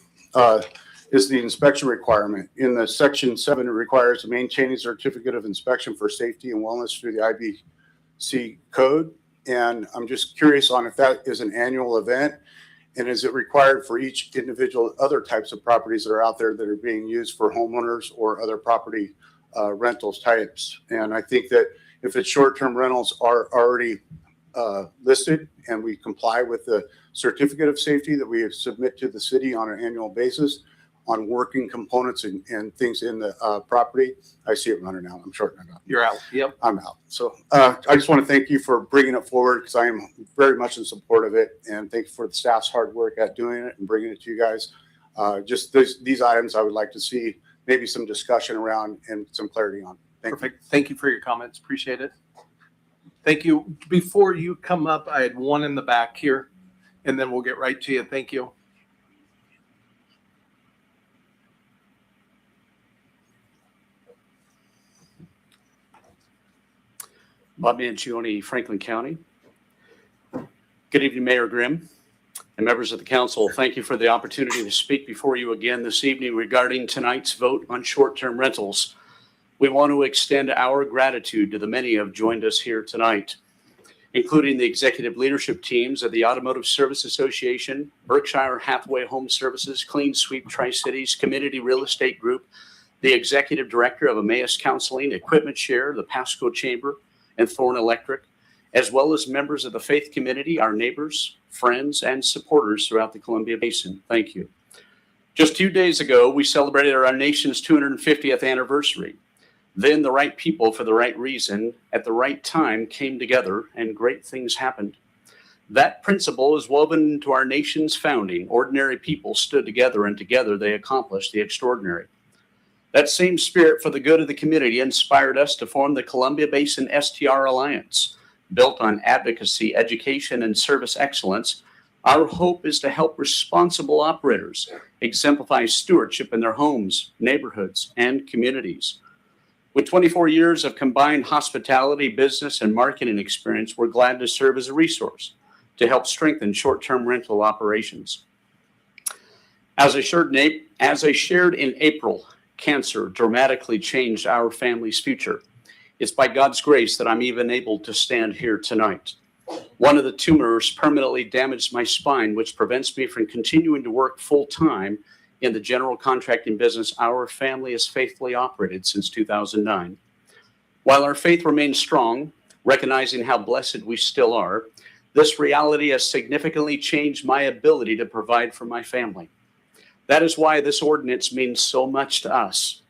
X: is the inspection requirement. In the section 7, it requires to maintain a certificate of inspection for safety and wellness through the IBC code. And I'm just curious on if that is an annual event, and is it required for each individual other types of properties that are out there that are being used for homeowners or other property rentals types. And I think that if it's short-term rentals are already listed and we comply with the certificate of safety that we submit to the city on an annual basis on working components and things in the property, I see it running out. I'm shortening it up.
J: You're out. Yep.
X: I'm out. So I just want to thank you for bringing it forward, because I am very much in support of it. And thank you for the staff's hard work at doing it and bringing it to you guys. Just these items I would like to see maybe some discussion around and some clarity on.
J: Perfect. Thank you for your comments. Appreciate it. Thank you. Before you come up, I had one in the back here, and then we'll get right to you. Thank you.
C: Bob Manchione, Franklin County. Good evening, Mayor Grimm and members of the council. Thank you for the opportunity to speak before you again this evening regarding tonight's vote on short-term rentals. We want to extend our gratitude to the many who have joined us here tonight, including the executive leadership teams of the Automotive Service Association, Berkshire Hathaway Home Services, Clean Sweep Tri-Cities, Community Real Estate Group, the executive director of Emmaus Counseling, Equipment Share, the Pasco Chamber, and Thorn Electric, as well as members of the faith community, our neighbors, friends, and supporters throughout the Columbia Basin. Thank you. Just 2 days ago, we celebrated our nation's 250th anniversary. Then the right people for the right reason at the right time came together, and great things happened. That principle is woven into our nation's founding. Ordinary people stood together, and together they accomplished the extraordinary. That same spirit for the good of the community inspired us to form the Columbia Basin STR Alliance. Built on advocacy, education, and service excellence, our hope is to help responsible operators exemplify stewardship in their homes, neighborhoods, and communities. With 24 years of combined hospitality, business, and marketing experience, we're glad to serve as a resource to help strengthen short-term rental operations. As I shared in April, cancer dramatically changed our family's future. It's by God's grace that I'm even able to stand here tonight. One of the tumors permanently damaged my spine, which prevents me from continuing to work full-time in the general contracting business our family has faithfully operated since 2009. While our faith remains strong, recognizing how blessed we still are, this reality has significantly changed my ability to provide for my family. That is why this ordinance means so much to us.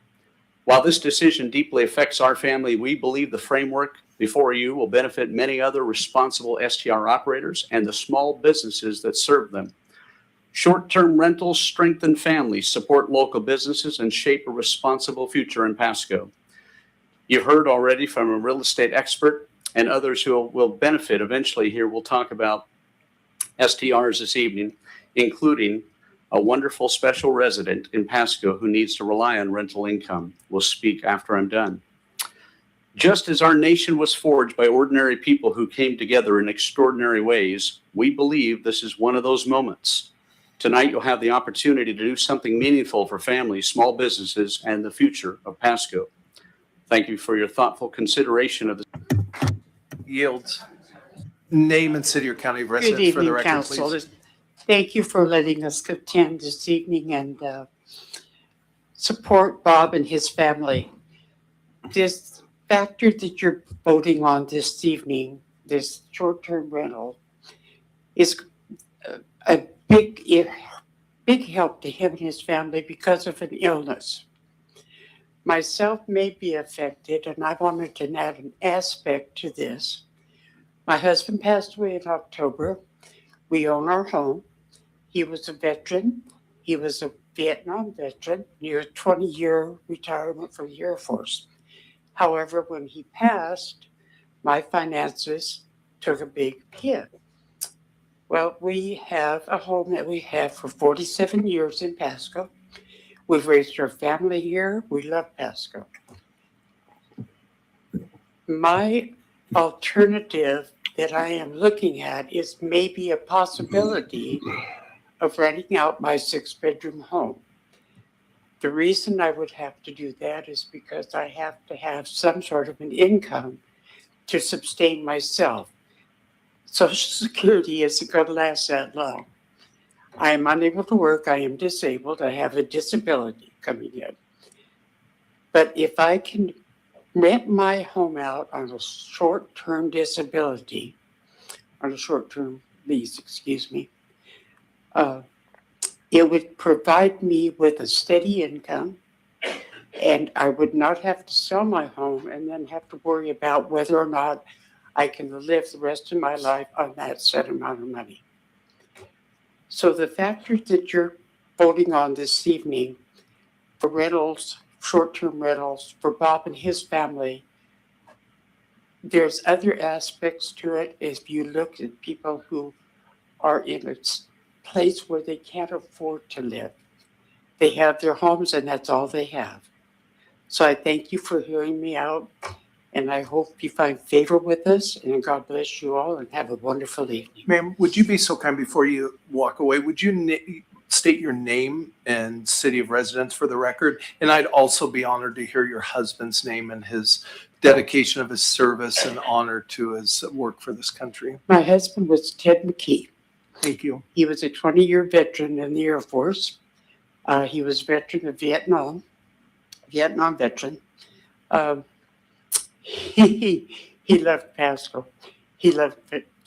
C: While this decision deeply affects our family, we believe the framework before you will benefit many other responsible STR operators and the small businesses that serve them. Short-term rentals strengthen families, support local businesses, and shape a responsible future in Pasco. You've heard already from a real estate expert and others who will benefit eventually here. We'll talk about STRs this evening, including a wonderful special resident in Pasco who needs to rely on rental income. We'll speak after I'm done. Just as our nation was forged by ordinary people who came together in extraordinary ways, we believe this is one of those moments. Tonight, you'll have the opportunity to do something meaningful for families, small businesses, and the future of Pasco. Thank you for your thoughtful consideration of this.
J: Yields. Name and city or county of
D: Good
J: residence for the
D: evening,
J: record,
D: council.
J: please.
D: Thank you for letting us attend this evening and support Bob and his family. This factor that you're voting on this evening, this short-term rental, is a big help to him and his family because of an illness. Myself may be affected, and I wanted to add an aspect to this. My husband passed away in October. We own our home. He was a veteran. He was a Vietnam veteran, near 20-year retirement from the Air Force. However, when he passed, my finances took a big hit. Well, we have a home that we have for 47 years in Pasco. We've raised our family here. We love Pasco. My alternative that I am looking at is maybe a possibility of renting out my 6-bedroom home. The reason I would have to do that is because I have to have some sort of an income to sustain myself. Social Security isn't going to last that long. I am unable to work. I am disabled. I have a disability coming in. But if I can rent my home out on a short-term disability, on a short-term lease, excuse me, it would provide me with a steady income, and I would not have to sell my home and then have to worry about whether or not I can live the rest of my life on that set amount of money. So the factors that you're voting on this evening for rentals, short-term rentals, for Bob and his family, there's other aspects to it. If you look at people who are in a place where they can't afford to live, they have their homes and that's all they have. So I thank you for hearing me out, and I hope you find favor with us, and God bless you all, and have a wonderful evening.
J: Ma'am, would you be so kind before you walk away? Would you state your name and city of residence for the record? And I'd also be honored to hear your husband's name and his dedication of his service and honor to his work for this country.
D: My husband was Ted McKee.
J: Thank you.
D: He was a 20-year veteran in the Air Force. He was a veteran of Vietnam veteran. He loved Pasco. He loved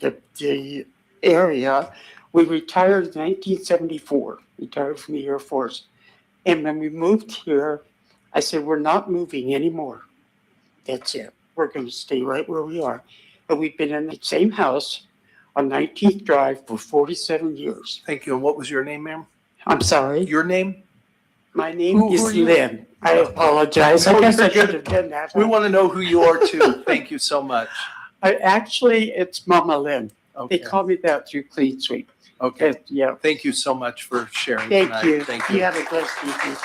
D: the area. We retired in 1974, retired from the Air Force. And when we moved here, I said, we're not moving anymore. That's it. We're going to stay right where we are. And we've been in the same house on 19th Drive for 47 years.
J: Thank you. And what was your name, ma'am?
D: I'm sorry.
J: Your name?
D: My name
J: Who
D: is
J: are you?
D: Lynn. I apologize. I guess I should have done that.
J: We want to know who you are too. Thank you so much.
D: Actually, it's Mama Lynn.
J: Okay.
D: They call me that through Clean Sweep.
J: Okay.
D: Yeah.
J: Thank you so much for sharing
D: Thank
J: tonight.
D: you.
J: Thank you.
D: You have a blessed evening.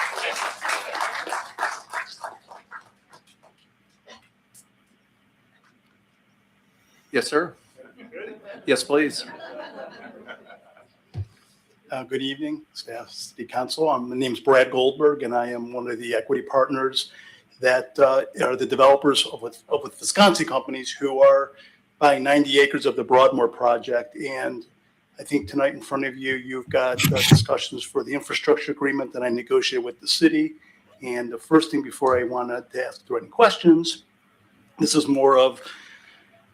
J: Yes, sir. Yes, please.
H: Good evening, staff, city council. My name is Brad Goldberg, and I am one of the equity partners that are the developers of with Wisconsin companies who are buying 90 acres of the Broadmoor project. And I think tonight in front of you, you've got discussions for the infrastructure agreement that I negotiated with the city. And the first thing before I wanted to ask any questions, this is more of,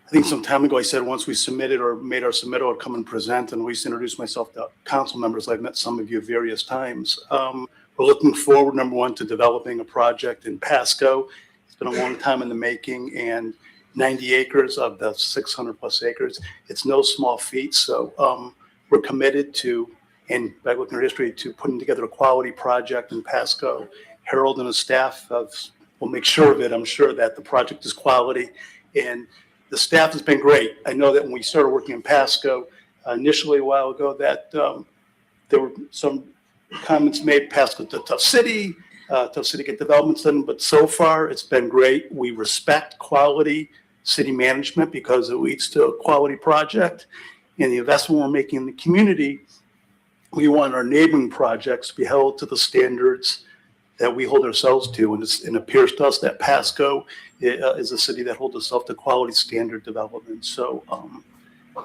H: I think some time ago I said once we submitted or made our submittal, I'd come and present, and we used to introduce myself to council members. I've met some of you various times. We're looking forward, number one, to developing a project in Pasco. It's been a long time in the making, and 90 acres of the 600 plus acres. It's no small feat. So we're committed to, and by looking at history, to putting together a quality project in Pasco. Harold and his staff will make sure of it. I'm sure that the project is quality, and the staff has been great. I know that when we started working in Pasco initially a while ago, that there were some comments made. Pasco's a tough city to get developments done, but so far it's been great. We respect quality city management because it leads to a quality project, and the investment we're making in the community, we want our neighboring projects to be held to the standards that we hold ourselves to, and it appears to us that Pasco is a city that holds itself to quality standard development. So,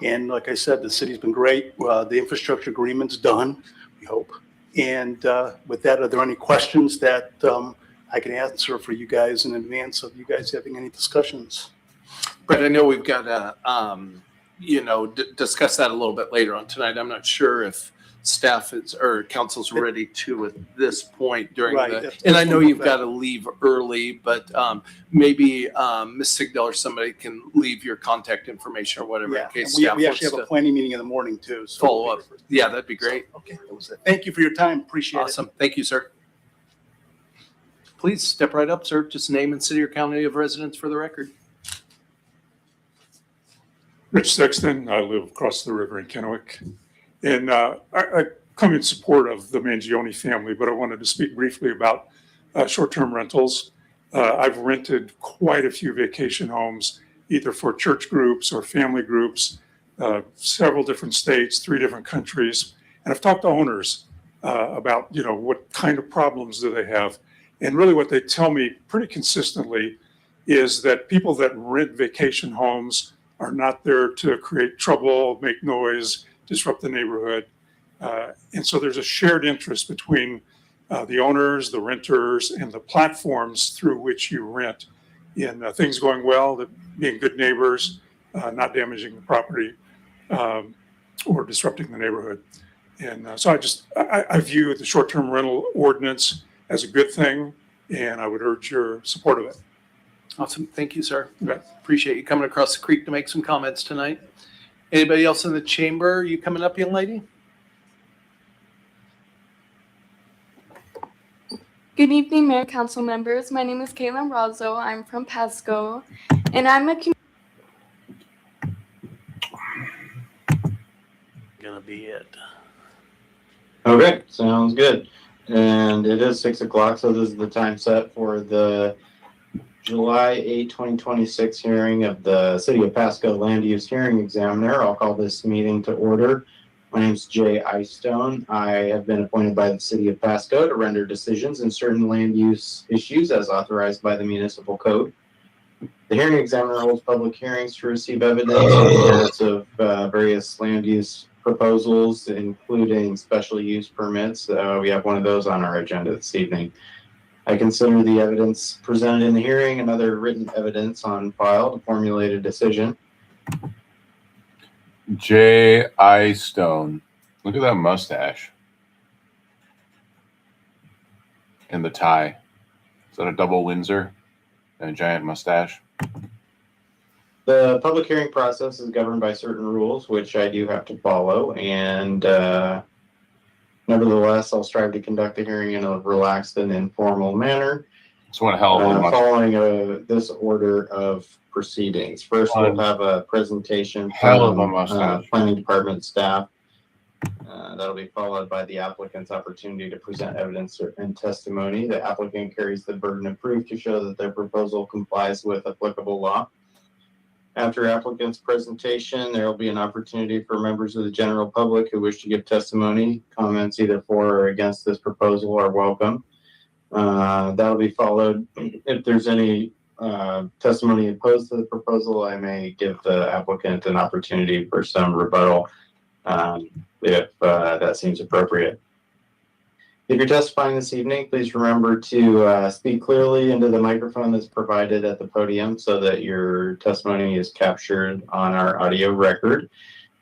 H: and like I said, the city's been great. The infrastructure agreement's done, we hope. And with that, are there any questions that I can answer for you guys in advance of you guys having any discussions?
J: Brett, I know we've got to, discuss that a little bit later on tonight. I'm not sure if staff or council's ready to at this point during and I know you've got to leave early, but maybe Ms. Sigdell or somebody can leave your contact information or whatever in case
H: we
J: staff
H: actually have a planning meeting in the morning too. So
J: follow up. Yeah, that'd be great.
H: So, okay, that was it. Thank you for your time. Appreciate it.
J: Awesome. Thank you, sir. Please step right up, sir. Just name and city or county of residence for the record.
B: Rich Sexton. I live across the river in Kennewick. And I come in support of the Mangione family, but I wanted to speak briefly about short-term rentals. I've rented quite a few vacation homes, either for church groups or family groups, several different states, 3 different countries. And I've talked to owners about, what kind of problems do they have. And really what they tell me pretty consistently is that people that rent vacation homes are not there to create trouble, make noise, disrupt the neighborhood. And so there's a shared interest between the owners, the renters, and the platforms through which you rent in things going well, being good neighbors, not damaging the property or disrupting the neighborhood. And so I view the short-term rental ordinance as a good thing, and I would urge your support of it.
J: Awesome. Thank you, sir.
B: Okay.
J: Appreciate you coming across the creek to make some comments tonight. Anybody else in the chamber? You coming up, young lady?
P: Good evening, Mayor, Council members. My name is Caitlin Razzo. I'm from Pasco, and I'm a
H: Gonna be it.
T: Okay, sounds good. And it is 6 o'clock, so this is the time set for the July 8, 2026 hearing of the City of Pasco Land Use Hearing Examiner. I'll call this meeting to order. My name is Jay Eyestone. I have been appointed by the City of Pasco to render decisions in certain land use issues as authorized by the municipal code. The hearing examiner holds public hearings to receive evidence on the merits of various land use proposals, including special use permits. We have one of those on our agenda this evening. I consider the evidence presented in the hearing and other written evidence on file to formulate a decision.
A: J. I. Stone. Look at that mustache. And the tie. Is that a double Windsor? And a giant mustache?
T: The public hearing process is governed by certain rules, which I do have to follow. And nevertheless, I'll strive to conduct the hearing in a relaxed and informal manner.
A: It's one hell of a mustache.
T: Following this order of proceedings. First, we'll have a presentation
A: from
T: planning department staff. That'll be followed by the applicant's opportunity to present evidence and testimony. The applicant carries the burden of proof to show that their proposal complies with applicable law. After applicant's presentation, there will be an opportunity for members of the general public who wish to give testimony. Comments either for or against this proposal are welcome. That'll be followed. If there's any testimony opposed to the proposal, I may give the applicant an opportunity for some rebuttal if that seems appropriate. If you're testifying this evening, please remember to speak clearly into the microphone that's provided at the podium so that your testimony is captured on our audio record.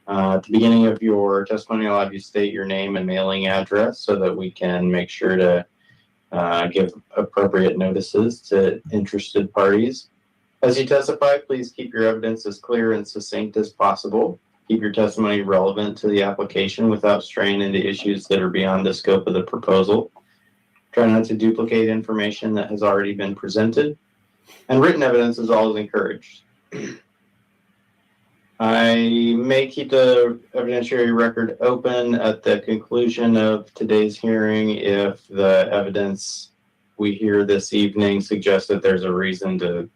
T: At the beginning of your testimony, I'll have you state your name and mailing address so that we can make sure to give appropriate notices to interested parties. As you testify, please keep your evidence as clear and succinct as possible. Keep your testimony relevant to the application without straying into issues that are beyond the scope of the proposal. Try not to duplicate information that has already been presented. And written evidence is always encouraged. I may keep the evidentiary record open at the conclusion of today's hearing if the evidence we hear this evening suggests that there's a reason to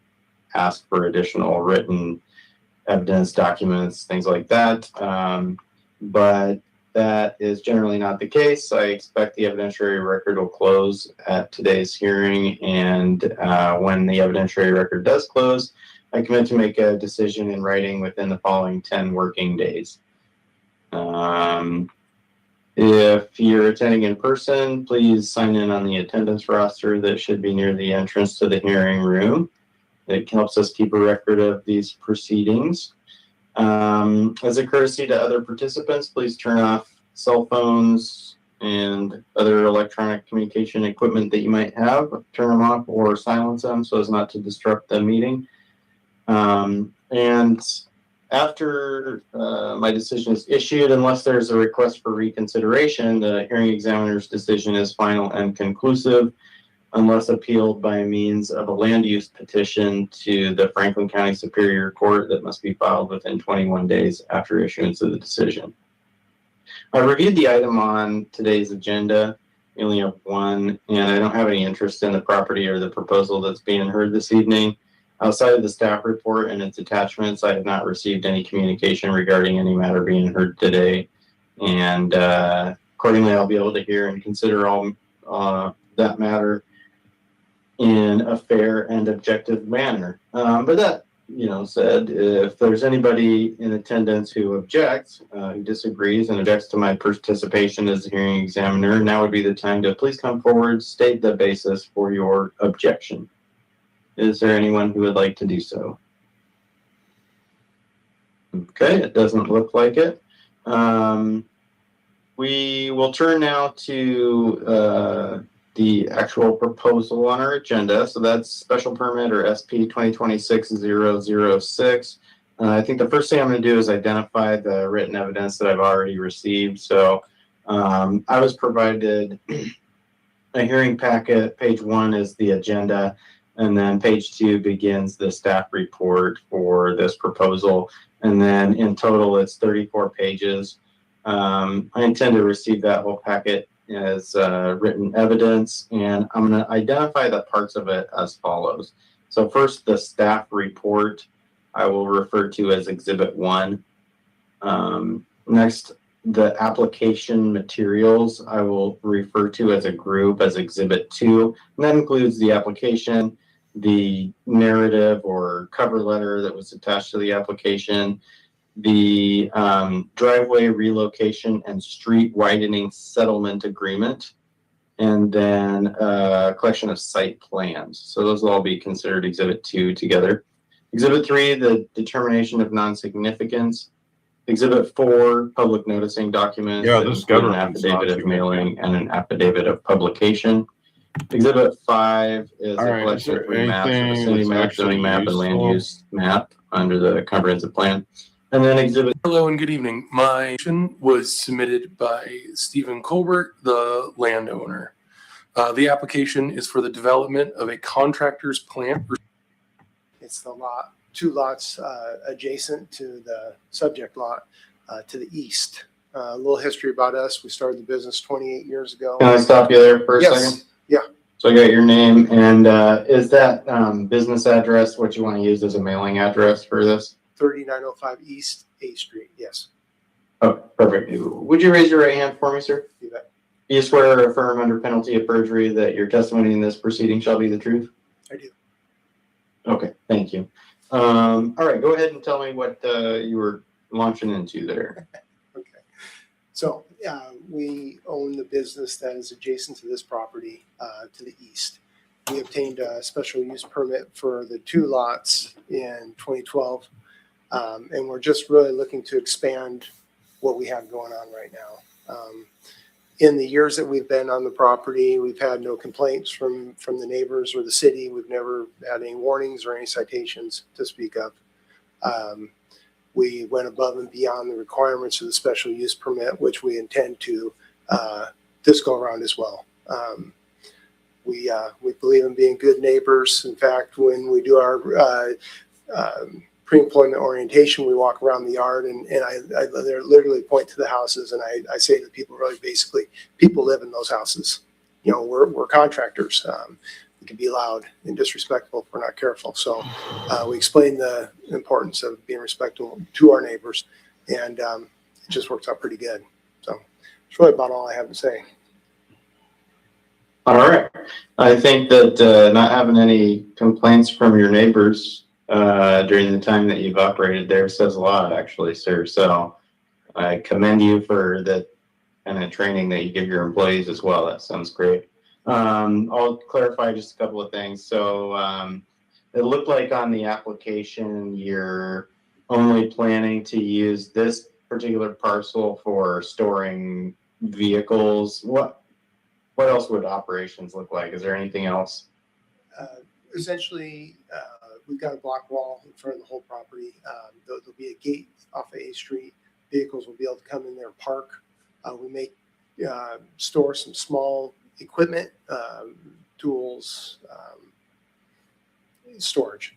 T: ask for additional written evidence, documents, things like that. But that is generally not the case. I expect the evidentiary record will close at today's hearing, and when the evidentiary record does close, I commit to make a decision in writing within the following 10 working days. If you're attending in person, please sign in on the attendance roster that should be near the entrance to the hearing room. It helps us keep a record of these proceedings. As a courtesy to other participants, please turn off cell phones and other electronic communication equipment that you might have. Turn them off or silence them so as not to disrupt the meeting. And after my decision is issued, unless there's a request for reconsideration, the hearing examiner's decision is final and conclusive, unless appealed by means of a land use petition to the Franklin County Superior Court that must be filed within 21 days after issuance of the decision. I reviewed the item on today's agenda. We only have one, and I don't have any interest in the property or the proposal that's being heard this evening. Outside of the staff report and its attachments, I have not received any communication regarding any matter being heard today. And accordingly, I'll be able to hear and consider all that matter in a fair and objective manner. But that, said, if there's anybody in attendance who objects, who disagrees and objects to my participation as a hearing examiner, now would be the time to please come forward, state the basis for your objection. Is there anyone who would like to do so? Okay, it doesn't look like it. We will turn now to the actual proposal on our agenda. So that's special permit or SP 2026-006. I think the first thing I'm going to do is identify the written evidence that I've already received. So I was provided a hearing packet. Page 1 is the agenda. And then page 2 begins the staff report for this proposal. And then in total, it's 34 pages. I intend to receive that whole packet as written evidence, and I'm going to identify the parts of it as follows. So first, the staff report I will refer to as Exhibit 1. Next, the application materials I will refer to as a group as Exhibit 2. And that includes the application, the narrative or cover letter that was attached to the application, the driveway relocation and street widening settlement agreement, and then a collection of site plans. So those will all be considered Exhibit 2 together. Exhibit 3, the determination of non-significance. Exhibit 4, public noticing documents.
A: Yeah,
T: that
A: this
T: include an
A: government's not
T: affidavit of
A: significant.
T: mailing and an affidavit of publication. Exhibit 5 is
A: All
T: a
A: right,
T: collection
A: is
T: of
A: there
T: three maps,
A: anything
T: a vicinity
A: that's
T: map,
A: actually
T: zoning map, and land
A: useful?
T: use map under the comprehensive plan. And then exhibit.
E: Hello and good evening. My motion was submitted by Stephen Colbert, the landowner. The application is for the development of a contractor's plant.
M: It's the lot, 2 lots adjacent to the subject lot to the east. A little history about us. We started the business 28 years ago.
T: Can I stop you there for a second?
M: Yeah.
T: So I got your name, and is that business address what you want to use as a mailing address for this?
M: 3905 East 8th Street. Yes.
T: Oh, perfect. Would you raise your right hand for me, sir?
M: You bet.
T: Do you swear or affirm under penalty of perjury that your testimony in this proceeding shall be the truth?
M: I do.
T: Okay, thank you. All right, go ahead and tell me what you were launching into there.
M: Okay. So we own the business that is adjacent to this property to the east. We obtained a special use permit for the 2 lots in 2012. And we're just really looking to expand what we have going on right now. In the years that we've been on the property, we've had no complaints from the neighbors or the city. We've never had any warnings or any citations to speak of. We went above and beyond the requirements of the special use permit, which we intend to this go around as well. We believe in being good neighbors. In fact, when we do our pre-employment orientation, we walk around the yard and I literally point to the houses and I say to people, really basically, people live in those houses. You know, we're contractors. We can be loud and disrespectful if we're not careful. So we explain the importance of being respectful to our neighbors, and it just works out pretty good. So it's really about all I have to say.
T: All right. I think that not having any complaints from your neighbors during the time that you've operated there says a lot, actually, sir. So I commend you for the kind of training that you give your employees as well. That sounds great. I'll clarify just a couple of things. So it looked like on the application, you're only planning to use this particular parcel for storing vehicles. What else would operations look like? Is there anything else?
M: Essentially, we've got a block wall in front of the whole property. There'll be a gate off of A Street. Vehicles will be able to come in there and park. We may store some small equipment, tools, storage.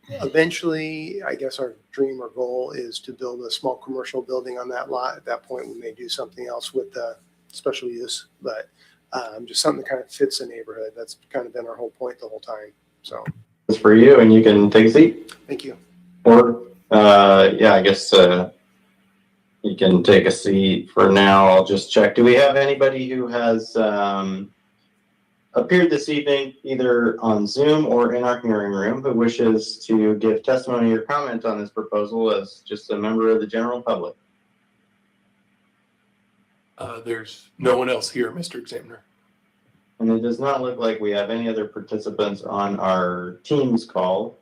M: Eventually, I guess our dream or goal is to build a small commercial building on that lot. At that point, we may do something else with the special use, but just something that kind of fits the neighborhood. That's kind of been our whole point the whole time. So
T: It's for you, and you can take a seat.
M: thank you.
T: Or, yeah, I guess you can take a seat for now. I'll just check. Do we have anybody who has appeared this evening, either on Zoom or in our hearing room, who wishes to give testimony or comment on this proposal as just a member of the general public?
E: There's no one else here, Mr. Examiner.
T: And it does not look like we have any other participants on our Teams call.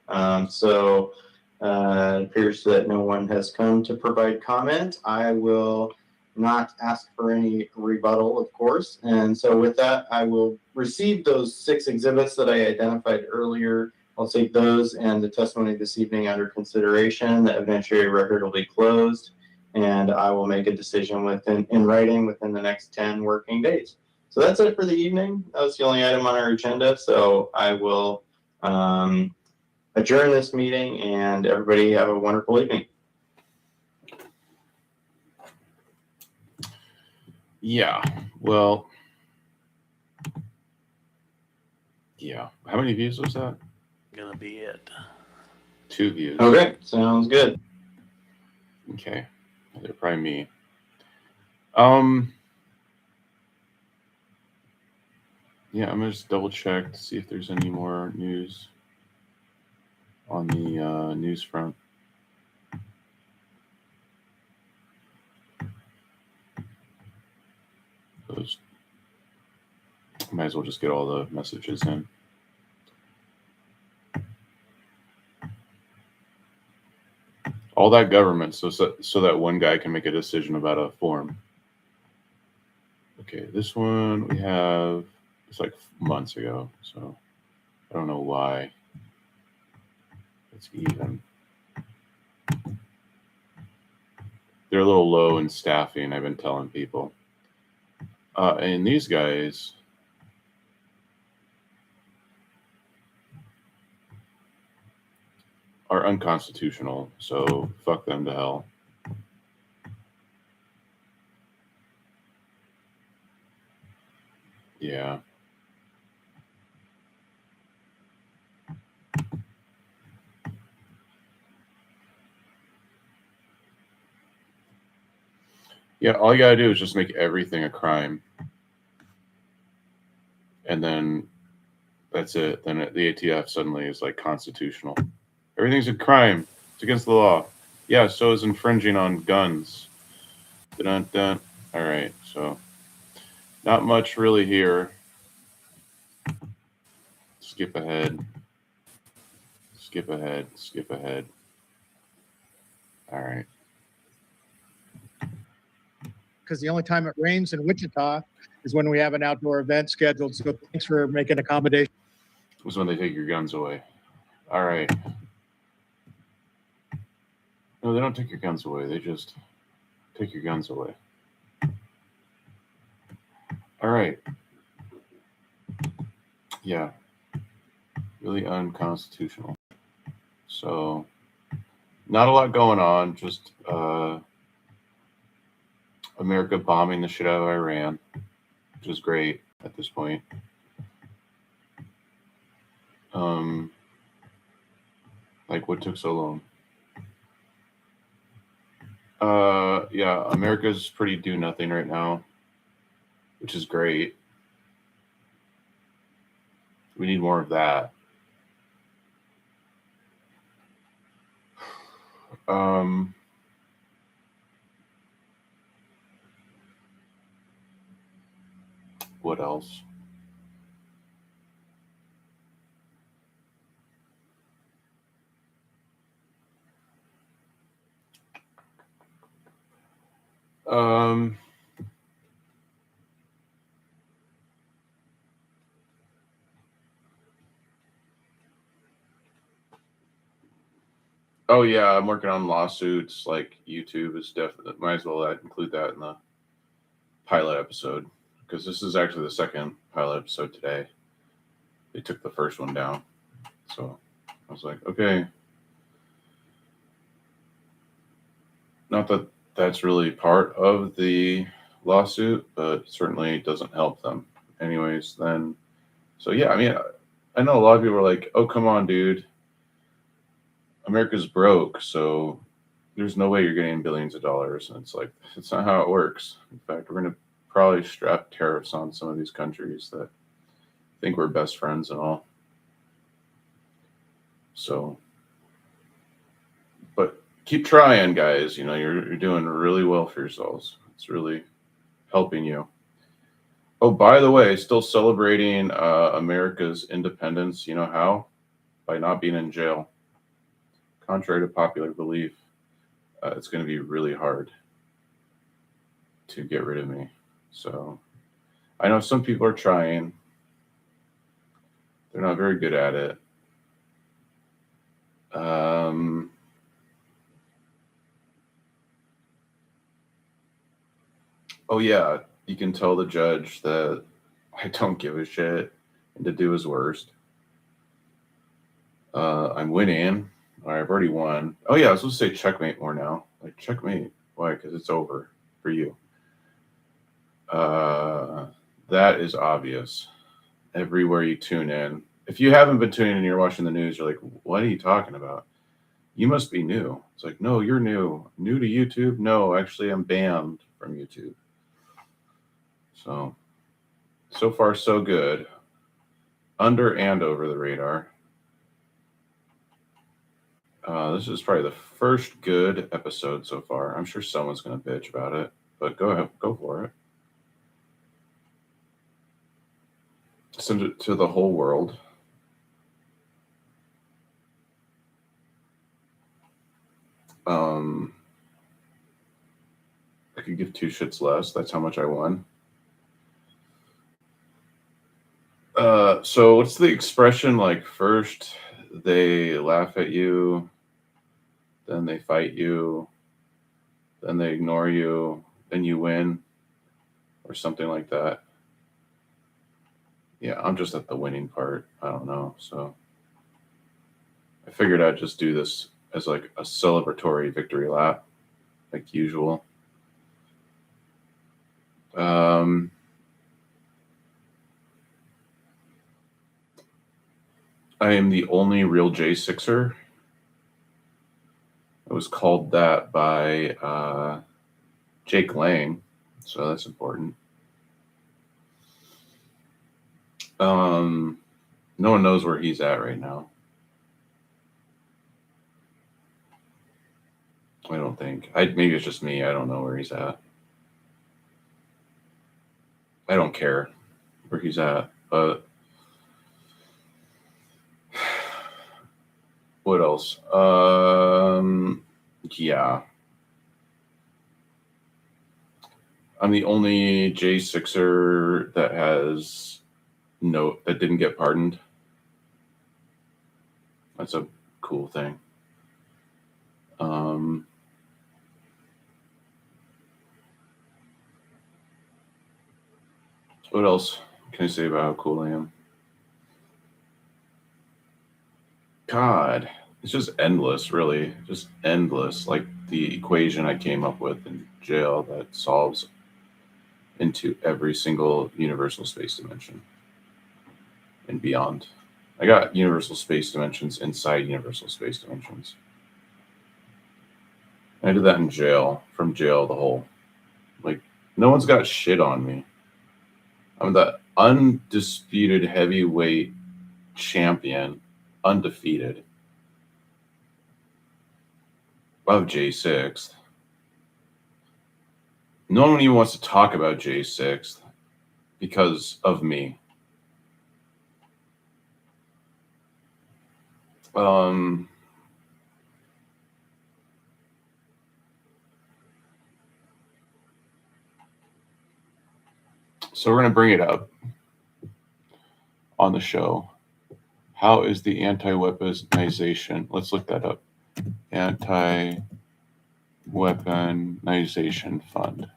T: So it appears that no one has come to provide comment. I will not ask for any rebuttal, of course. And so with that, I will receive those 6 exhibits that I identified earlier. I'll take those and the testimony this evening under consideration. The evidentiary record will be closed, and I will make a decision in writing within the next 10 working days. So that's it for the evening. That was the only item on our agenda. So I will adjourn this meeting, and everybody have a wonderful evening.
A: Yeah, well, yeah. How many views was that?
F: Gonna be it.
A: 2 views.
T: Okay, sounds good.
A: Okay, they're probably me. Yeah, I'm gonna just double check to see if there's any more news on the news front. Those, might as well just get all the messages in. All that government, so that one guy can make a decision about a form. Okay, this one we have, it's like months ago, so I don't know why it's even. They're a little low in staffing, I've been telling people. And these guys, are unconstitutional, so fuck them to hell. Yeah. Yeah, all you gotta do is just make everything a crime. And then that's it. Then the ATF suddenly is like constitutional. Everything's a crime. It's against the law. Yeah, so is infringing on guns. Dun-dun-dun. All right, so not much really here. Skip ahead. Skip ahead. Skip ahead. All right.
F: because the only time it rains in Wichita is when we have an outdoor event scheduled. So thanks for making accommodation.
A: Was when they take your guns away. All right. No, they don't take your guns away. They just take your guns away. All right. Yeah. Really unconstitutional. So, not a lot going on. Just America bombing the shit out of Iran, which is great at this point. Like, what took so long? Yeah, America's pretty do nothing right now, which is great. We need more of that. What else? Oh yeah, I'm working on lawsuits. Like YouTube is definitely might as well include that in the pilot episode because this is actually the second pilot episode today. They took the first one down, so I was like, okay. Not that that's really part of the lawsuit, but certainly doesn't help them. Anyways, then, so yeah, I mean, I know a lot of people are like, oh, come on, dude. America's broke, so there's no way you're getting billions of dollars. And it's like, it's not how it works. In fact, we're going to probably strap tariffs on some of these countries that think we're best friends and all. So, but keep trying, guys. You know, you're doing really well for yourselves. It's really helping you. Oh, by the way, still celebrating America's independence. You know how? By not being in jail. Contrary to popular belief, it's going to be really hard to get rid of me. So I know some people are trying. They're not very good at it. Oh yeah, you can tell the judge that I don't give a shit and to do his worst. I'm winning. Or I've already won. Oh yeah, I was supposed to say checkmate more now. Like checkmate. Why? Because it's over for you. That is obvious. Everywhere you tune in. If you haven't been tuning in and you're watching the news, you're like, what are you talking about? You must be new. It's like, no, you're new. New to YouTube? No, actually, I'm banned from YouTube. So far, so good. Under and over the radar. This is probably the first good episode so far. I'm sure someone's going to bitch about it, but go ahead, go for it. Send it to the whole world. I could give two shits less. That's how much I won. So what's the expression like? First, they laugh at you, then they fight you, then they ignore you, then you win, or something like that. Yeah, I'm just at the winning part. I don't know. So I figured I'd just do this as like a celebratory victory lap, like usual. I am the only real J6er. It was called that by Jake Lang, so that's important. No one knows where he's at right now. I don't think. Maybe it's just me. I don't know where he's at. I don't care where he's at, but what else? Yeah. I'm the only J6er that that didn't get pardoned. That's a cool thing. What else can I say about how cool I am? God, it's just endless, really. Just endless. Like the equation I came up with in jail that solves into every single universal space dimension and beyond. I got universal space dimensions inside universal space dimensions. I did that in jail, from jail the whole. Like, no one's got shit on me. I'm the undisputed heavyweight champion, undefeated, of J6th. No one even wants to talk about J6th because of me. So we're going to bring it up on the show. How is the anti-weaponization? Let's look that up. Anti-weaponization fund.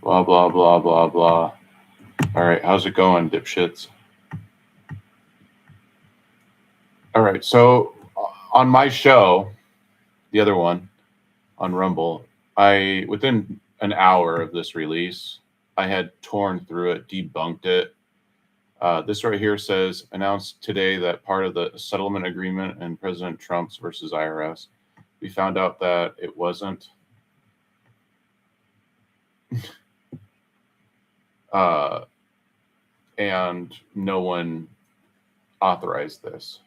A: Blah, blah, blah, blah, blah. All right, how's it going, dipshits? All right, so on my show, the other one on Rumble, within an hour of this release, I had torn through it, debunked it. This right here says, announced today that part of the settlement agreement in President Trump's versus IRS, we found out that it wasn't. And no one authorized this.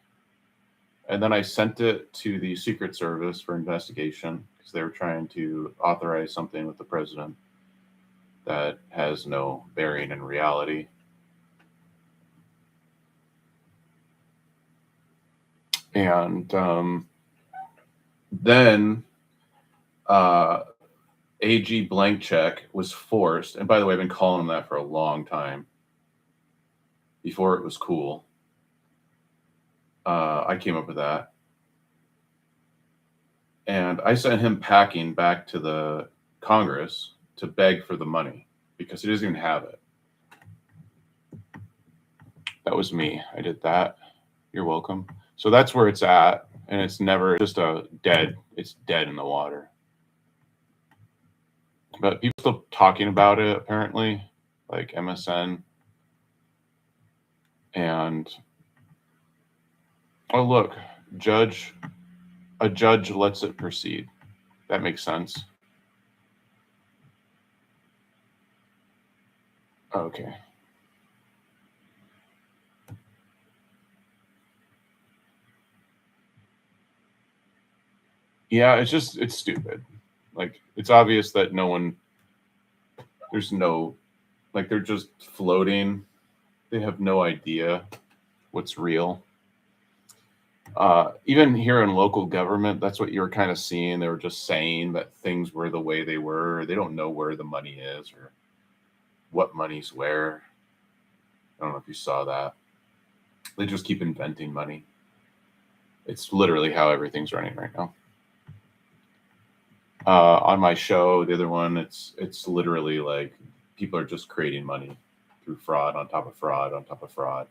A: And then I sent it to the Secret Service for investigation because they were trying to authorize something with the president that has no bearing in reality. And then AG Blank Check was forced. And by the way, I've been calling him that for a long time. Before it was cool. I came up with that. And I sent him packing back to the Congress to beg for the money because he doesn't even have it. That was me. I did that. You're welcome. So that's where it's at. And it's never just it's dead in the water. But people still talking about it, apparently, like MSN. And, oh, look, a judge lets it proceed. That makes sense. Okay. Yeah, it's stupid. Like, it's obvious that they're just floating. They have no idea what's real. Even here in local government, that's what you're kind of seeing. They were just saying that things were the way they were. They don't know where the money is or what money's where. I don't know if you saw that. They just keep inventing money. It's literally how everything's running right now. On my show, the other one, it's literally like people are just creating money through fraud on top of fraud on top of fraud.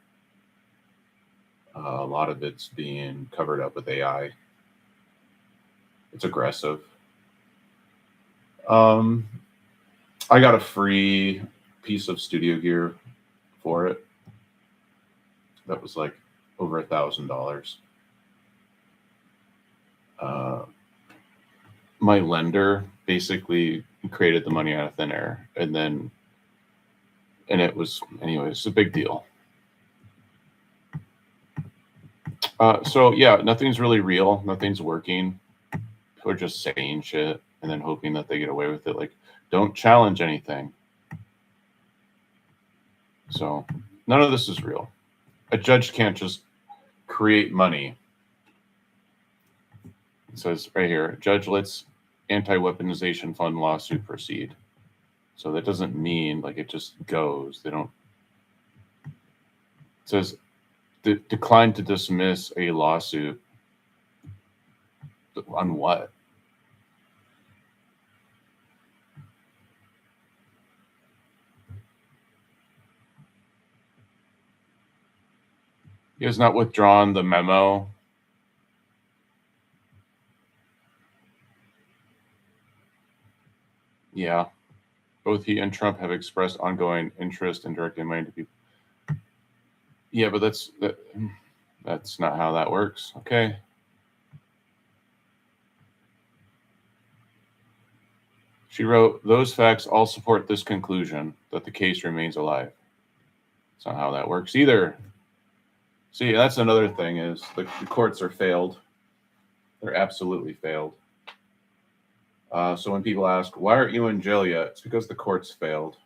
A: A lot of it's being covered up with AI. It's aggressive. I got a free piece of studio gear for it. That was like over $1,000. My lender basically created the money out of thin air, and it was, anyway, it's a big deal. So yeah, nothing's really real. Nothing's working. People are just saying shit and then hoping that they get away with it. Like, don't challenge anything. So none of this is real. A judge can't just create money It says right here, Judge lets anti-weaponization fund lawsuit proceed. So that doesn't mean like it just goes. They don't. It says decline to dismiss a lawsuit. On what? He has not withdrawn the memo. Yeah. Both he and Trump have expressed ongoing interest in directing money to people. Yeah, but that's not how that works. Okay. She wrote, those facts all support this conclusion that the case remains alive. That's not how that works either. See, that's another thing is the courts are failed. They're absolutely failed. So when people ask, why aren't you in jail yet? It's because the courts failed.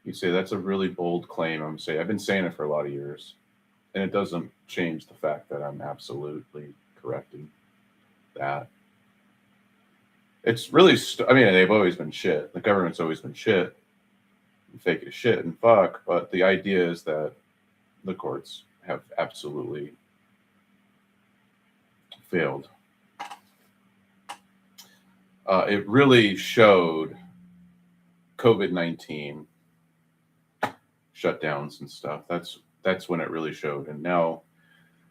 A: You say that's a really bold claim. I'm saying I've been saying it for a lot of years, and it doesn't change the fact that I'm absolutely correcting that. It's really, I mean, they've always been shit. The government's always been shit, fake as shit and fuck. But the idea is that the courts have absolutely failed. It really showed COVID-19 shutdowns and stuff. That's when it really showed. And now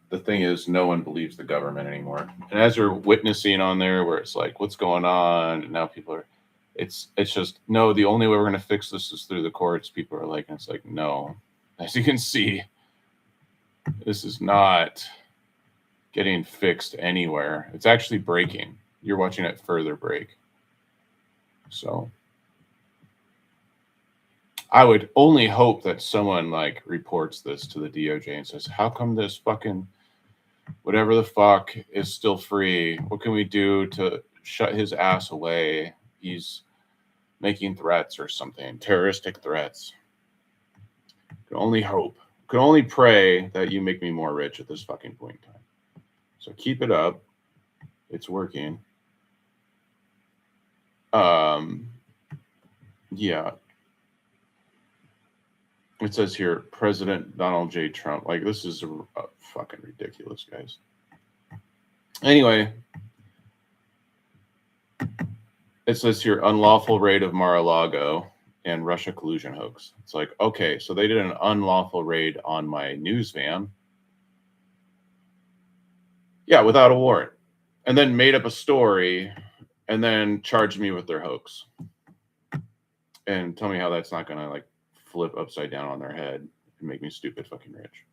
A: the thing is, no one believes the government anymore. And as you're witnessing on there, where it's like, what's going on? And now people are, it's just, no, the only way we're going to fix this is through the courts. People are like, and it's like, no. As you can see, this is not getting fixed anywhere. It's actually breaking. You're watching it further break. So I would only hope that someone like reports this to the DOJ and says, how come this fucking whatever the fuck is still free? What can we do to shut his ass away? He's making threats or something, terroristic threats. Can only hope. Can only pray that you make me more rich at this fucking point in time. So keep it up. It's working. Yeah. It says here, President Donald J. Trump. Like, this is fucking ridiculous, guys. Anyway, it says here, unlawful raid of Mar-a-Lago and Russia collusion hoax. It's like, okay, so they did an unlawful raid on my news van. Yeah, without a warrant. And then made up a story and then charged me with their hoax. And tell me how that's not going to, like, flip upside down on their head and make me stupid fucking rich.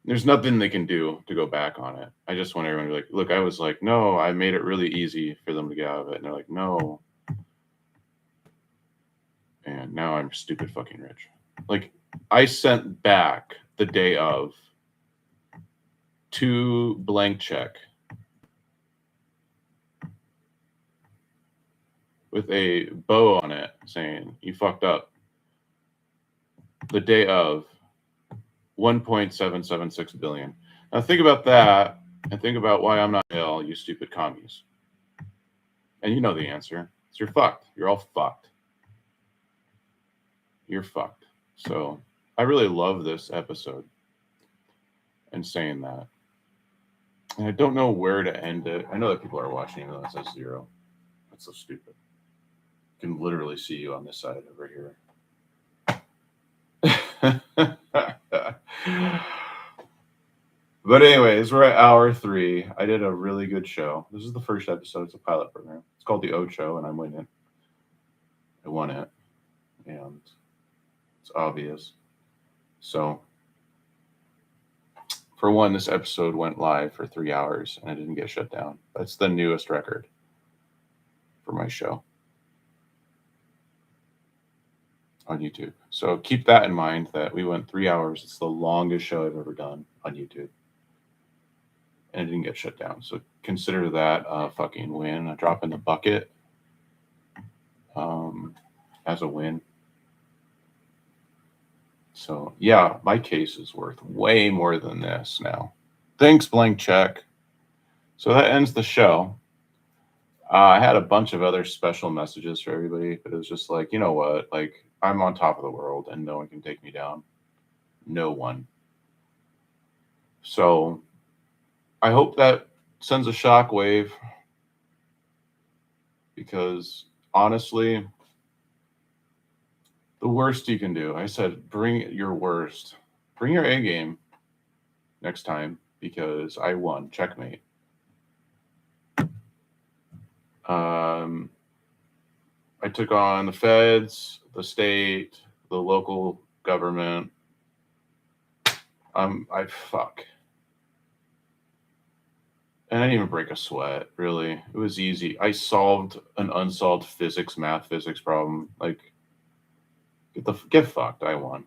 A: There's nothing they can do to go back on it. I just want everyone to be like, look, I was like, no, I made it really easy for them to get out of it. And they're like, no. And now I'm stupid fucking rich. Like, I sent back the day of 2 blank check with a bow on it saying, you fucked up. The day of 1.776 billion. Now think about that and think about why I'm not ill, you stupid commies. And you know the answer. So you're fucked. You're all fucked. You're fucked. So I really love this episode and saying that. And I don't know where to end it. I know that people are watching even though it says 0. That's so stupid. You can literally see you on this side over here. But anyways, we're at hour 3. I did a really good show. This is the first episode. It's a pilot program. It's called the OCHO, and I'm winning it. I won it, and it's obvious. So, for one, this episode went live for 3 hours, and I didn't get shut down. That's the newest record for my show on YouTube. So keep that in mind that we went 3 hours. It's the longest show I've ever done on YouTube. And it didn't get shut down. So consider that a fucking win, a drop in the bucket as a win. So yeah, my case is worth way more than this now. Thanks, blank check. So that ends the show. I had a bunch of other special messages for everybody, but it was just like, you know what? Like, I'm on top of the world and no one can take me down. No one. So I hope that sends a shockwave, because honestly, the worst you can do, I said, bring your worst. Bring your A game next time, because I won. Checkmate. I took on the feds, the state, the local government. I fuck. And I didn't even break a sweat, really. It was easy. I solved an unsolved math physics problem. Like, get fucked. I won.